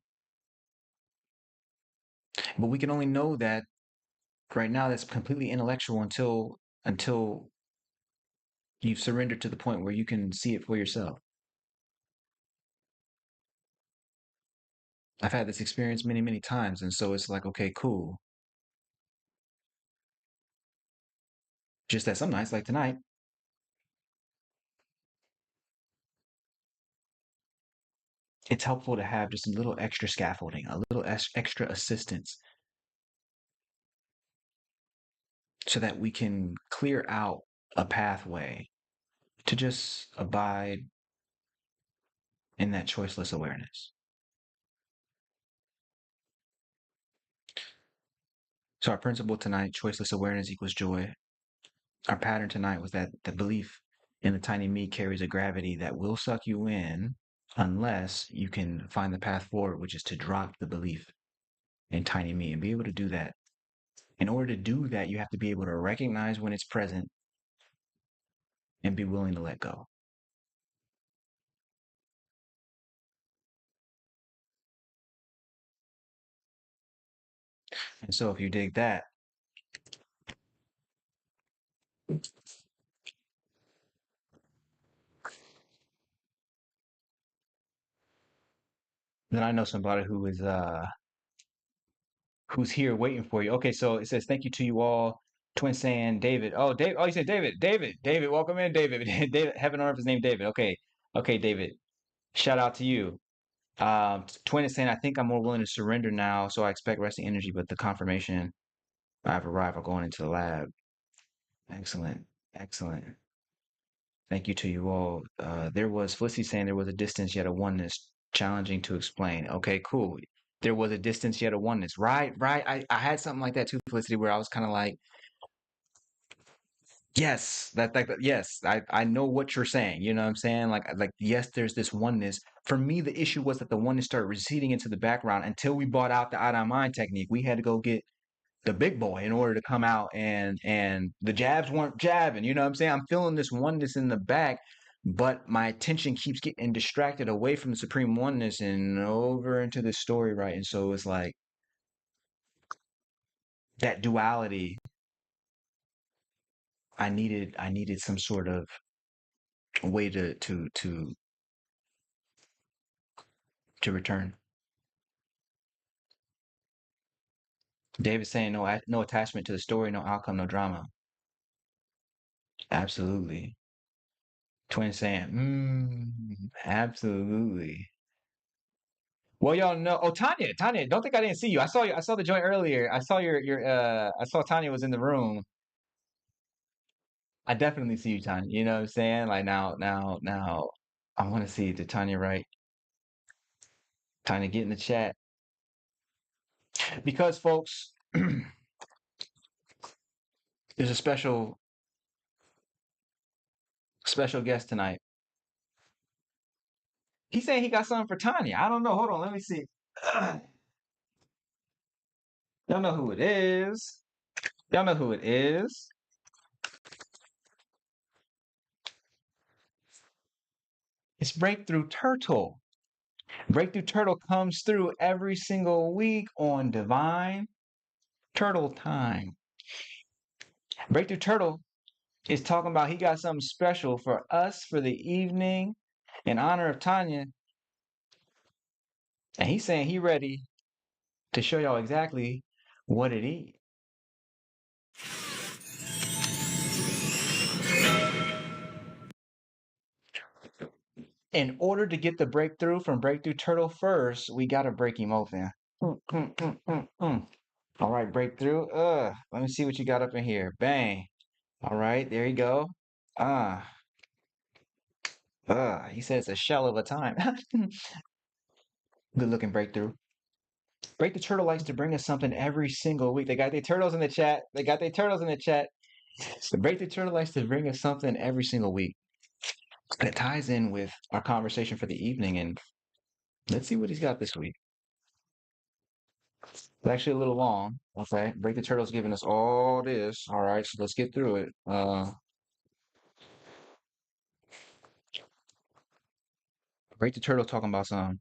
But we can only know that right now that's completely intellectual until you've surrendered to the point where you can see it for yourself. I've had this experience many, many times. And so it's like, okay, cool. Just that some nights, like tonight, it's helpful to have just a little extra scaffolding, a little extra assistance so that we can clear out a pathway to just abide in that choiceless awareness. So, our principle tonight, choiceless awareness equals joy. Our pattern tonight was that the belief in the tiny me carries a gravity that will suck you in unless you can find the path forward, which is to drop the belief in tiny me and be able to do that. In order to do that, you have to be able to recognize when it's present and be willing to let go. And so, if you dig that, then I know somebody who's here waiting for you. Okay, so it says thank you to you all. Twin saying David. Oh, David. Oh, you said David. David. Welcome in, David. David. Heaven on earth is named David. Okay. Okay, David. Shout out to you. Twin is saying I think I'm more willing to surrender now, so I expect resting energy, but the confirmation I've arrived. I'm going into the lab. Excellent. Excellent. Thank you to you all. There was Felicity saying there was a distance yet a oneness, challenging to explain. Okay, cool. There was a distance yet a oneness. Right, right. I had something like that too, Felicity, where I was kind of like, yes, yes, I know what you're saying. You know what I'm saying? Like yes, there's this oneness. For me, the issue was that the oneness started receding into the background until we brought out the eye on mind technique. We had to go get the big boy in order to come out and the jabs weren't jabbing. You know what I'm saying? I'm feeling this oneness in the back, but my attention keeps getting distracted away from the supreme oneness and over into this story, right? And so it's like that duality. I needed some sort of way to return. David saying no attachment to the story, no outcome, no drama. Absolutely. Twin saying, absolutely. Well, y'all know. Oh, Tanya, don't think I didn't see you. I saw you. I saw the joint earlier. I saw your. I saw Tanya was in the room. I definitely see you, Tanya. You know what I'm saying? Like now. I want to see. Did Tanya write? Tanya, get in the chat because, folks, there's a special guest tonight. He's saying he got something for Tanya. I don't know. Hold on. Let me see. Y'all know who it is. Y'all know who it is. It's Breakthrough Turtle. Breakthrough Turtle comes through every single week on Divine Turtle Time. Breakthrough Turtle is talking about he got something special for us for the evening in honor of Tanya. And he's saying he ready to show y'all exactly what it is. In order to get the breakthrough from Breakthrough Turtle first, we got to break him open. All right, Breakthrough. Let me see what you got up in here. Bang. All right, there you go. Ah, he said it's a shell of a time. Good looking Breakthrough. Breakthrough Turtle likes to bring us something every single week. They got their turtles in the chat. They got their turtles in the chat. The Breakthrough Turtle likes to bring us something every single week that ties in with our conversation for the evening. And let's see what he's got this week. It's actually a little long. Okay. Break the Turtle's giving us all this. All right. So let's get through it. Break the Turtle talking about some.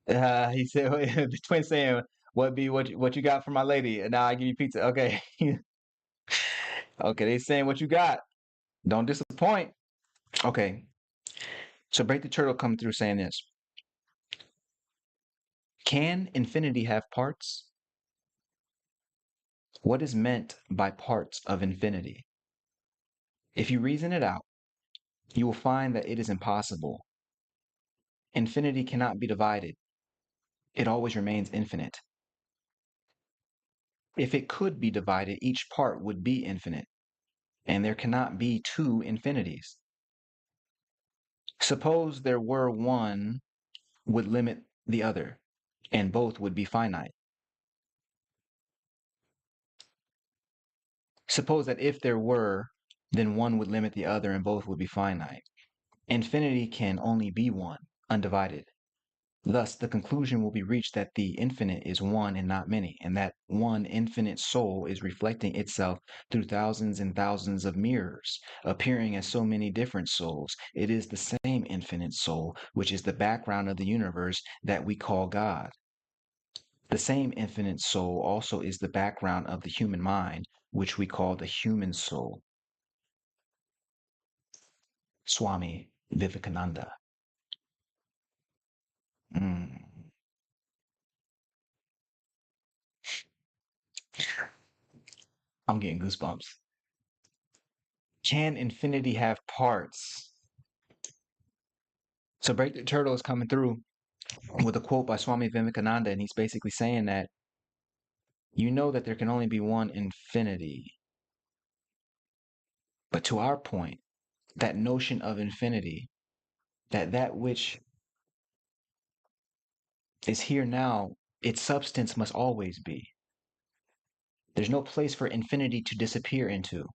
He said, the twin saying, what you got for my lady? And now I give you pizza. Okay. Okay. They saying what you got. Don't disappoint. Okay. So Break the Turtle come through saying this. Can infinity have parts? What is meant by parts of infinity? If you reason it out, you will find that it is impossible. Infinity cannot be divided. It always remains infinite. If it could be divided, each part would be infinite, and there cannot be two infinities. Suppose there were one would limit the other, and both would be finite. Suppose that if there were, then one would limit the other, and both would be finite. Infinity can only be one, undivided. Thus, the conclusion will be reached that the infinite is one and not many, and that one infinite soul is reflecting itself through thousands and thousands of mirrors, appearing as so many different souls. It is the same infinite soul, which is the background of the universe that we call God. The same infinite soul also is the background of the human mind, which we call the human soul. Swami Vivekananda. Mm. I'm getting goosebumps. Can infinity have parts? So Break the Turtle is coming through with a quote by Swami Vivekananda, and he's basically saying that you know that there can only be one infinity. But to our point, that notion of infinity, that which is here now, its substance must always be. There's no place for infinity to disappear into.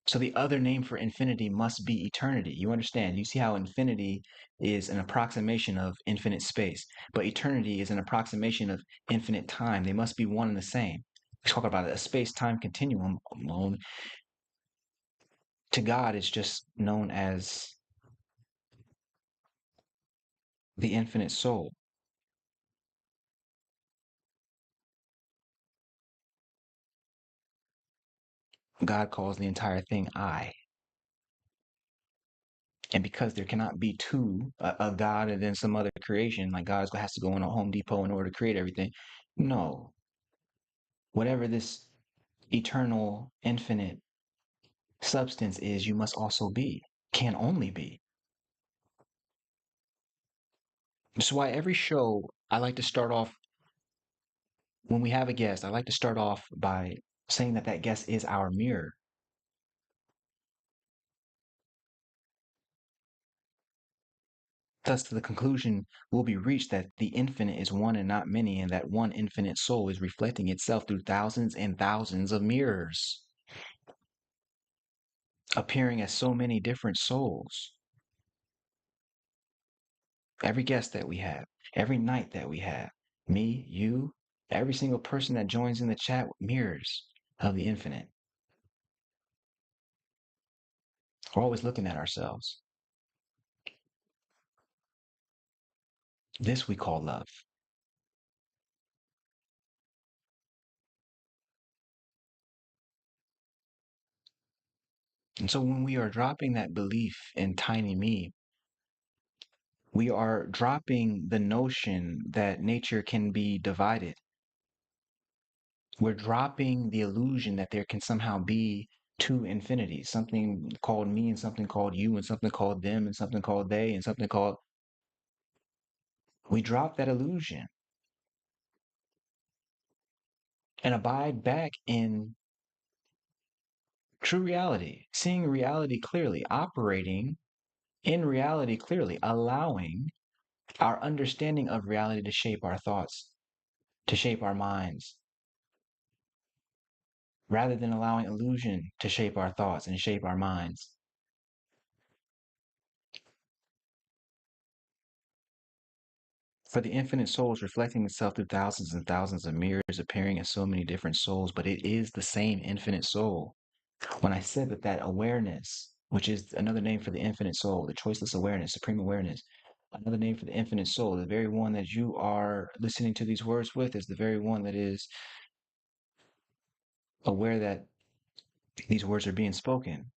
So the other name for infinity must be eternity. You understand? You see how infinity is an approximation of infinite space, but eternity is an approximation of infinite time. They must be one and the same. We talk about a space-time continuum alone. To God, it's just known as the infinite soul. God calls the entire thing I. And because there cannot be two, a God and then some other creation, like God has to go in a Home Depot in order to create everything. No. Whatever this eternal, infinite substance is, you must also be, can only be. This is why every show I like to start off when we have a guest, I like to start off by saying that that guest is our mirror. Thus, to the conclusion will be reached that the infinite is one and not many, and that one infinite soul is reflecting itself through thousands and thousands of mirrors, appearing as so many different souls. Every guest that we have, every night that we have, me, you, every single person that joins in the chat, mirrors of the infinite. We're always looking at ourselves. This we call love. And so when we are dropping that belief in tiny me, we are dropping the notion that nature can be divided. We're dropping the illusion that there can somehow be two infinities, something called me and something called you and something called them and something called they and something called. We drop that illusion and abide back in true reality, seeing reality clearly, operating in reality clearly, allowing our understanding of reality to shape our thoughts, to shape our minds, rather than allowing illusion to shape our thoughts and shape our minds. For the infinite soul is reflecting itself through thousands and thousands of mirrors, appearing as so many different souls, but it is the same infinite soul. When I said that that awareness, which is another name for the infinite soul, the choiceless awareness, supreme awareness, another name for the infinite soul, the very one that you are listening to these words with is the very one that is aware that these words are being spoken.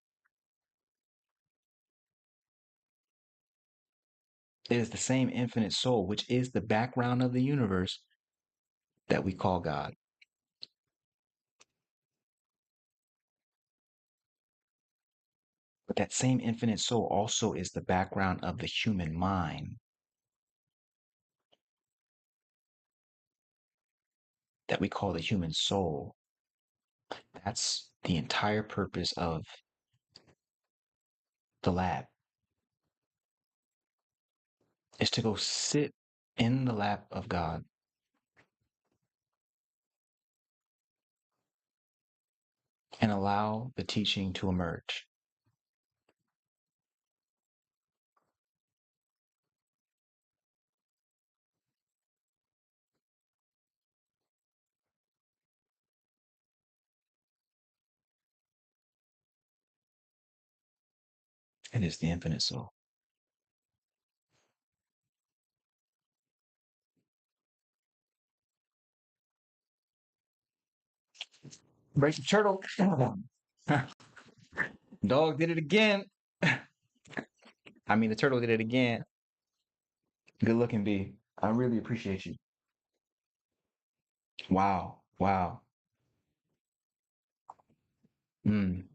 It is the same infinite soul, which is the background of the universe that we call God. But that same infinite soul also is the background of the human mind that we call the human soul. That's the entire purpose of the lab, is to go sit in the lap of God and allow the teaching to emerge. It is the infinite soul. Break the turtle. Dog did it again. I mean, the turtle did it again. Good looking, B. I really appreciate you. Wow. Wow. Mm.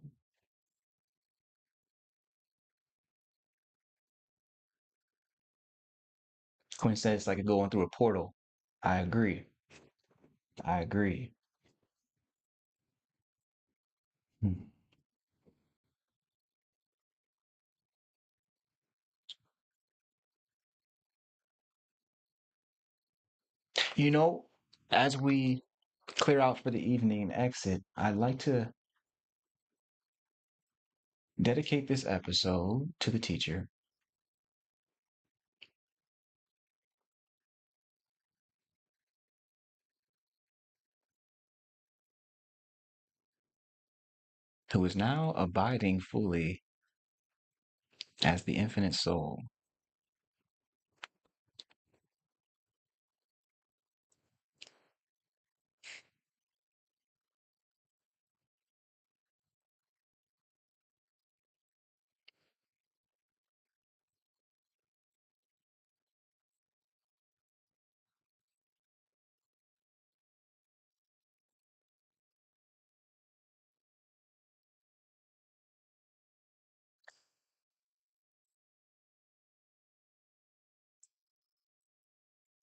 Quinn said it's like going through a portal. I agree. I agree. Hmm. You know, as we clear out for the evening and exit, I'd like to dedicate this episode to the teacher who is now abiding fully as the infinite soul.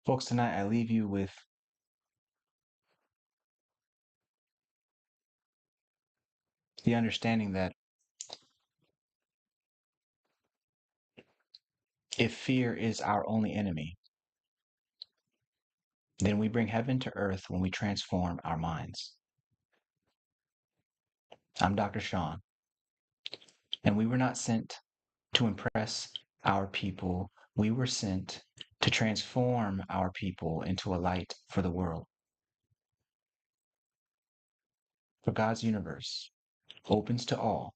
Folks, tonight I leave you with the understanding that if fear is our only enemy, then we bring heaven to earth when we transform our minds. I'm Dr. Shawn, and we were not sent to impress our people. We were sent to transform our people into a light for the world. For God's universe opens to all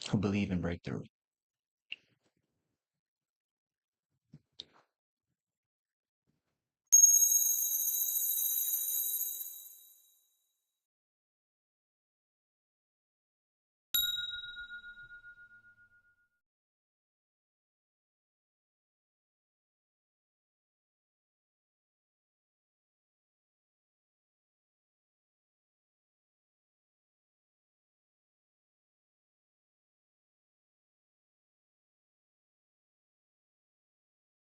who believe in breakthrough.